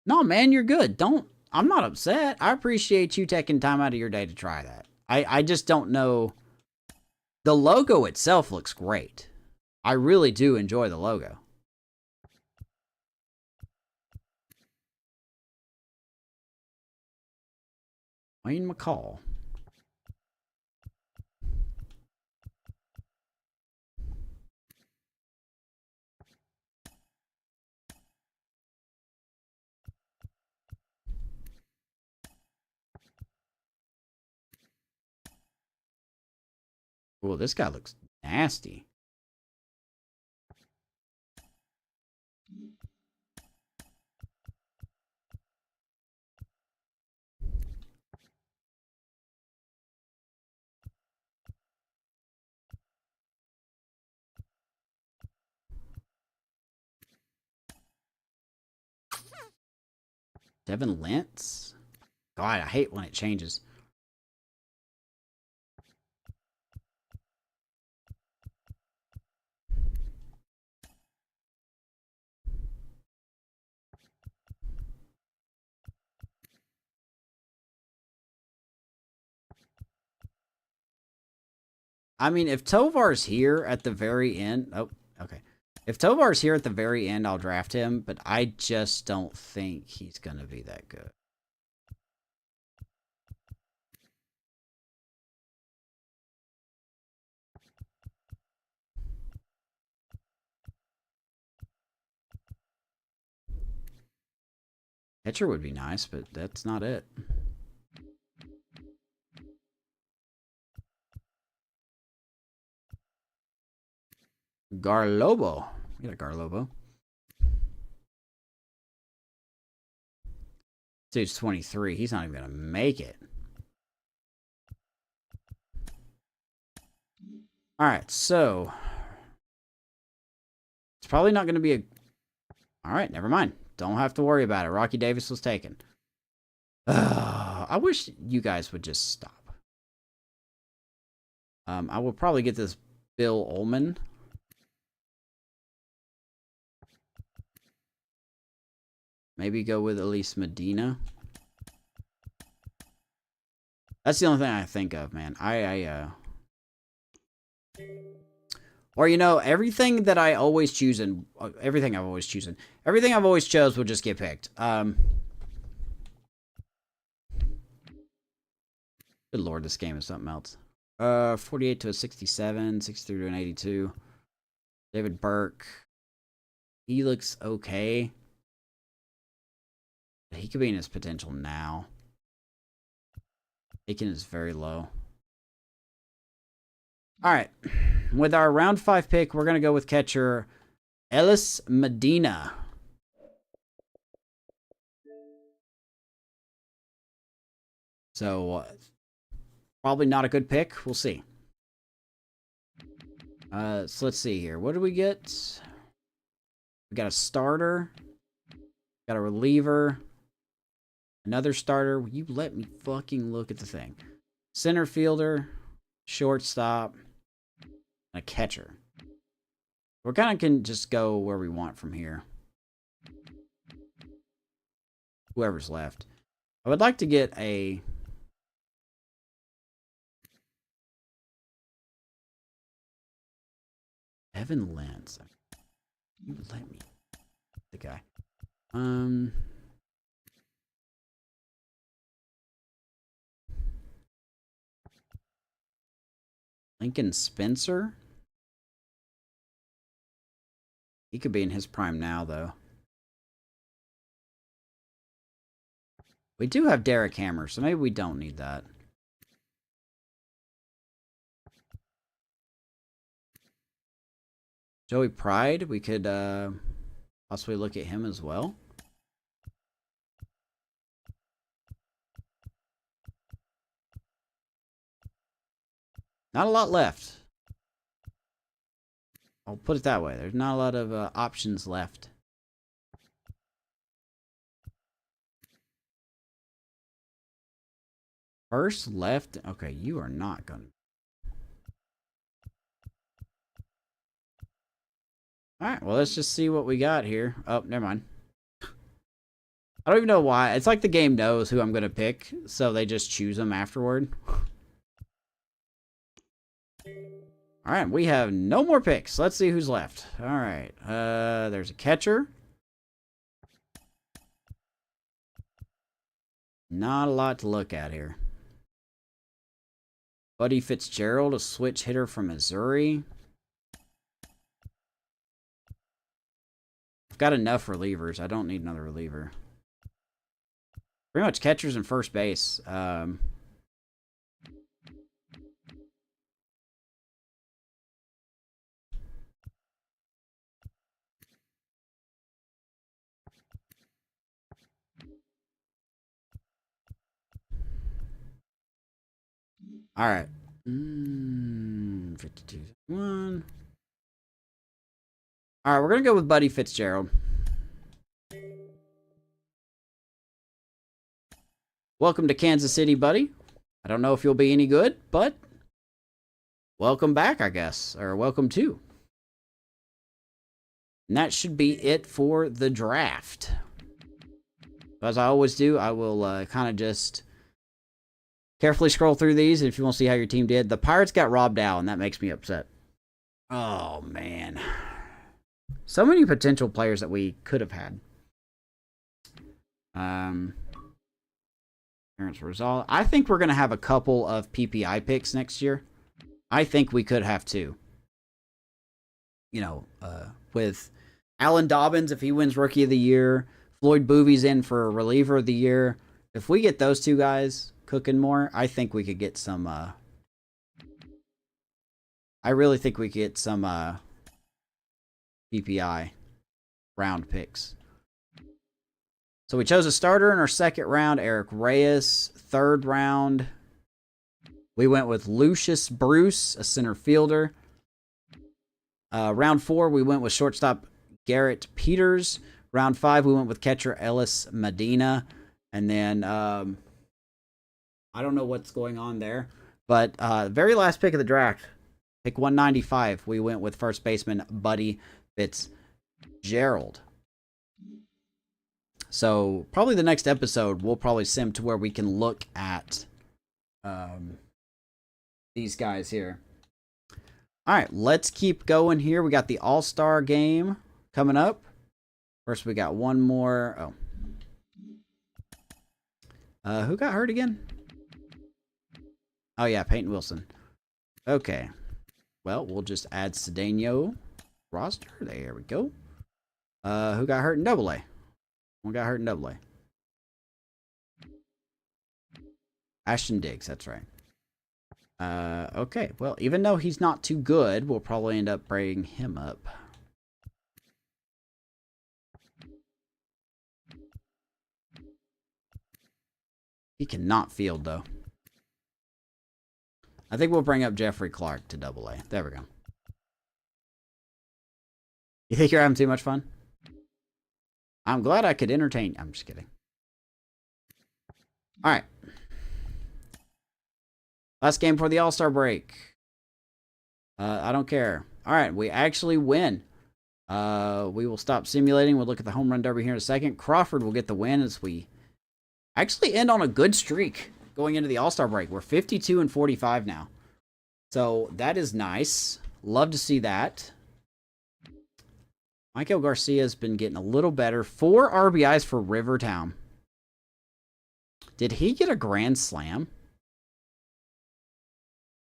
No, man, you're good. I'm not upset. I appreciate you taking time out of your day to try that. I just don't know. The logo itself looks great. I really do enjoy the logo. Wayne McCall. Well, this guy looks nasty. Devin Lentz? God, I hate when it changes. I mean, if Tovar's here at the very end... Oh, okay. If Tovar's here at the very end, I'll draft him, but I just don't think he's going to be that good. Pitcher would be nice, but that's not it. Garlobo. We got a Garlobo. Dude's 23. He's not even going to make it. Alright, so... It's probably not going to be a... Alright, never mind. Don't have to worry about it. Rocky Davis was taken. I wish you guys would just stop. I will probably get this Bill Ullman. Maybe go with Elise Medina. That's the only thing I think of, man. Or, everything that I always choose and everything I've always chosen. Everything I've always chose will just get picked. Good lord, this game is something else. 48 to a 67, 63 to an 82. David Burke. He looks okay. He could be in his potential now. Aiken is very low. All right. With our round 5 pick, we're going to go with catcher Ellis Medina. So, probably not a good pick. We'll see. So let's see here. What do we get? We got a starter. Got a reliever. Another starter. Will you let me fucking look at the thing? Center fielder. Shortstop. And a catcher. We're kind of can just go where we want from here. Whoever's left. I would like to get a... Evan Lentz. You let me... The guy. Lincoln Spencer? He could be in his prime now, though. We do have Derek Hammer, so maybe we don't need that. Joey Pride, we could possibly look at him as well. Not a lot left. I'll put it that way. There's not a lot of options left. First, left. Okay, you are not going to. Alright, well, let's just see what we got here. Oh, never mind. I don't even know why. It's like the game knows who I'm going to pick, so they just choose them afterward. Alright, we have no more picks. Let's see who's left. Alright, there's a catcher. Not a lot to look at here. Buddy Fitzgerald, a switch hitter from Missouri. I've got enough relievers. I don't need another reliever. Pretty much catchers and first base. All right. 52-1. All right, we're going to go with Buddy Fitzgerald. Welcome to Kansas City, buddy. I don't know if you'll be any good, but welcome back, I guess. Or welcome to. And that should be it for the draft. As I always do, I will kind of just carefully scroll through these if you want to see how your team did. The Pirates got robbed out, and that makes me upset. Oh, man. So many potential players that we could have had. Result. I think we're going to have a couple of PPI picks next year. I think we could have two. You know, with Alan Dobbins, if he wins Rookie of the Year, Floyd Bovey's in for Reliever of the Year. If we get those two guys cooking more, I think we could get some, I really think we could get some, PPI round picks. So we chose a starter in our second round, Eric Reyes. Third round, we went with Lucius Bruce, a center fielder. Round 4, we went with shortstop Garrett Peters. Round 5, we went with catcher Ellis Medina. And then, I don't know what's going on there. But very last pick of the draft, pick 195, we went with first baseman Buddy Fitzgerald. So probably the next episode, we'll probably sim to where we can look at these guys here. All right, let's keep going here. We got the All-Star game coming up. First, we got one more. Oh. Who got hurt again? Oh, yeah, Peyton Wilson. Okay. Well, we'll just add Cedeno roster. There we go. Who got hurt in Double-A? One got hurt in Double-A. Ashton Diggs, that's right. Okay, well, even though he's not too good, we'll probably end up bringing him up. He cannot field, though. I think we'll bring up Jeffrey Clark to AA. There we go. You think you're having too much fun? I'm glad I could entertain. I'm just kidding. All right. Last game for the All-Star break. I don't care. All right, we actually win. We will stop simulating. We'll look at the home run derby here in a second. Crawford will get the win as we actually end on a good streak going into the All-Star break. We're 52 and 45 now. So that is nice. Love to see that. Michael Garcia's been getting a little better. 4 RBIs for Rivertown. Did he get a grand slam?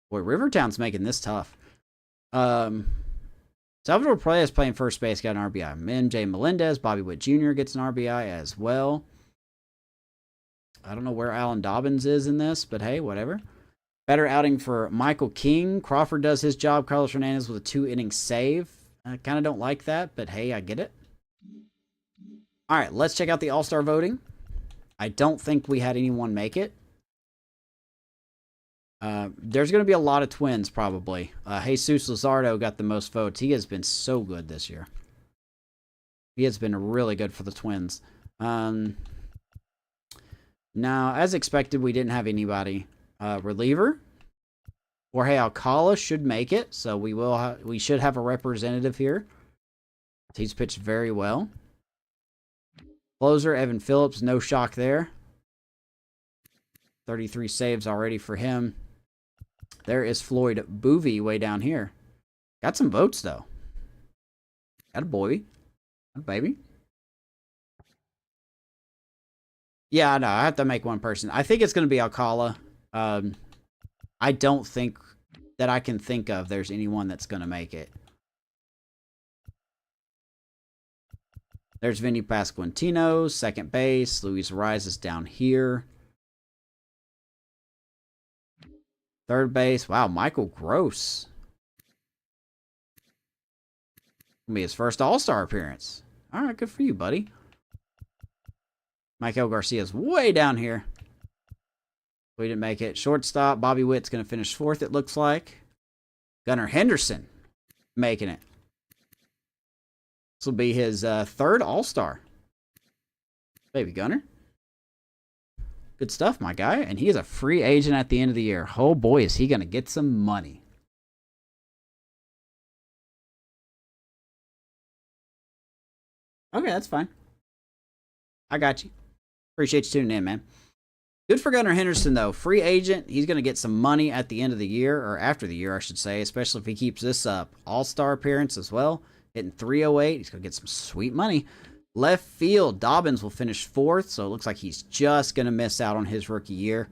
Boy, Rivertown's making this tough. Salvador Perez playing first base, got an RBI. MJ Melendez, Bobby Witt Jr. gets an RBI as well. I don't know where Alan Dobbins is in this, but hey, whatever. Better outing for Michael King. Crawford does his job. Carlos Hernandez with a 2-inning save. I kind of don't like that, but hey, I get it. All right, let's check out the All-Star voting. I don't think we had anyone make it. There's going to be a lot of Twins, probably. Jesus Luzardo got the most votes. He has been so good this year. He has been really good for the Twins. Now, as expected, we didn't have anybody. Reliever. Jorge Alcala should make it, so we should have a representative here. He's pitched very well. Closer, Evan Phillips, no shock there. 33 saves already for him. There is Floyd Boovey way down here. Got some votes, though. Got a boy. Got a baby. Yeah, no, I have to make one person. I think it's going to be Alcala. I don't think that I can think of there's anyone that's going to make it. There's Vinny Pasquantino, second base. Luis Ariz is down here. Third base. Wow, Michael Gross. Gonna be his first All-Star appearance. All right, good for you, buddy. Michael Garcia's way down here. We didn't make it. Shortstop, Bobby Witt's going to finish 4th, it looks like. Gunnar Henderson making it. This will be his 3rd All-Star. Baby Gunnar. Good stuff, my guy. And he is a free agent at the end of the year. Oh, boy, is he going to get some money. Okay, that's fine. I got you. Appreciate you tuning in, man. Good for Gunnar Henderson, though. Free agent. He's going to get some money at the end of the year, or after the year, I should say, especially if he keeps this up. All-Star appearance as well. Hitting 308. He's going to get some sweet money. Left field, Dobbins will finish 4th, so it looks like he's just going to miss out on his rookie year,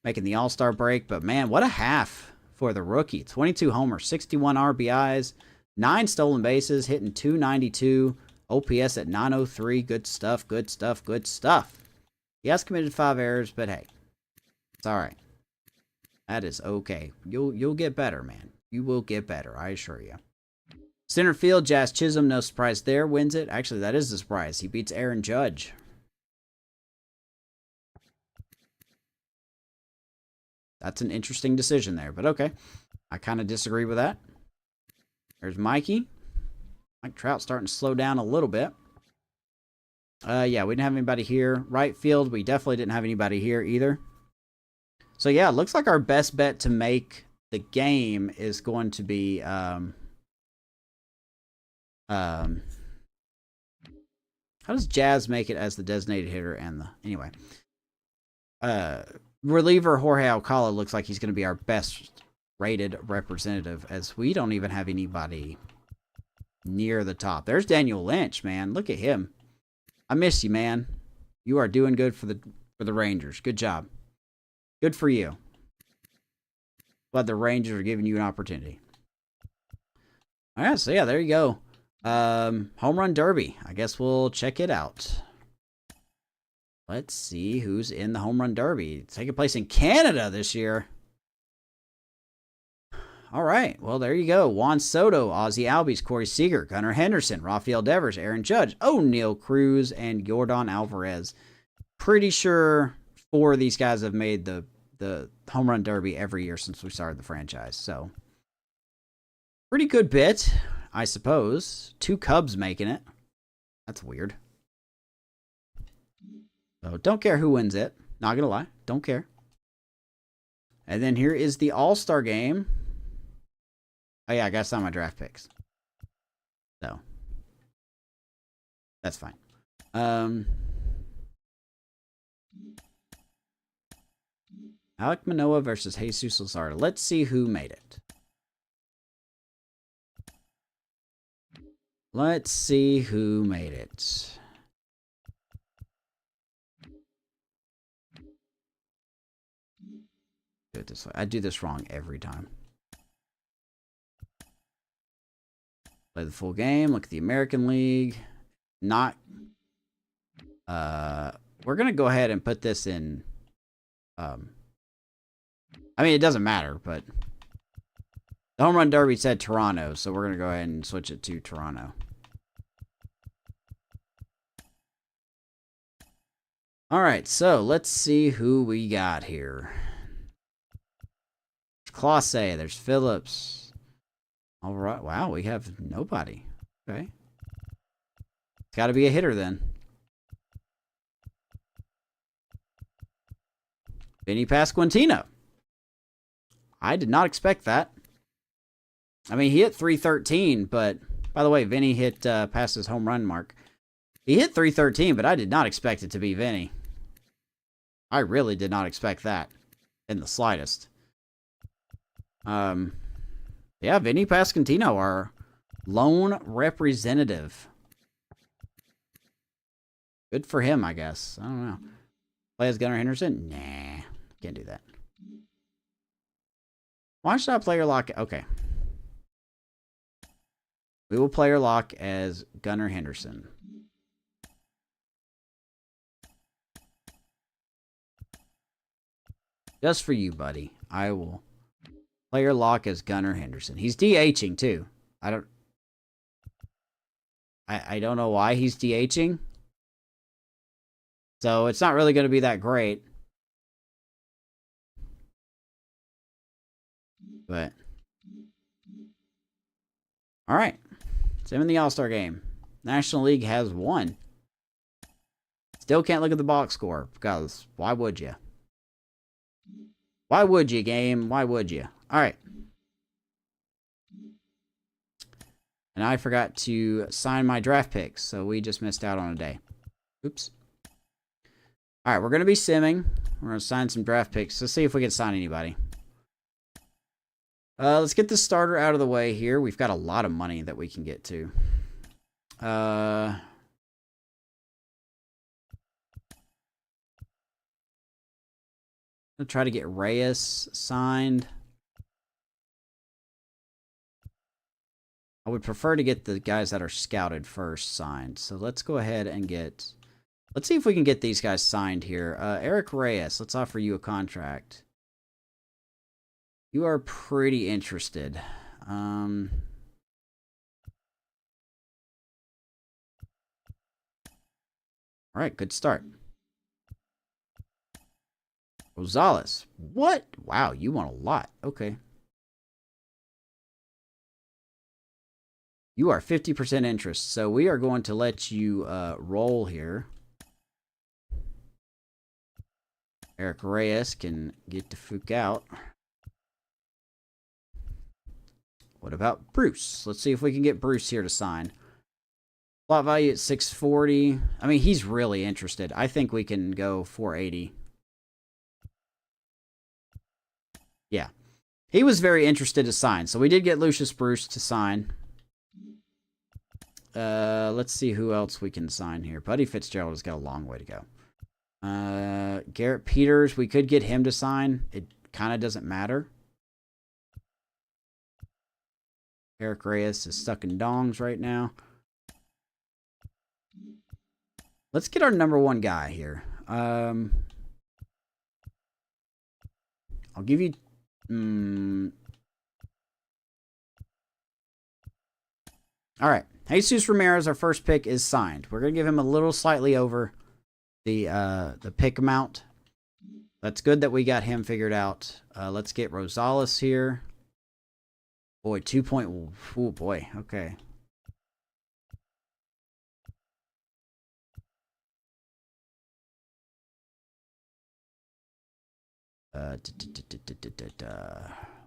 making the All-Star break. But, man, what a half for the rookie. 22 homers, 61 RBIs, 9 stolen bases, hitting 292, OPS at 903. Good stuff, good stuff, good stuff. He has committed 5 errors, but hey, it's all right. That is okay. You'll get better, man. You will get better, I assure you. Center field, Jazz Chisholm, no surprise there, wins it. Actually, that is the surprise. He beats Aaron Judge. That's an interesting decision there, but okay. I kind of disagree with that. There's Mikey. Mike Trout starting to slow down a little bit. Yeah, we didn't have anybody here. Right field, we definitely didn't have anybody here either. So, yeah, it looks like our best bet to make the game is going to be... how does Jazz make it as the designated hitter and the... Anyway. Reliever Jorge Alcala looks like he's going to be our best rated representative, as we don't even have anybody near the top. There's Daniel Lynch, man. Look at him. I miss you, man. You are doing good for the Rangers. Good job. Good for you. Glad the Rangers are giving you an opportunity. All right, so yeah, there you go. Home run derby. I guess we'll check it out. Let's see who's in the home run derby. It's taking place in Canada this year. All right. Well, there you go. Juan Soto, Ozzie Albies, Corey Seager, Gunnar Henderson, Rafael Devers, Aaron Judge, O'Neal Cruz, and Yordan Alvarez. Pretty sure 4 of these guys have made the home run derby every year since we started the franchise. So, pretty good bit, I suppose. 2 Cubs making it. That's weird. So, don't care who wins it. Not gonna lie. Don't care. And then here is the All-Star game. Oh, yeah, I gotta sign my draft picks. So, that's fine. Alek Manoah versus Jesus Luzardo. Let's see who made it. Let's see who made it. Do it this way. I do this wrong every time. Play the full game. Look at the American League. Not. We're gonna go ahead and put this in. I mean, it doesn't matter, but the home run derby said Toronto, so we're gonna go ahead and switch it to Toronto. All right, so let's see who we got here. Clase, there's Phillips. All right, wow, we have nobody. Okay, it's got to be a hitter then. Vinny Pasquantino. I did not expect that. I mean, he hit 313, but by the way, Vinny hit past his home run mark. He hit 313, but I did not expect it to be Vinny. I really did not expect that in the slightest. Yeah, Vinny Pasquantino, our lone representative. Good for him, I guess. I don't know. Play as Gunnar Henderson? Nah, can't do that. Why should I player lock? Okay. We will player lock as Gunnar Henderson. Just for you, buddy. I will player lock as Gunnar Henderson. He's DHing too. I don't know why he's DHing. So it's not really going to be that great. But all right. Same in the All-Star game. National League has won. Still can't look at the box score because why would you? Why would you, game? Why would you? All right. And I forgot to sign my draft picks, so we just missed out on a day. Oops. All right, we're going to be simming. We're going to sign some draft picks. Let's see if we can sign anybody. Let's get the starter out of the way here. We've got a lot of money that we can get to. I'll try to get Reyes signed. I would prefer to get the guys that are scouted first signed. So let's go ahead and get... Let's see if we can get these guys signed here. Eric Reyes, let's offer you a contract. You are pretty interested. All right, good start. Rosales. What? Wow, you want a lot. Okay. You are 50% interest, so we are going to let you roll here. Eric Reyes can get the fuck out. What about Bruce? Let's see if we can get Bruce here to sign. Slot value at 640. I mean, he's really interested. I think we can go 480. Yeah. He was very interested to sign. So we did get Lucius Bruce to sign. Let's see who else we can sign here. Buddy Fitzgerald has got a long way to go. Garrett Peters, we could get him to sign. It kind of doesn't matter. Eric Reyes is stuck in dongs right now. Let's get our number one guy here. I'll give you... All right. Jesus Ramirez, our first pick, is signed. We're going to give him a little slightly over the pick amount. That's good that we got him figured out. Let's get Rosales here. Boy, 2 point... Oh, boy. Okay.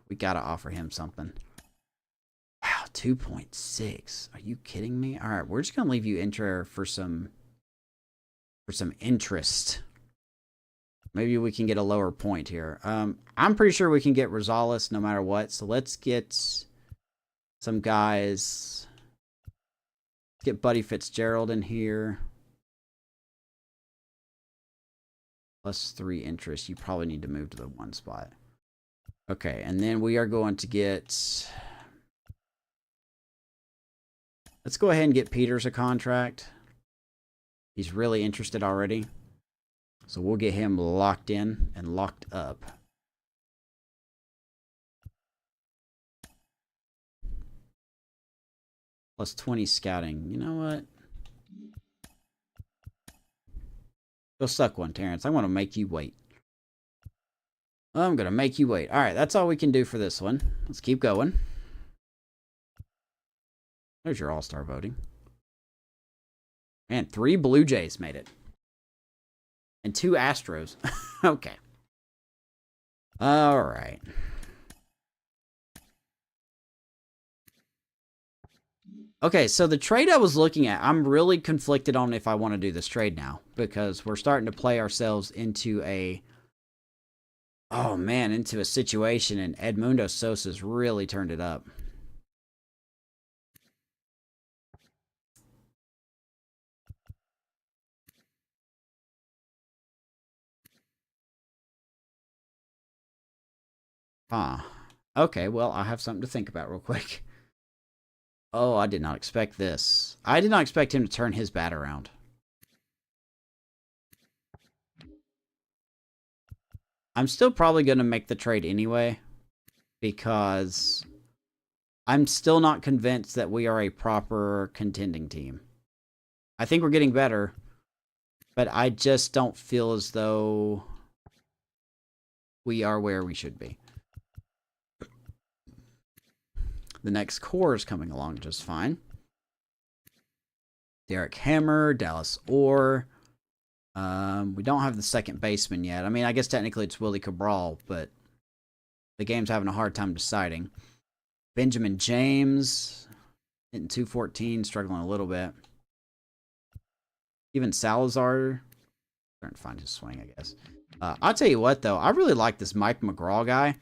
We got to offer him something. Wow, 2.6. Are you kidding me? All right, we're just going to leave you intro for some interest. Maybe we can get a lower point here. I'm pretty sure we can get Rosales no matter what. So let's get some guys. Let's get Buddy Fitzgerald in here. +3 interest. You probably need to move to the 1 spot. Okay, and then we are going to get... Let's go ahead and get Peters a contract. He's really interested already. So we'll get him locked in and locked up. +20 scouting. You know what? Go suck one, Terrence. I want to make you wait. I'm going to make you wait. All right, that's all we can do for this one. Let's keep going. There's your all-star voting. Man, 3 Blue Jays made it. And 2 Astros. Okay. All right. Okay, so the trade I was looking at, I'm really conflicted on if I want to do this trade now. Because we're starting to play ourselves into a... Oh, man, into a situation. And Edmundo Sosa's really turned it up. Okay, well, I have something to think about real quick. Oh, I did not expect this. I did not expect him to turn his bat around. I'm still probably going to make the trade anyway, because I'm still not convinced that we are a proper contending team. I think we're getting better, but I just don't feel as though we are where we should be. The next core is coming along just fine. Derek Hammer, Dallas Orr. We don't have the second baseman yet. I mean, I guess technically it's Willie Cabral, but the game's having a hard time deciding. Benjamin James, hitting .214, struggling a little bit. Even Salazar, starting to find his swing, I guess. I'll tell you what, though. I really like this Mike McGraw guy.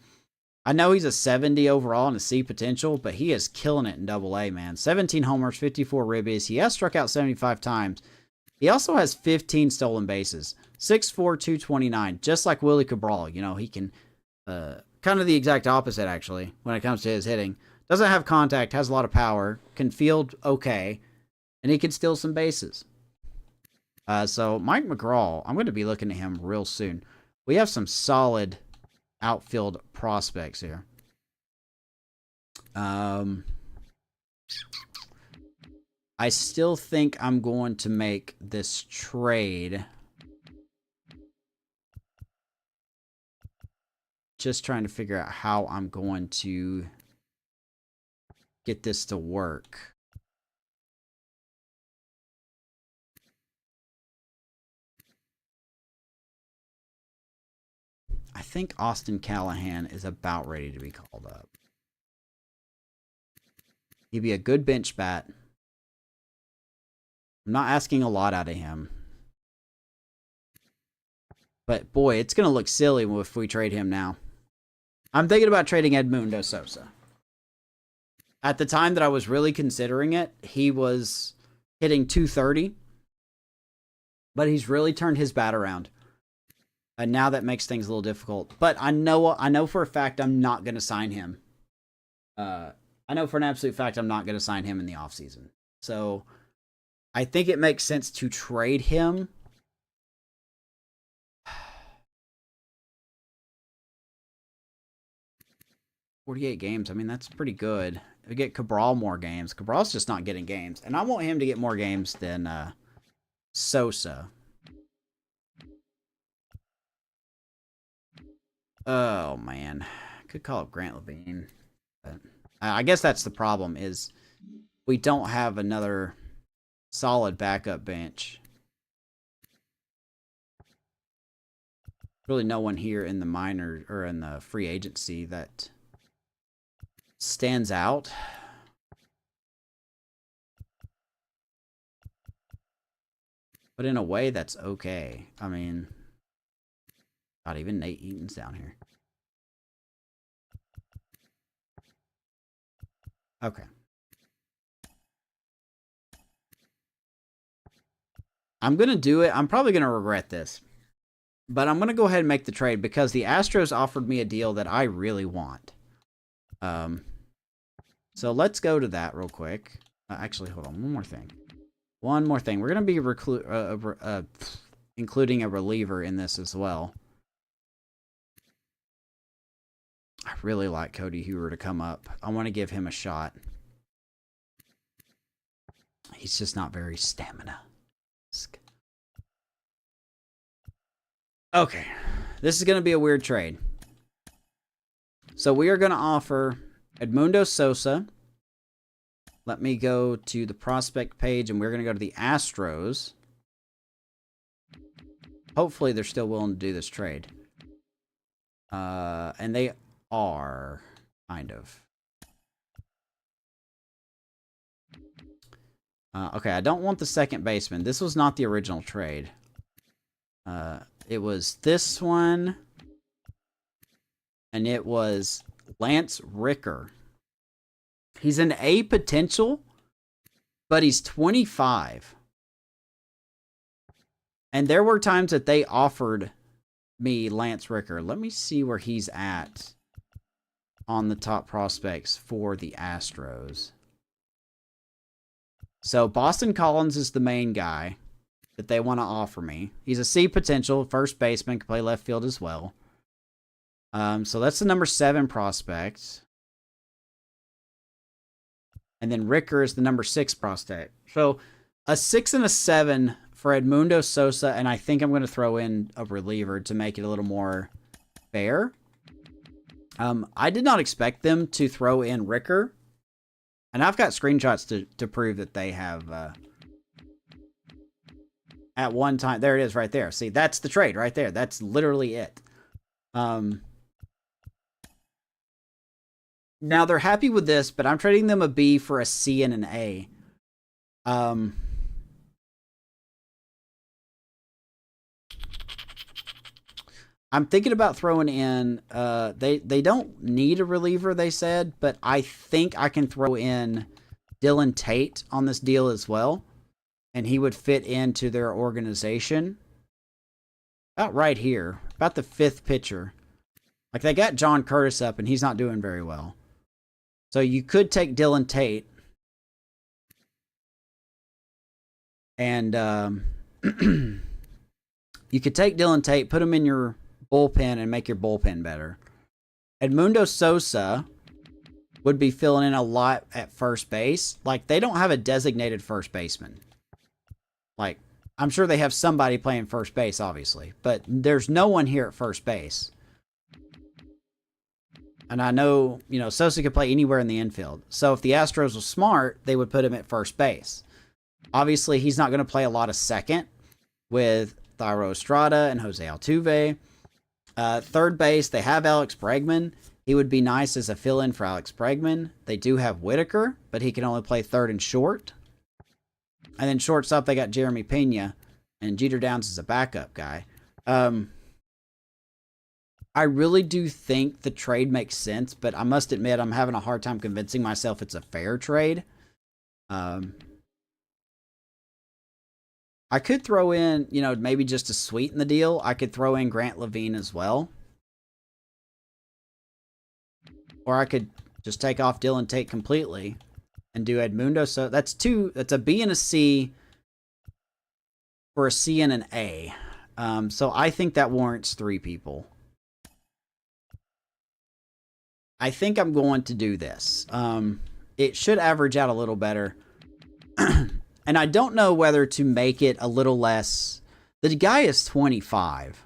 I know he's a 70 overall and a C potential, but he is killing it in AA, man. 17 homers, 54 ribbies. He has struck out 75 times. He also has 15 stolen bases. 6'4", 229, just like Willie Cabral. You know, he can, kind of the exact opposite, actually, when it comes to his hitting. Doesn't have contact, has a lot of power, can field okay, and he can steal some bases. So Mike McGraw, I'm going to be looking at him real soon. We have some solid outfield prospects here. I still think I'm going to make this trade. Just trying to figure out how I'm going to get this to work. I think Austin Callahan is about ready to be called up. He'd be a good bench bat. I'm not asking a lot out of him. But, boy, it's going to look silly if we trade him now. I'm thinking about trading Edmundo Sosa. At the time that I was really considering it, he was hitting .230. But he's really turned his bat around. And now that makes things a little difficult. But I know for a fact I'm not going to sign him. I know for an absolute fact I'm not going to sign him in the offseason. So I think it makes sense to trade him 48 games. I mean, that's pretty good. We get Cabral more games. Cabral's just not getting games. And I want him to get more games than Sosa. Oh, man. Could call up Grant Levine. But I guess that's the problem is we don't have another solid backup bench. Really no one here in the minor or in the free agency that stands out. But in a way, that's okay. I mean, not even Nate Eaton's down here. Okay. I'm going to do it. I'm probably going to regret this. But I'm going to go ahead and make the trade because the Astros offered me a deal that I really want. So let's go to that real quick. Actually, hold on. One more thing. We're going to be including a reliever in this as well. I really like Cody Hoover to come up. I want to give him a shot. He's just not very stamina. Okay. This is going to be a weird trade. So we are going to offer Edmundo Sosa. Let me go to the prospect page, and we're going to go to the Astros. Hopefully, they're still willing to do this trade. And they are, kind of. Okay, I don't want the second baseman. This was not the original trade. It was this one. And it was Lance Ricker. He's an A potential, but he's 25. And there were times that they offered me Lance Ricker. Let me see where he's at on the top prospects for the Astros. So Boston Collins is the main guy that they want to offer me. He's a C potential, first baseman, can play left field as well. So that's the number 7 prospect. And then Ricker is the number 6 prospect. So a 6 and a 7 for Edmundo Sosa, and I think I'm going to throw in a reliever to make it a little more fair. I did not expect them to throw in Ricker. And I've got screenshots to prove that they have... at one time... There it is right there. See, that's the trade right there. That's literally it. Now, they're happy with this, but I'm trading them a B for a C and an A. I'm thinking about throwing in... They don't need a reliever, they said, but I think I can throw in Dylan Tate on this deal as well, and he would fit into their organization. About right here. About the 5th pitcher. Like, they got John Curtis up, and he's not doing very well. So you could take Dylan Tate and you could take Dylan Tate, put him in your bullpen, and make your bullpen better. Edmundo Sosa would be filling in a lot at first base. Like, they don't have a designated first baseman. Like, I'm sure they have somebody playing first base, obviously, but there's no one here at first base. And I know, you know, Sosa could play anywhere in the infield. So if the Astros were smart, they would put him at first base. Obviously, he's not going to play a lot of second with Thairo Estrada and Jose Altuve. Third base, they have Alex Bregman. He would be nice as a fill-in for Alex Bregman. They do have Whitaker, but he can only play third and short. And then shortstop, they got Jeremy Pena. And Jeter Downs is a backup guy. I really do think the trade makes sense, but I must admit I'm having a hard time convincing myself it's a fair trade. I could throw in, you know, maybe just to sweeten the deal, I could throw in Grant Levine as well. Or I could just take off Dylan Tate completely and do Edmundo. So that's a B and a C for a C and an A. So I think that warrants 3 people. I think I'm going to do this. It should average out a little better. And I don't know whether to make it a little less. The guy is 25.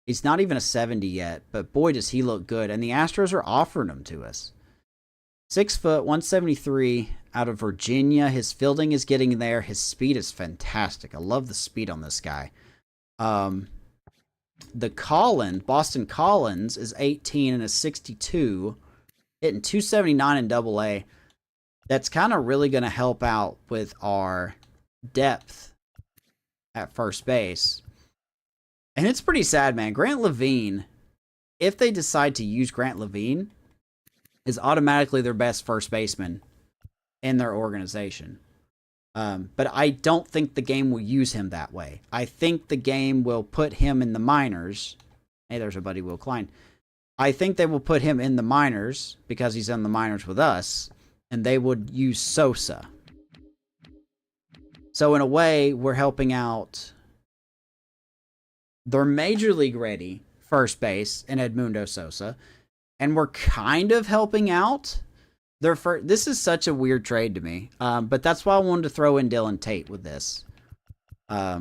He's not even a 70 yet, but boy, does he look good. And the Astros are offering him to us. 6 foot, 173 out of Virginia. His fielding is getting there. His speed is fantastic. I love the speed on this guy. The Boston Collins is 18 and a 62, hitting 279 in Double-A. That's kind of really going to help out with our depth at first base. And it's pretty sad, man. Grant Levine, if they decide to use Grant Levine, is automatically their best first baseman in their organization. But I don't think the game will use him that way. I think the game will put him in the minors. Hey, there's our buddy Will Klein. I think they will put him in the minors because he's in the minors with us, and they would use Sosa. So in a way, we're helping out their major league ready first base in Edmundo Sosa, and we're kind of helping out their first. This is such a weird trade to me, but that's why I wanted to throw in Dylan Tate with this. I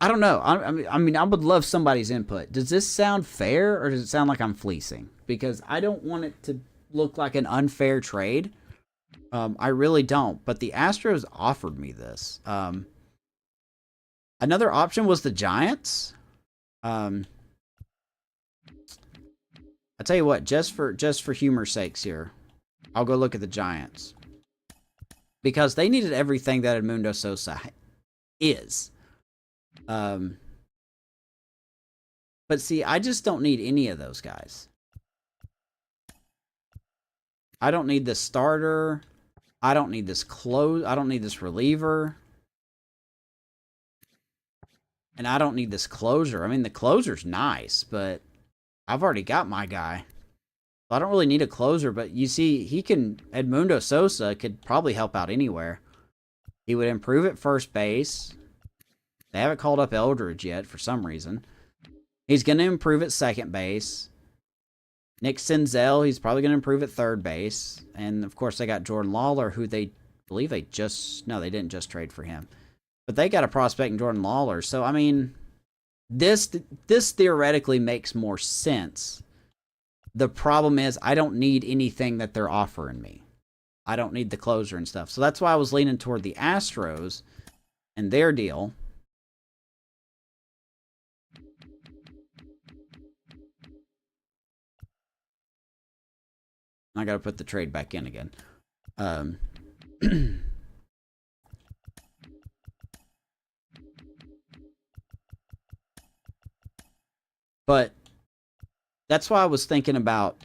don't know. I mean, I would love somebody's input. Does this sound fair, or does it sound like I'm fleecing? Because I don't want it to look like an unfair trade. I really don't. But the Astros offered me this. Another option was the Giants. I tell you what, just for humor's sakes here, I'll go look at the Giants. Because they needed everything that Edmundo Sosa is. But see, I just don't need any of those guys. I don't need this starter. I don't need this I don't need this reliever. And I don't need this closer. I mean, the closer's nice, but I've already got my guy. I don't really need a closer, but you see, Edmundo Sosa could probably help out anywhere. He would improve at first base. They haven't called up Eldridge yet for some reason. He's going to improve at second base. Nick Senzel, he's probably going to improve at third base. And, of course, they got Jordan Lawler, who they believe they just... No, they didn't just trade for him. But they got a prospect in Jordan Lawler. So, I mean, this theoretically makes more sense. The problem is I don't need anything that they're offering me. I don't need the closer and stuff. So that's why I was leaning toward the Astros and their deal. I got to put the trade back in again. But that's why I was thinking about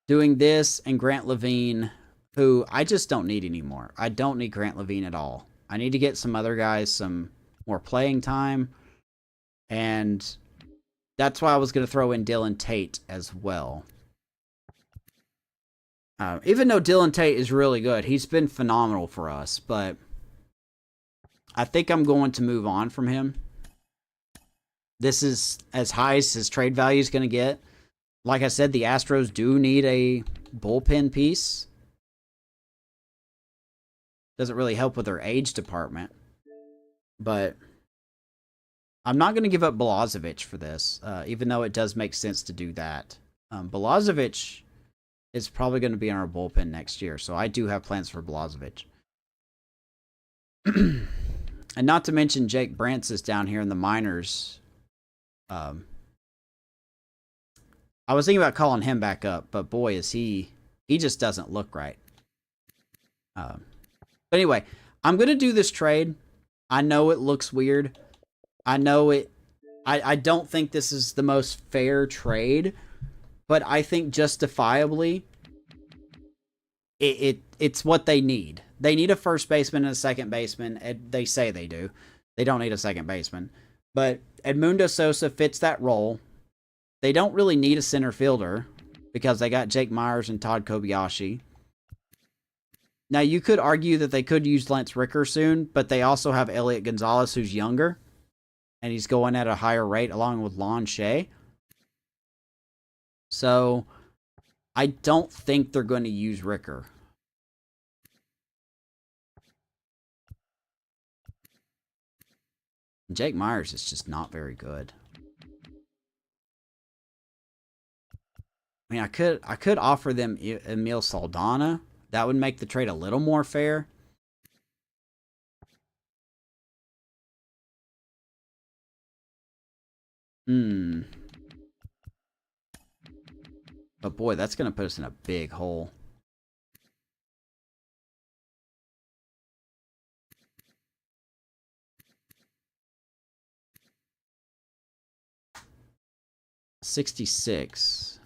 doing this and Grant Levine, who I just don't need anymore. I don't need Grant Levine at all. I need to get some other guys some more playing time. And that's why I was going to throw in Dylan Tate as well. Even though Dylan Tate is really good, he's been phenomenal for us, but I think I'm going to move on from him. This is as high as his trade value is going to get. Like I said, the Astros do need a bullpen piece. Doesn't really help with their age department. But I'm not going to give up Balazovic for this, even though it does make sense to do that. Balazovic is probably going to be in our bullpen next year, so I do have plans for Balazovic. And not to mention Jake Brantz is down here in the minors. I was thinking about calling him back up, but boy, is he just doesn't look right. But anyway, I'm going to do this trade. I know it looks weird. I know it. I don't think this is the most fair trade, but I think justifiably, it's what they need. They need a first baseman and a second baseman. They say they do. They don't need a second baseman. But Edmundo Sosa fits that role. They don't really need a center fielder because they got Jake Myers and Todd Kobayashi. Now, you could argue that they could use Lance Ricker soon, but they also have Elliot Gonzalez, who's younger. and he's going at a higher rate along with Lon Shea. So I don't think they're going to use Ricker. Jake Myers is just not very good. I mean, I could offer them Emil Saldana. That would make the trade a little more fair. But boy, that's going to put us in a big hole. $66.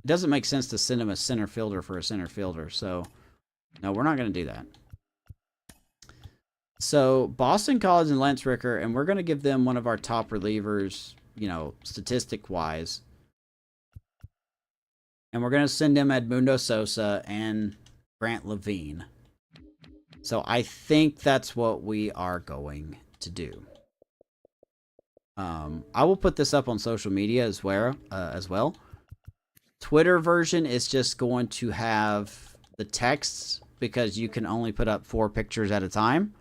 It doesn't make sense to send him a center fielder for a center fielder, so no, we're not going to do that. So Boston College and Lance Ricker, and we're going to give them one of our top relievers, you know, statistic-wise. And we're going to send him Edmundo Sosa and Grant Levine. So I think that's what we are going to do. I will put this up on social media as well. Twitter version is just going to have the texts because you can only put up 4 pictures at a time.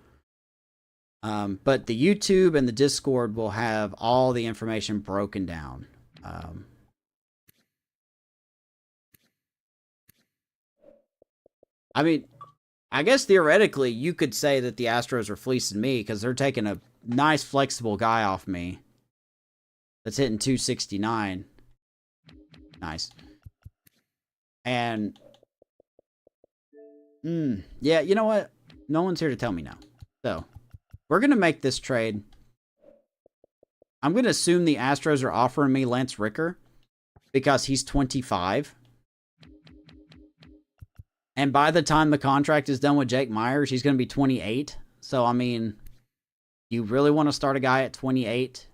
But the YouTube and the Discord will have all the information broken down. I mean, I guess theoretically you could say that the Astros are fleecing me because they're taking a nice flexible guy off me that's hitting 269. Nice. And yeah, you know what? No one's here to tell me no. So we're going to make this trade. I'm going to assume the Astros are offering me Lance Ricker because he's 25. And by the time the contract is done with Jake Myers, he's going to be 28. So, I mean, you really want to start a guy at 28?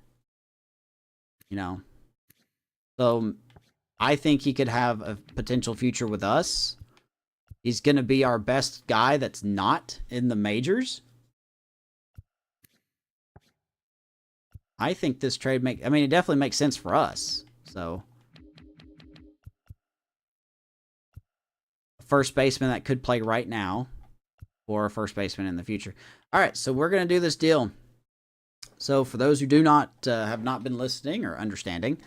You know? So, I think he could have a potential future with us. He's going to be our best guy that's not in the majors. I think this trade it definitely makes sense for us. So, first baseman that could play right now or a first baseman in the future. All right, so we're going to do this deal. So for those who do not have not been listening or understanding,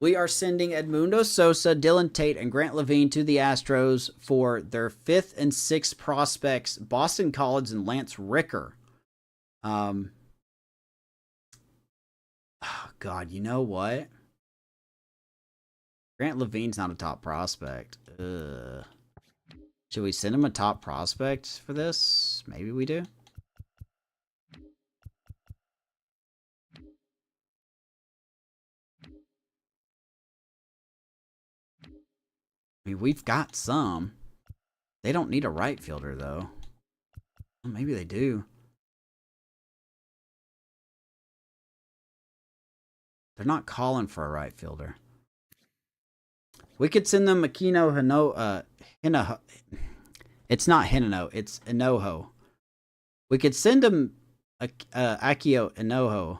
we are sending Edmundo Sosa, Dylan Tate, and Grant Levine to the Astros for their 5th and 6th prospects, Boston College and Lance Ricker. Oh, God, you know what? Grant Levine's not a top prospect. Ugh. Should we send him a top prospect for this? Maybe we do. I mean, we've got some. They don't need a right fielder, though. Well, maybe they do. They're not calling for a right fielder. We could send them Aquino Hinojo. It's not Hinojo. It's Hinojo. We could send them Akio Hinojo.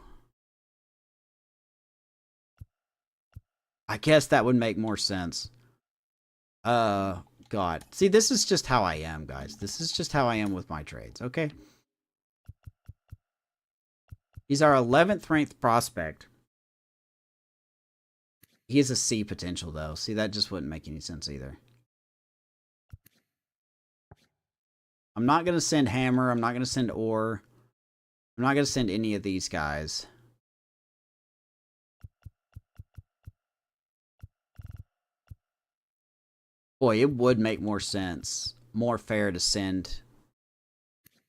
I guess that would make more sense. God. See, this is just how I am, guys. This is just how I am with my trades, okay? He's our 11th ranked prospect. He has a C potential, though. See, that just wouldn't make any sense either. I'm not going to send Hammer. I'm not going to send Orr. I'm not going to send any of these guys. Boy, it would make more sense, more fair to send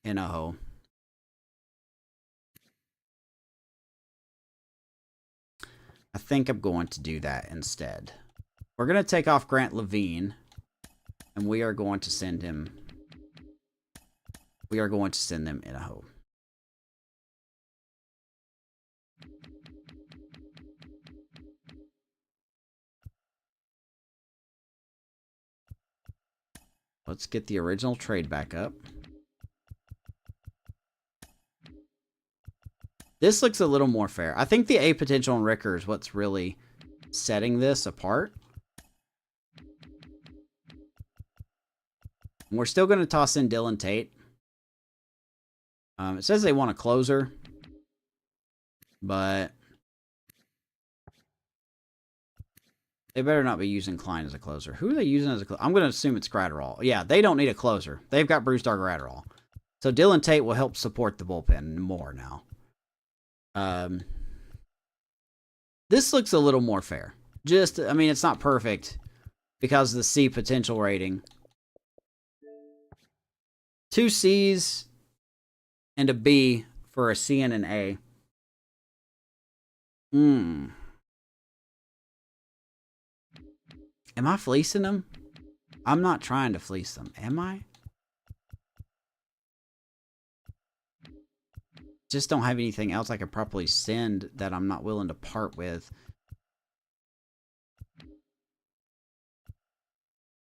Hinojo. I think I'm going to do that instead. We're going to take off Grant Levine, and we are going to send him. We are going to send them Hinojo. Let's get the original trade back up. This looks a little more fair. I think the A potential in Ricker is what's really setting this apart. We're still going to toss in Dylan Tate. It says they want a closer, but they better not be using Klein as a closer. Who are they using as a closer? I'm going to assume it's Gratterall. Yeah, they don't need a closer. They've got Brewstar Gratterall. So Dylan Tate will help support the bullpen more now. This looks a little more fair. I mean, it's not perfect because of the C potential rating. 2 C's and a B for a C and an A. Am I fleecing them? I'm not trying to fleece them. Am I? Just don't have anything else I can properly send that I'm not willing to part with. I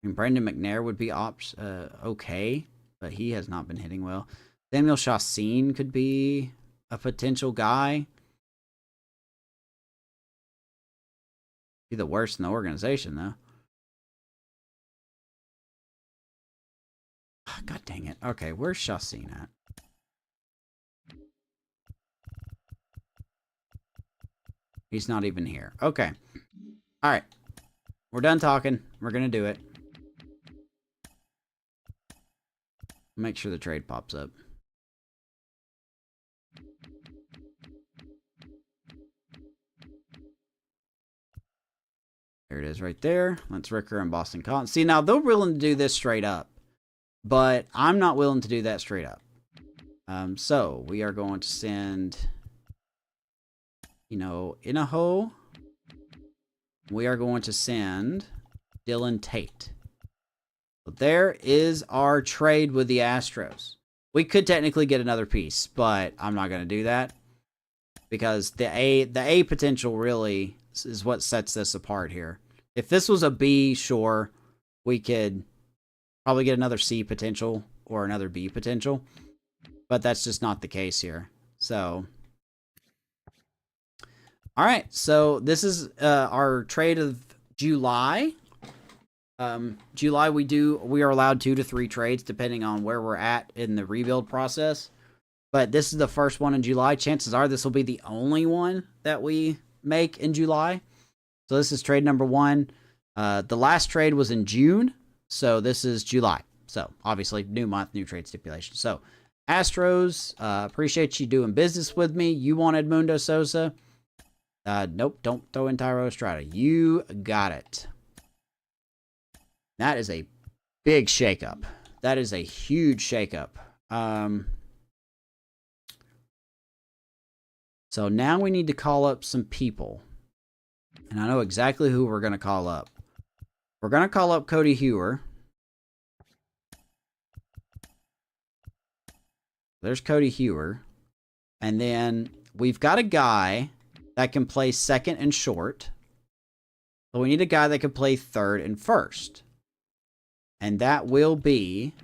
mean, Brendan McNair would be okay, but he has not been hitting well. Samuel Chassin could be a potential guy. Be the worst in the organization, though. God dang it. Okay, where's Chassin at? He's not even here. Okay. All right. We're done talking. We're going to do it. Make sure the trade pops up. There it is right there. That's Ricker and Boston Collins. See, now they're willing to do this straight up, but I'm not willing to do that straight up. So we are going to send, Inaho. We are going to send Dylan Tate. So there is our trade with the Astros. We could technically get another piece, but I'm not going to do that because the A potential really is what sets this apart here. If this was a B, sure, we could probably get another C potential or another B potential, but that's just not the case here. So, all right, so this is our trade of July. July, we are allowed 2 to 3 trades depending on where we're at in the rebuild process. But this is the first one in July. Chances are this will be the only one that we make in July. So this is trade number 1. The last trade was in June, so this is July. So obviously, new month, new trade stipulation. So Astros, appreciate you doing business with me. You wanted Mundo Sosa. Nope, don't throw in Tyro Estrada. You got it. That is a big shakeup. That is a huge shakeup. So now we need to call up some people. And I know exactly who we're going to call up. We're going to call up Cody Hewer. There's Cody Hewer. And then we've got a guy that can play second and short. So we need a guy that can play third and first. And that will be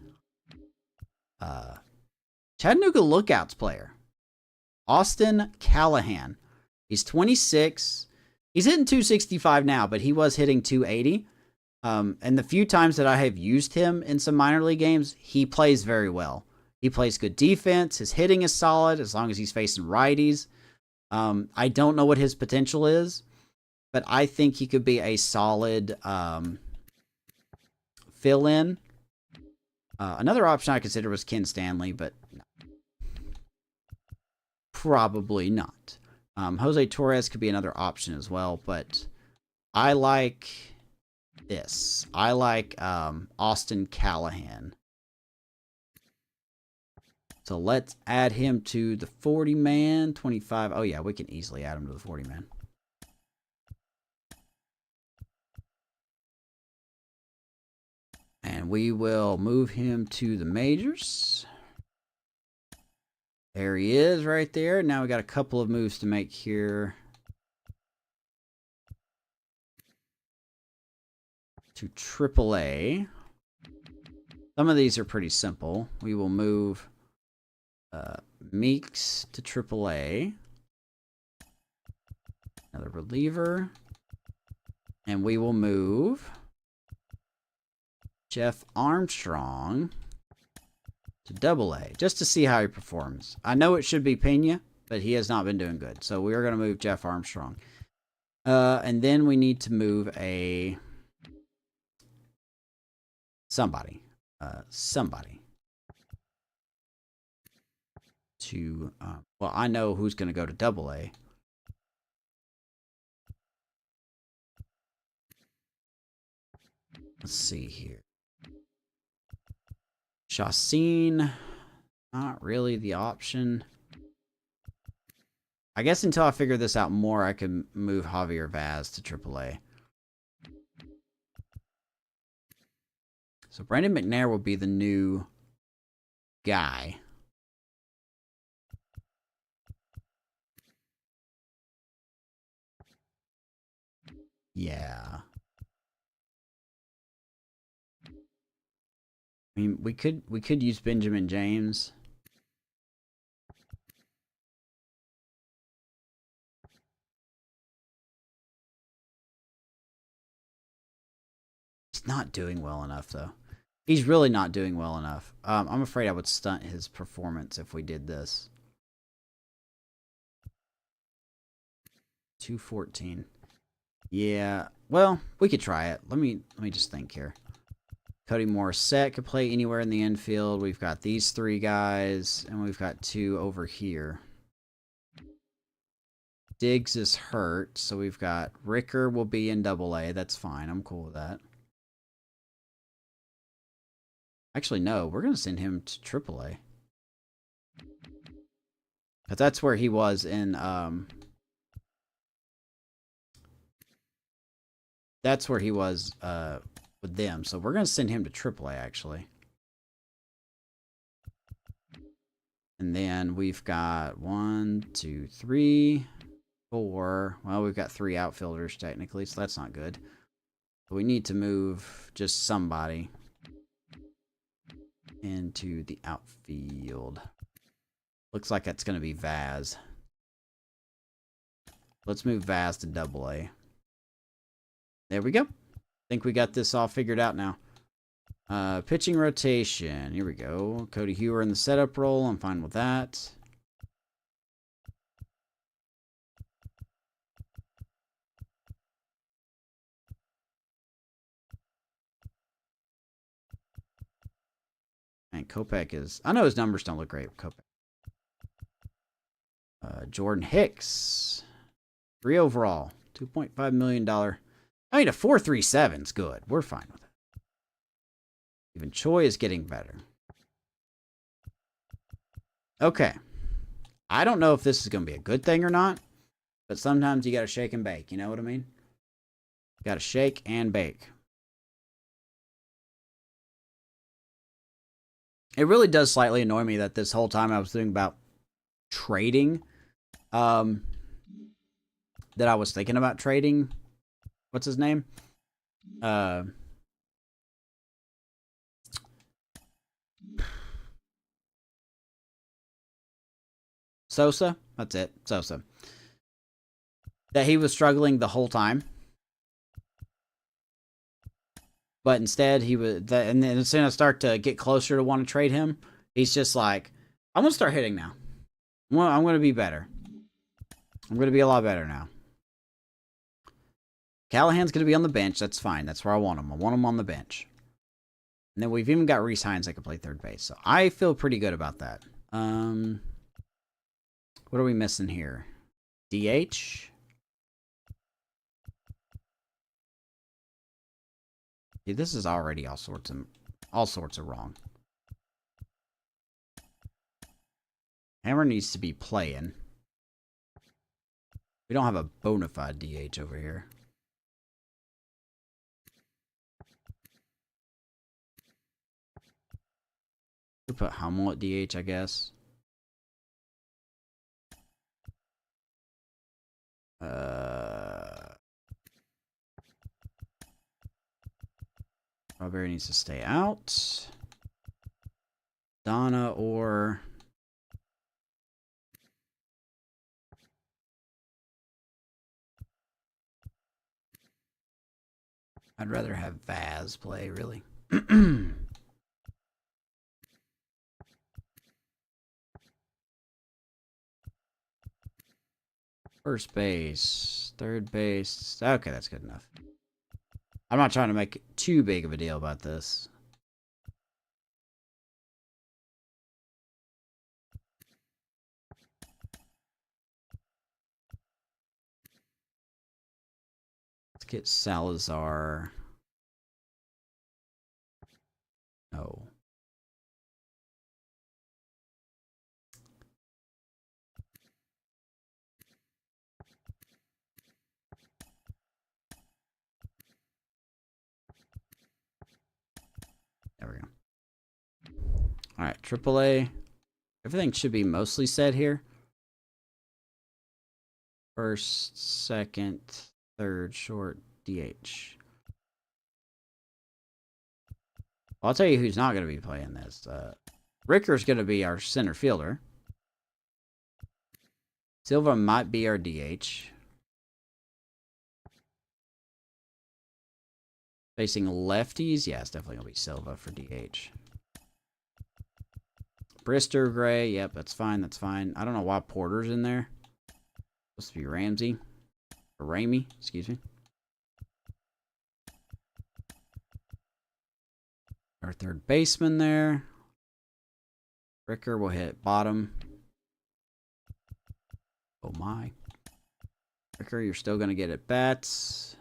Chattanooga Lookouts player, Austin Callahan. He's 26. He's hitting 265 now, but he was hitting 280. And the few times that I have used him in some minor league games, he plays very well. He plays good defense. His hitting is solid as long as he's facing righties. I don't know what his potential is, but I think he could be a solid fill-in. Another option I considered was Ken Stanley, but no. Probably not. Jose Torres could be another option as well, but I like this. I like Austin Callahan. So let's add him to the 40-man, 25. Oh, yeah, we can easily add him to the 40-man. And we will move him to the majors. There he is right there. Now we got a couple of moves to make here. To AAA. Some of these are pretty simple. We will move Meeks to AAA. Another reliever. And we will move Jeff Armstrong to Double-A, just to see how he performs. I know it should be Pena, but he has not been doing good. So we are going to move Jeff Armstrong. And then we need to move somebody to, well, I know who's going to go to Double-A. Let's see here. Chassin, not really the option. I guess until I figure this out more, I can move Javier Vaz to AAA. So Brandon McNair will be the new guy. Yeah. I mean, we could use Benjamin James. He's not doing well enough, though. He's really not doing well enough. I'm afraid I would stunt his performance if we did this. 214. Yeah. Well, we could try it. Let me just think here. Cody Morissette could play anywhere in the infield. We've got these three guys, and we've got two over here. Diggs is hurt, so we've got Ricker will be in Double-A. That's fine. I'm cool with that. Actually, no. We're going to send him to AAA. But that's where he was in... that's where he was with them. So we're going to send him to AAA, actually. And then we've got 1, 2, 3, 4. Well, we've got 3 outfielders, technically, so that's not good. We need to move just somebody into the outfield. Looks like that's going to be Vaz. Let's move Vaz to Double-A. There we go. I think we got this all figured out now. Pitching rotation. Here we go. Cody Hewer in the setup role. I'm fine with that. And Kopech is... I know his numbers don't look great with Kopech. Jordan Hicks. 3 overall. $2.5 million. I mean, a 4.37 is good. We're fine with it. Even Choi is getting better. Okay. I don't know if this is going to be a good thing or not, but sometimes you got to shake and bake. You know what I mean? Got to shake and bake. It really does slightly annoy me that this whole time I was thinking about trading, that I was thinking about trading. What's his name? Sosa? That's it. Sosa. That he was struggling the whole time. But instead, he was... and then as soon as I start to get closer to want to trade him, he's just like, I'm going to start hitting now. I'm going to be better. I'm going to be a lot better now. Callahan's going to be on the bench. That's fine. That's where I want him. I want him on the bench. And then we've even got Reese Hines that can play third base. So I feel pretty good about that. What are we missing here? DH? Yeah, this is already all sorts of wrong. Hammer needs to be playing. We don't have a bona fide DH over here. We put Hummel at DH, I guess. Strawberry needs to stay out. Donna or... I'd rather have Vaz play, really. First base, third base. Okay, that's good enough. I'm not trying to make too big of a deal about this. Let's get Salazar. No. There we go. All right, AAA. Everything should be mostly set here. First, second, third, short, DH. Well, I'll tell you who's not going to be playing this. Ricker's going to be our center fielder. Silva might be our DH. Facing lefties, yeah, it's definitely going to be Silva for DH. Brister, Gray, yep, that's fine, that's fine. I don't know why Porter's in there. Supposed to be Ramsey. Or Ramey, excuse me. Our third baseman there. Ricker will hit bottom. Oh my. Ricker, you're still going to get at bats.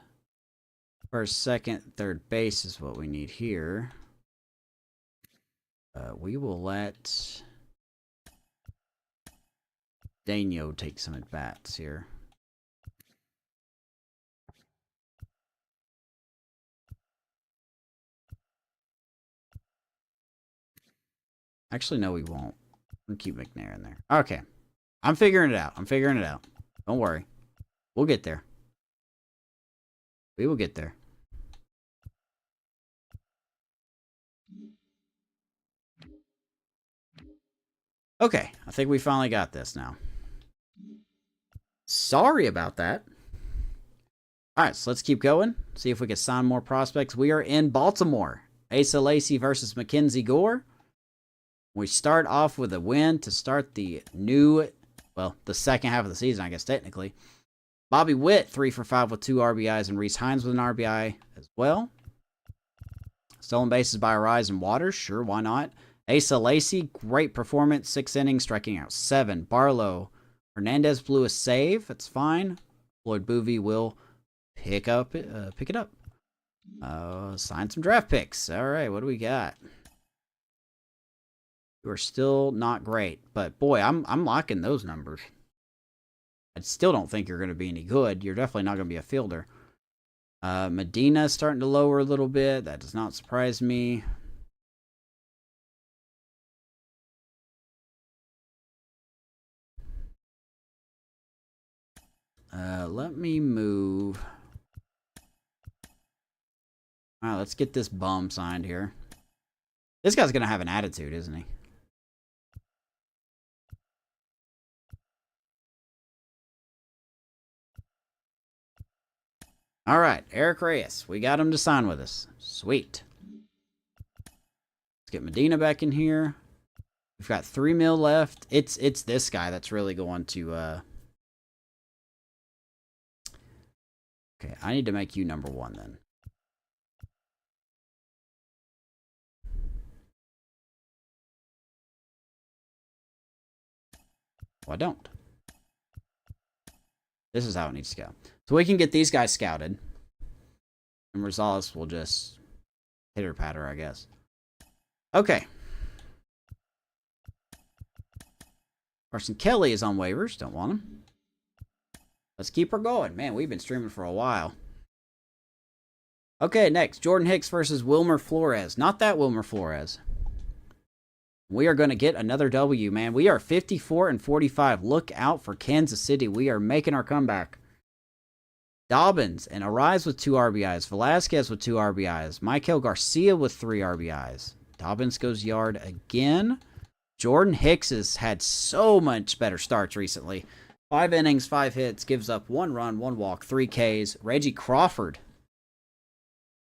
First, second, third base is what we need here. We will let Daniel take some at bats here. Actually, no, we won't. We'll keep McNair in there. Okay. I'm figuring it out. I'm figuring it out. Don't worry. We'll get there. We will get there. Okay. I think we finally got this now. Sorry about that. Alright, so let's keep going. See if we can sign more prospects. We are in Baltimore. Asa Lacy versus Mackenzie Gore. We start off with a win to start the new, well, the second half of the season, I guess, technically. Bobby Witt, 3 for 5 with 2 RBIs, and Reese Hines with an RBI as well. Stolen bases by Arise and Waters, sure, why not? Asa Lacy, great performance, 6 innings, striking out 7. Barlow, Hernandez blew a save, that's fine. Floyd Boovey will pick it up. Sign some draft picks. All right, what do we got? You are still not great, but boy, I'm liking those numbers. I still don't think you're going to be any good. You're definitely not going to be a fielder. Medina's starting to lower a little bit. That does not surprise me. Let me move. All right, let's get this bum signed here. This guy's going to have an attitude, isn't he? All right, Eric Reyes. We got him to sign with us. Sweet. Let's get Medina back in here. We've got $3 million left. It's this guy that's really going to... Okay, I need to make you number 1 then. Well, I don't. This is how it needs to go. So we can get these guys scouted. And Rosales will just pitter-patter, I guess. Okay. Carson Kelly is on waivers. Don't want him. Let's keep her going. Man, we've been streaming for a while. Okay, next. Jordan Hicks versus Wilmer Flores. Not that Wilmer Flores. We are going to get another W, man. We are 54-45. Look out for Kansas City. We are making our comeback. Dobbins and Arise with 2 RBIs. Velasquez with 2 RBIs. Michael Garcia with 3 RBIs. Dobbins goes yard again. Jordan Hicks has had so much better starts recently. 5 innings, 5 hits, gives up 1 run, 1 walk, 3 Ks. Reggie Crawford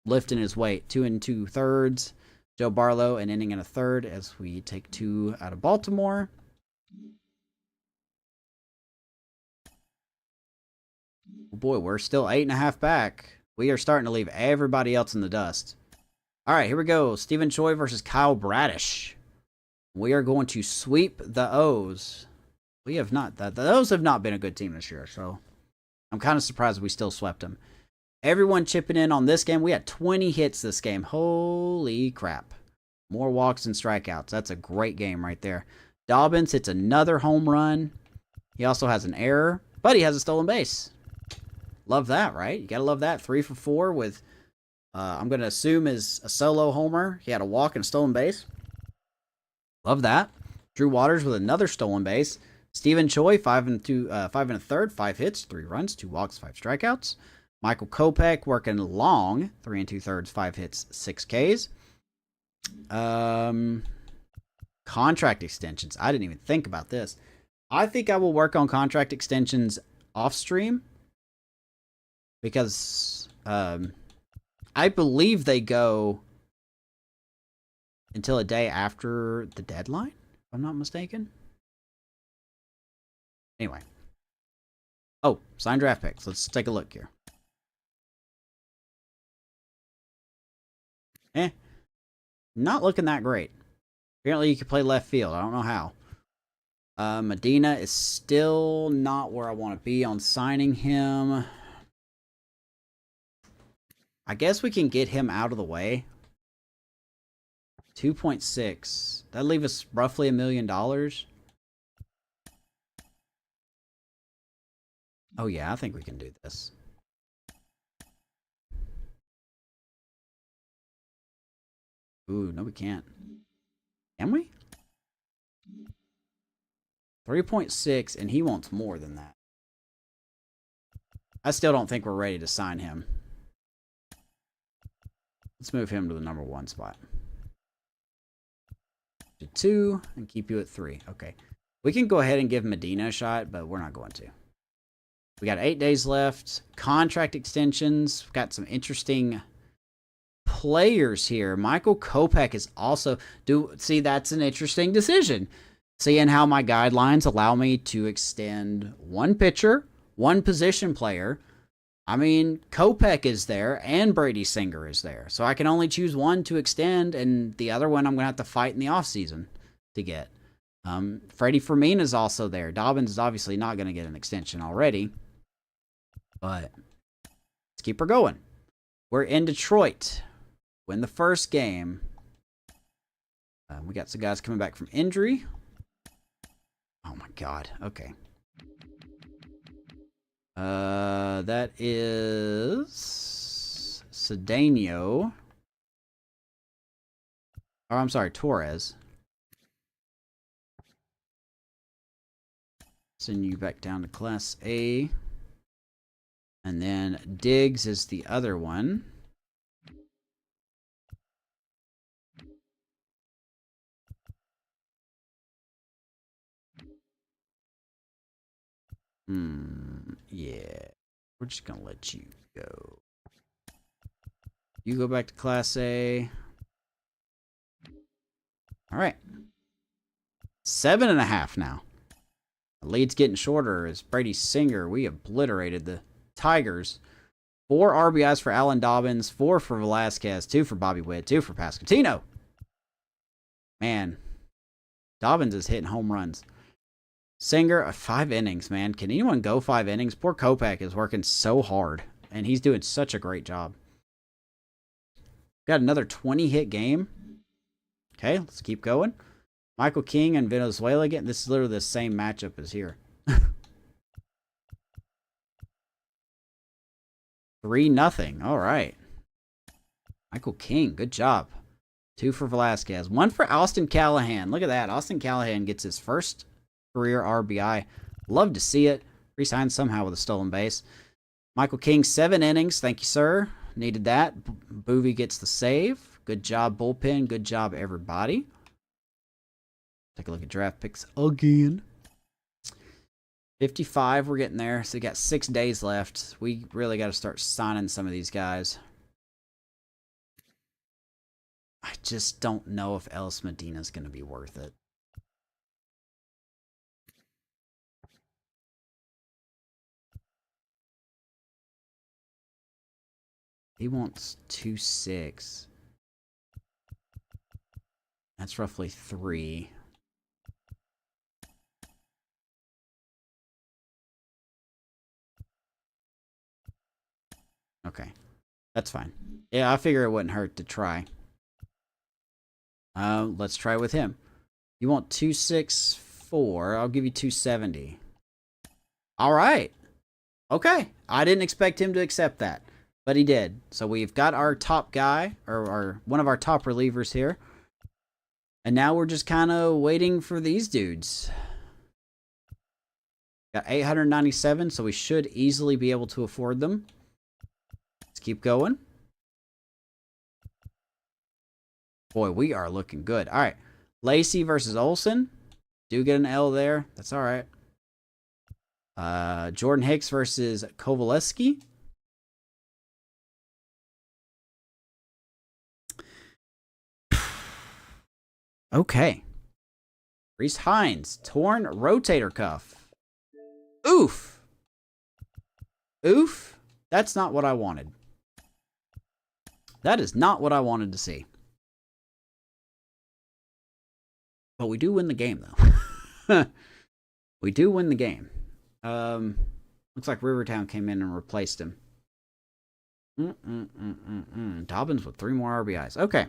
lifting his weight. 2 2/3. Joe Barlow, an inning and a third as we take 2 out of Baltimore. Oh boy, we're still 8.5 back. We are starting to leave everybody else in the dust. All right, here we go. Stephen Choi versus Kyle Bradish. We are going to sweep the O's. We have not. The O's have not been a good team this year, so I'm kind of surprised we still swept them. Everyone chipping in on this game. We had 20 hits this game. Holy crap. More walks and strikeouts. That's a great game right there. Dobbins hits another home run. He also has an error, but he has a stolen base. Love that, right? You got to love that. 3 for 4 with, I'm going to assume, is a solo homer. He had a walk and a stolen base. Love that. Drew Waters with another stolen base. Stephen Choi, 5 1/3, 5 hits, 3 runs, 2 walks, 5 strikeouts. Michael Kopech working long, 3 2/3, 5 hits, 6 Ks. Contract extensions. I didn't even think about this. I think I will work on contract extensions off stream because I believe they go until a day after the deadline, if I'm not mistaken. Anyway. Oh, sign draft picks. Let's take a look here. Not looking that great. Apparently you can play left field. I don't know how. Medina is still not where I want to be on signing him. I guess we can get him out of the way. 2.6. That'd leave us roughly $1 million. Oh yeah, I think we can do this. Ooh, no we can't. Can we? 3.6, and he wants more than that. I still don't think we're ready to sign him. Let's move him to the number 1 spot. To 2 and keep you at 3. Okay. We can go ahead and give Medina a shot, but we're not going to. We got 8 days left. Contract extensions. We've got some interesting players here. Michael Kopech is also... See, that's an interesting decision. Seeing how my guidelines allow me to extend 1 pitcher, 1 position player. I mean, Kopech is there and Brady Singer is there. So I can only choose 1 to extend, and the other one I'm going to have to fight in the offseason to get. Freddie Fermin is also there. Dobbins is obviously not going to get an extension already. But let's keep her going. We're in Detroit. Win the first game. We got some guys coming back from injury. Oh my God. Okay. That is Cedeno. Or I'm sorry, Torres. Send you back down to Class A. And then Diggs is the other one. Yeah. We're just going to let you go. You go back to Class A. All right. 7.5 now. The lead's getting shorter as Brady Singer. We obliterated the Tigers. 4 RBIs for Alan Dobbins, 4 for Velasquez, 2 for Bobby Witt, 2 for Pasquantino. Man, Dobbins is hitting home runs. Singer, 5 innings, man. Can anyone go 5 innings? Poor Kopech is working so hard, and he's doing such a great job. Got another 20-hit game. Okay, let's keep going. Michael King and Venezuela again. This is literally the same matchup as here. 3-0. All right. Michael King, good job. 2 for Velasquez. 1 for Austin Callahan. Look at that. Austin Callahan gets his first career RBI. Love to see it. Resigned somehow with a stolen base. Michael King, 7 innings. Thank you, sir. Needed that. Boovie gets the save. Good job, bullpen. Good job, everybody. Take a look at draft picks again. 55, we're getting there. So we got 6 days left. We really got to start signing some of these guys. just don't know if Ellis Medina's going to be worth it. He wants 2.6. That's roughly 3. Okay. That's fine. Yeah, I figure it wouldn't hurt to try. Let's try with him. You want 2.64. I'll give you 2.70. All right. Okay. I didn't expect him to accept that, but he did. So we've got our top guy, or one of our top relievers here. And now we're just kind of waiting for these dudes. Got 897, so we should easily be able to afford them. Let's keep going. Boy, we are looking good. All right. Lacey versus Olsen. Do get an L there. That's all right. Jordan Hicks versus Kovaleski. Okay. Reese Hines. Torn rotator cuff. Oof. Oof. That's not what I wanted. That is not what I wanted to see. But we do win the game, though. We do win the game. Looks like Rivertown came in and replaced him. Dobbins with 3 more RBIs. Okay.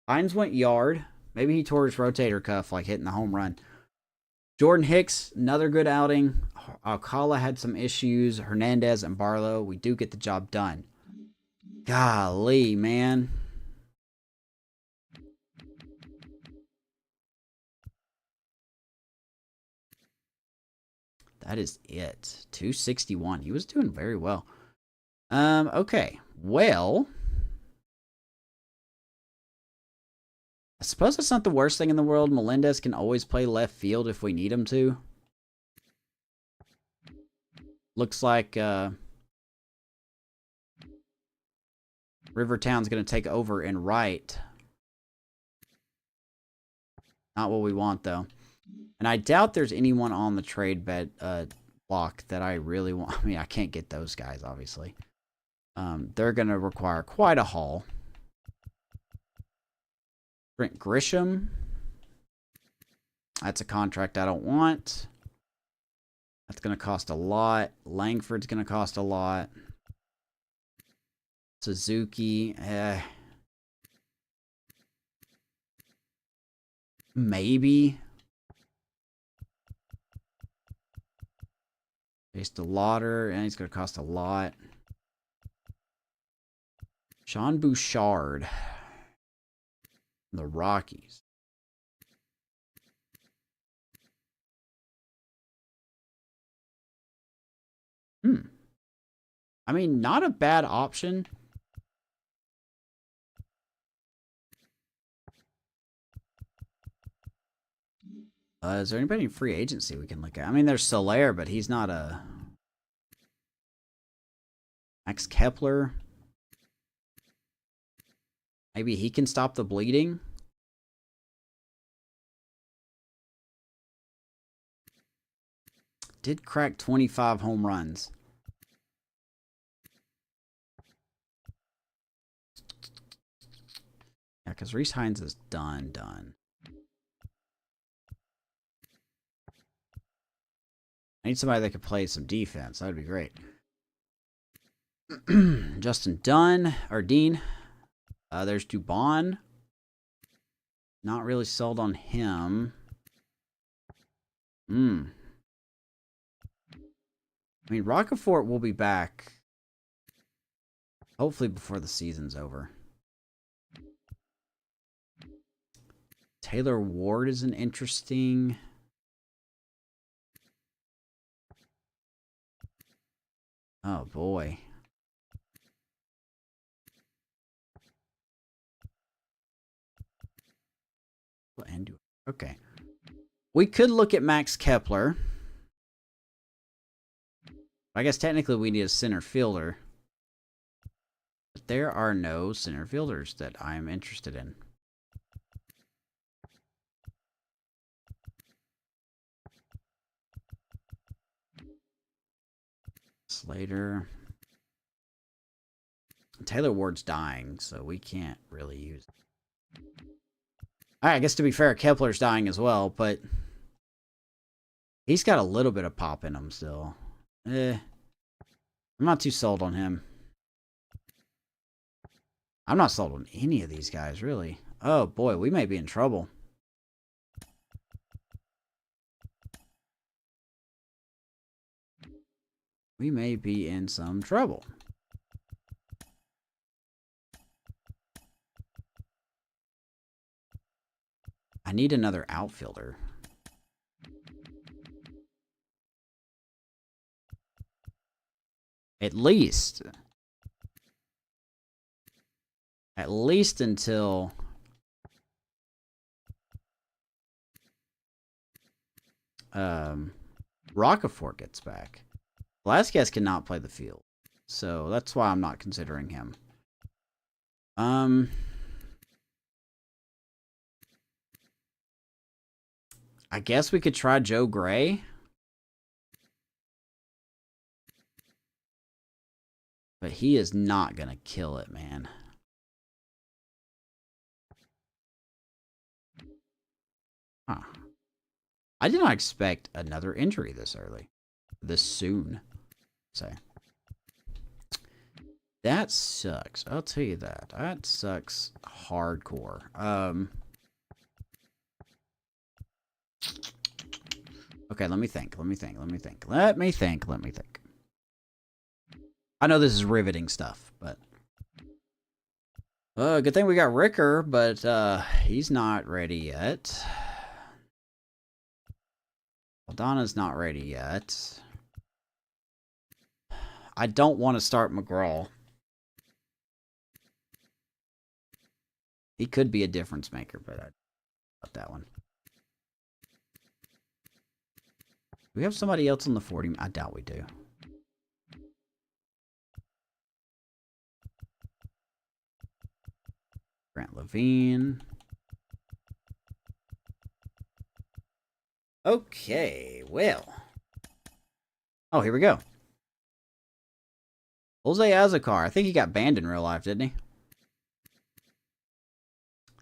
Hines went yard. Maybe he tore his rotator cuff, like hitting the home run. Jordan Hicks, another good outing. Alcala had some issues. Hernandez and Barlow, we do get the job done. Golly, man. That is it. 261. He was doing very well. Okay. Well, I suppose that's not the worst thing in the world. Melendez can always play left field if we need him to. Looks like Rivertown's going to take over in right. Not what we want, though. And I doubt there's anyone on the trade block that I really want. I mean, I can't get those guys, obviously. They're going to require quite a haul. Brent Grisham. That's a contract I don't want. That's going to cost a lot. Langford's going to cost a lot. Suzuki. Maybe. Based a Lauder, and he's going to cost a lot. Sean Bouchard. The Rockies. I mean, not a bad option. Is there anybody in free agency we can look at? I mean, there's Soler, but he's not a... Max Kepler. Maybe he can stop the bleeding. Did crack 25 home runs. Yeah, because Reese Hines is done. I need somebody that could play some defense. That would be great. Justin Dunn, or Dean. There's Dubon. Not really sold on him. I mean, Rocafort will be back. Hopefully before the season's over. Taylor Ward is an interesting... Oh, boy. Okay. We could look at Max Kepler. I guess technically we need a center fielder. But there are no center fielders that I'm interested in. Slater. Taylor Ward's dying, so we can't really use it. I guess to be fair, Kepler's dying as well, but he's got a little bit of pop in him still. I'm not too sold on him. I'm not sold on any of these guys, really. Oh, boy, we may be in trouble. We may be in some trouble. I need another outfielder. At least. At least until Roccaforte gets back. Velasquez cannot play the field, so that's why I'm not considering him. I guess we could try Joe Gray. But he is not going to kill it, man. Huh. I did not expect another injury this early. This soon. Say. That sucks. I'll tell you that. That sucks hardcore. Okay, let me think. Let me think. I know this is riveting stuff, but good thing we got Ricker, but he's not ready yet. Aldana's not ready yet. I don't want to start McGraw. He could be a difference maker, but I doubt that one. Do we have somebody else on the 40? I doubt we do. Grant Levine. Okay, well. Oh, here we go. Jose Azocar. I think he got banned in real life, didn't he?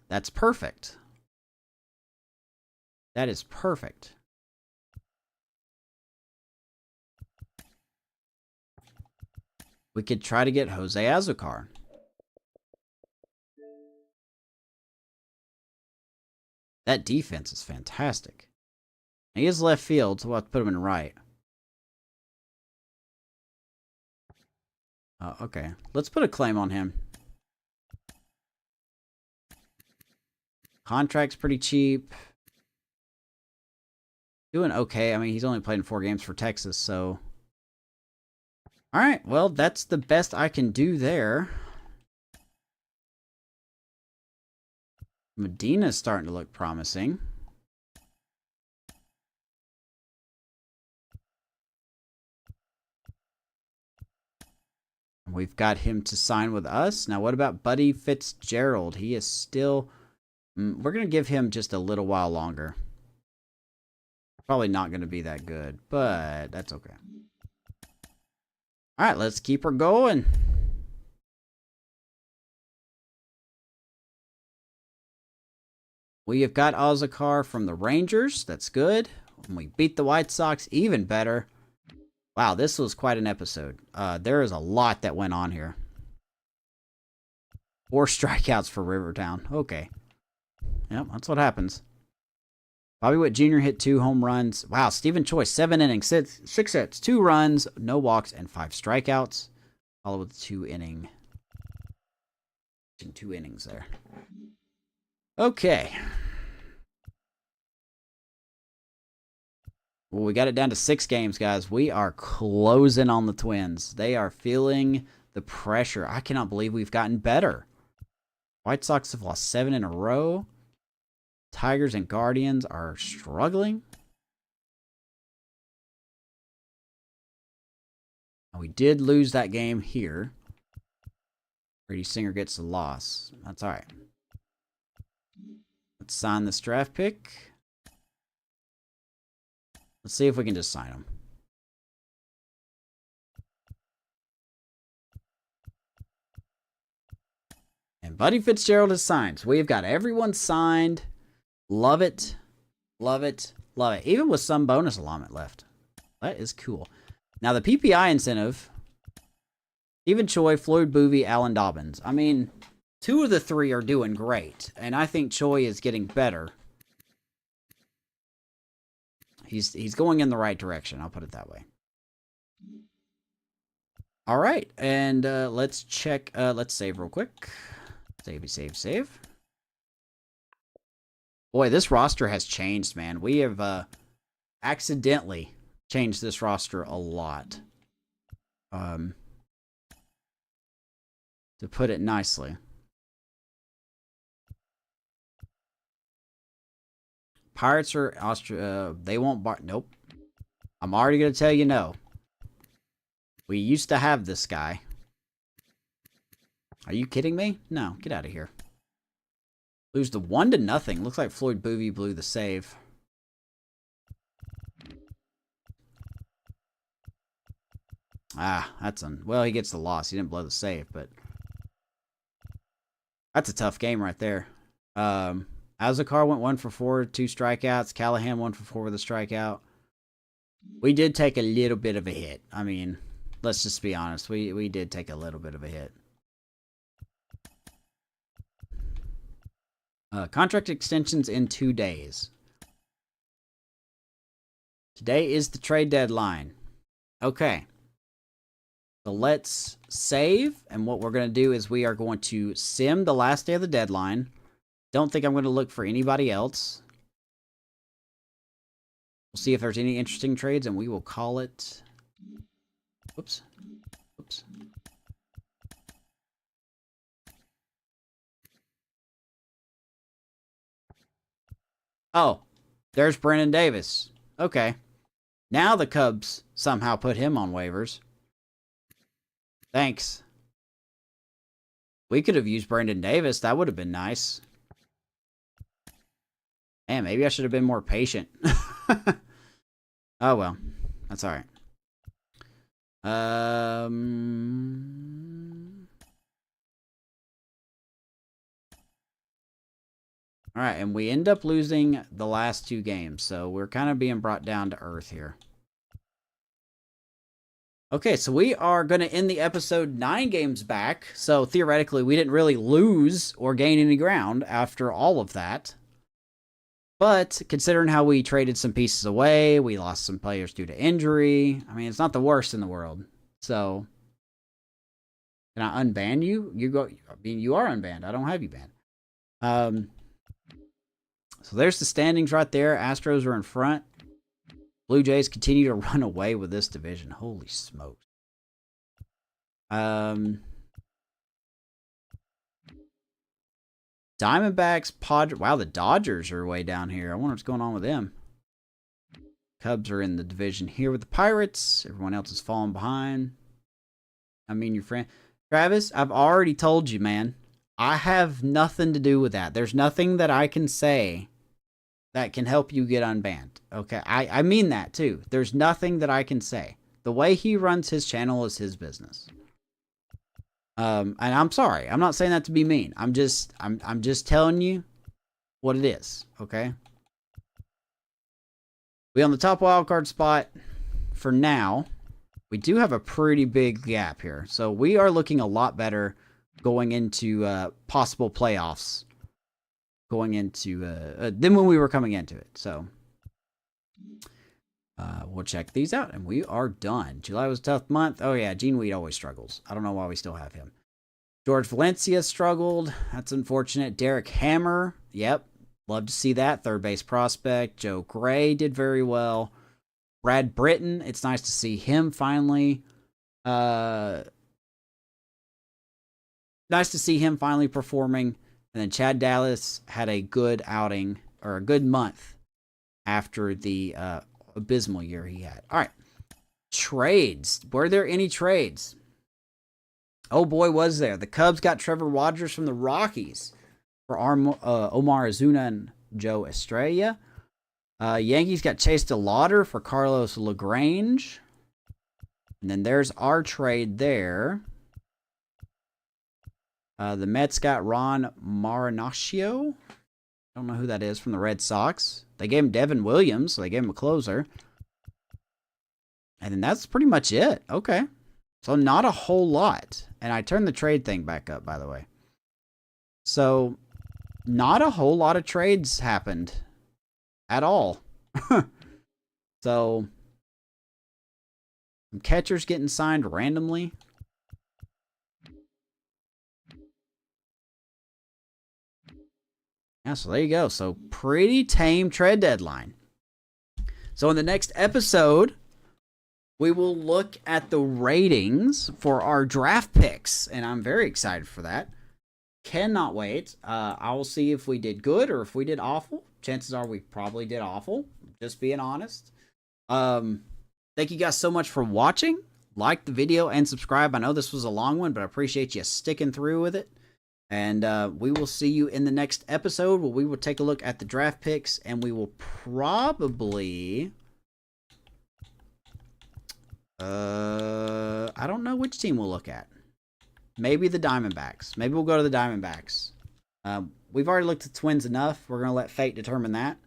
That's perfect. That is perfect. We could try to get Jose Azocar. That defense is fantastic. He is left field, so we'll have to put him in right. Okay. Let's put a claim on him. Contract's pretty cheap. Doing okay. I mean, he's only played in 4 games for Texas, so... Alright, well, that's the best I can do there. Medina's starting to look promising. We've got him to sign with us. Now, what about Buddy Fitzgerald? He is still... We're going to give him just a little while longer. Probably not going to be that good, but that's okay. All right, let's keep her going. We have got Azocar from the Rangers. That's good. And we beat the White Sox. Even better. Wow, this was quite an episode. There is a lot that went on here. 4 strikeouts for Rivertown. Okay. Yep, that's what happens. Bobby Witt Jr. hit 2 home runs. Wow, Stephen Choi, 7 innings, 6 hits, 2 runs, no walks, and 5 strikeouts. Followed with 2 innings there. Okay. Well, we got it down to 6 games, guys. We are closing on the Twins. They are feeling the pressure. I cannot believe we've gotten better. White Sox have lost 7 in a row. Tigers and Guardians are struggling. We did lose that game here. Brady Singer gets the loss. That's all right. Let's sign this draft pick. Let's see if we can just sign him. And Buddy Fitzgerald is signed. So we've got everyone signed. Love it. Love it. Love it. Even with some bonus alignment left. That is cool. Now the PPI incentive. Stephen Choi, Floyd Boovie, Alan Dobbins. I mean, 2 of the 3 are doing great. And I think Choi is getting better. He's going in the right direction. I'll put it that way. All right. And let's check. Let's save real quick. Save. Boy, this roster has changed, man. We have accidentally changed this roster a lot. To put it nicely. Pirates are they won't bar. Nope. I'm already going to tell you no. We used to have this guy. Are you kidding me? No, get out of here. Lose the 1-0. Looks like Floyd Boovie blew the save. Ah, that's well, he gets the loss. He didn't blow the save, but that's a tough game right there. Azakar went 1 for 4, 2 strikeouts. Callahan 1 for 4 with a strikeout. We did take a little bit of a hit. I mean, let's just be honest. We did take a little bit of a hit. Contract extensions in 2 days. Today is the trade deadline. Okay. So let's save. And what we're going to do is we are going to sim the last day of the deadline. Don't think I'm going to look for anybody else. We'll see if there's any interesting trades, and we will call it... Oops. Oops. Oh, there's Brennan Davis. Okay. Now the Cubs somehow put him on waivers. Thanks. We could have used Brendan Davis. That would have been nice. Man, maybe I should have been more patient. Oh, well. That's all right. All right, and we end up losing the last 2 games, so we're kind of being brought down to earth here. Okay, so we are going to end the episode 9 games back, so theoretically we didn't really lose or gain any ground after all of that. But considering how we traded some pieces away, we lost some players due to injury. I mean, it's not the worst in the world. So, can I unban you? I mean, you are unbanned. I don't have you banned. So there's the standings right there. Astros are in front. Blue Jays continue to run away with this division. Holy smokes. Diamondbacks, Padres. Wow, the Dodgers are way down here. I wonder what's going on with them. Cubs are in the division here with the Pirates. Everyone else is falling behind. I mean, your friend. Travis, I've already told you, man. I have nothing to do with that. There's nothing that I can say that can help you get unbanned. Okay, I mean that too. There's nothing that I can say. The way he runs his channel is his business. And I'm sorry. I'm not saying that to be mean. I'm just telling you what it is. Okay. We on the top wild card spot for now. We do have a pretty big gap here, so we are looking a lot better going into possible playoffs. Going into than when we were coming into it. So we'll check these out, and we are done. July was a tough month. Oh, yeah, Gene Weed always struggles. I don't know why we still have him. George Valencia struggled. That's unfortunate. Derek Hammer. Yep. Love to see that. Third base prospect. Joe Gray did very well. Brad Britton. It's nice to see him finally. Nice to see him finally performing. And then Chad Dallas had a good outing, or a good month after the abysmal year he had. All right. Trades. Were there any trades? Oh boy, was there. The Cubs got Trevor Rogers from the Rockies for Omar Azuna and Joe Estrella. Yankees got Chase DeLauder for Carlos LaGrange. And then there's our trade there. The Mets got Ron Marinaccio. I don't know who that is from the Red Sox. They gave him Devin Williams, so they gave him a closer. And then that's pretty much it. Okay. So not a whole lot. And I turned the trade thing back up, by the way. So not a whole lot of trades happened at all. So some catchers getting signed randomly. Yeah, so there you go. So pretty tame trade deadline. So in the next episode, we will look at the ratings for our draft picks, and I'm very excited for that. Cannot wait. I will see if we did good or if we did awful. Chances are we probably did awful, just being honest. Thank you guys so much for watching. Like the video and subscribe. I know this was a long one, but I appreciate you sticking through with it. And we will see you in the next episode where we will take a look at the draft picks, and we will probably... I don't know which team we'll look at. Maybe the Diamondbacks. Maybe we'll go to the Diamondbacks. We've already looked at the Twins enough. We're going to let fate determine that.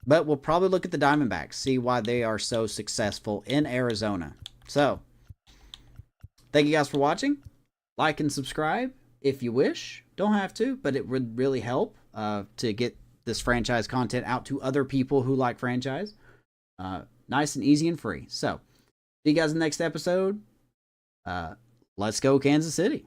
But we'll probably look at the Diamondbacks, see why they are so successful in Arizona. So, thank you guys for watching. Like and subscribe if you wish. Don't have to, but it would really help to get this franchise content out to other people who like franchise. Nice and easy and free. So, see you guys in the next episode. Let's go Kansas City.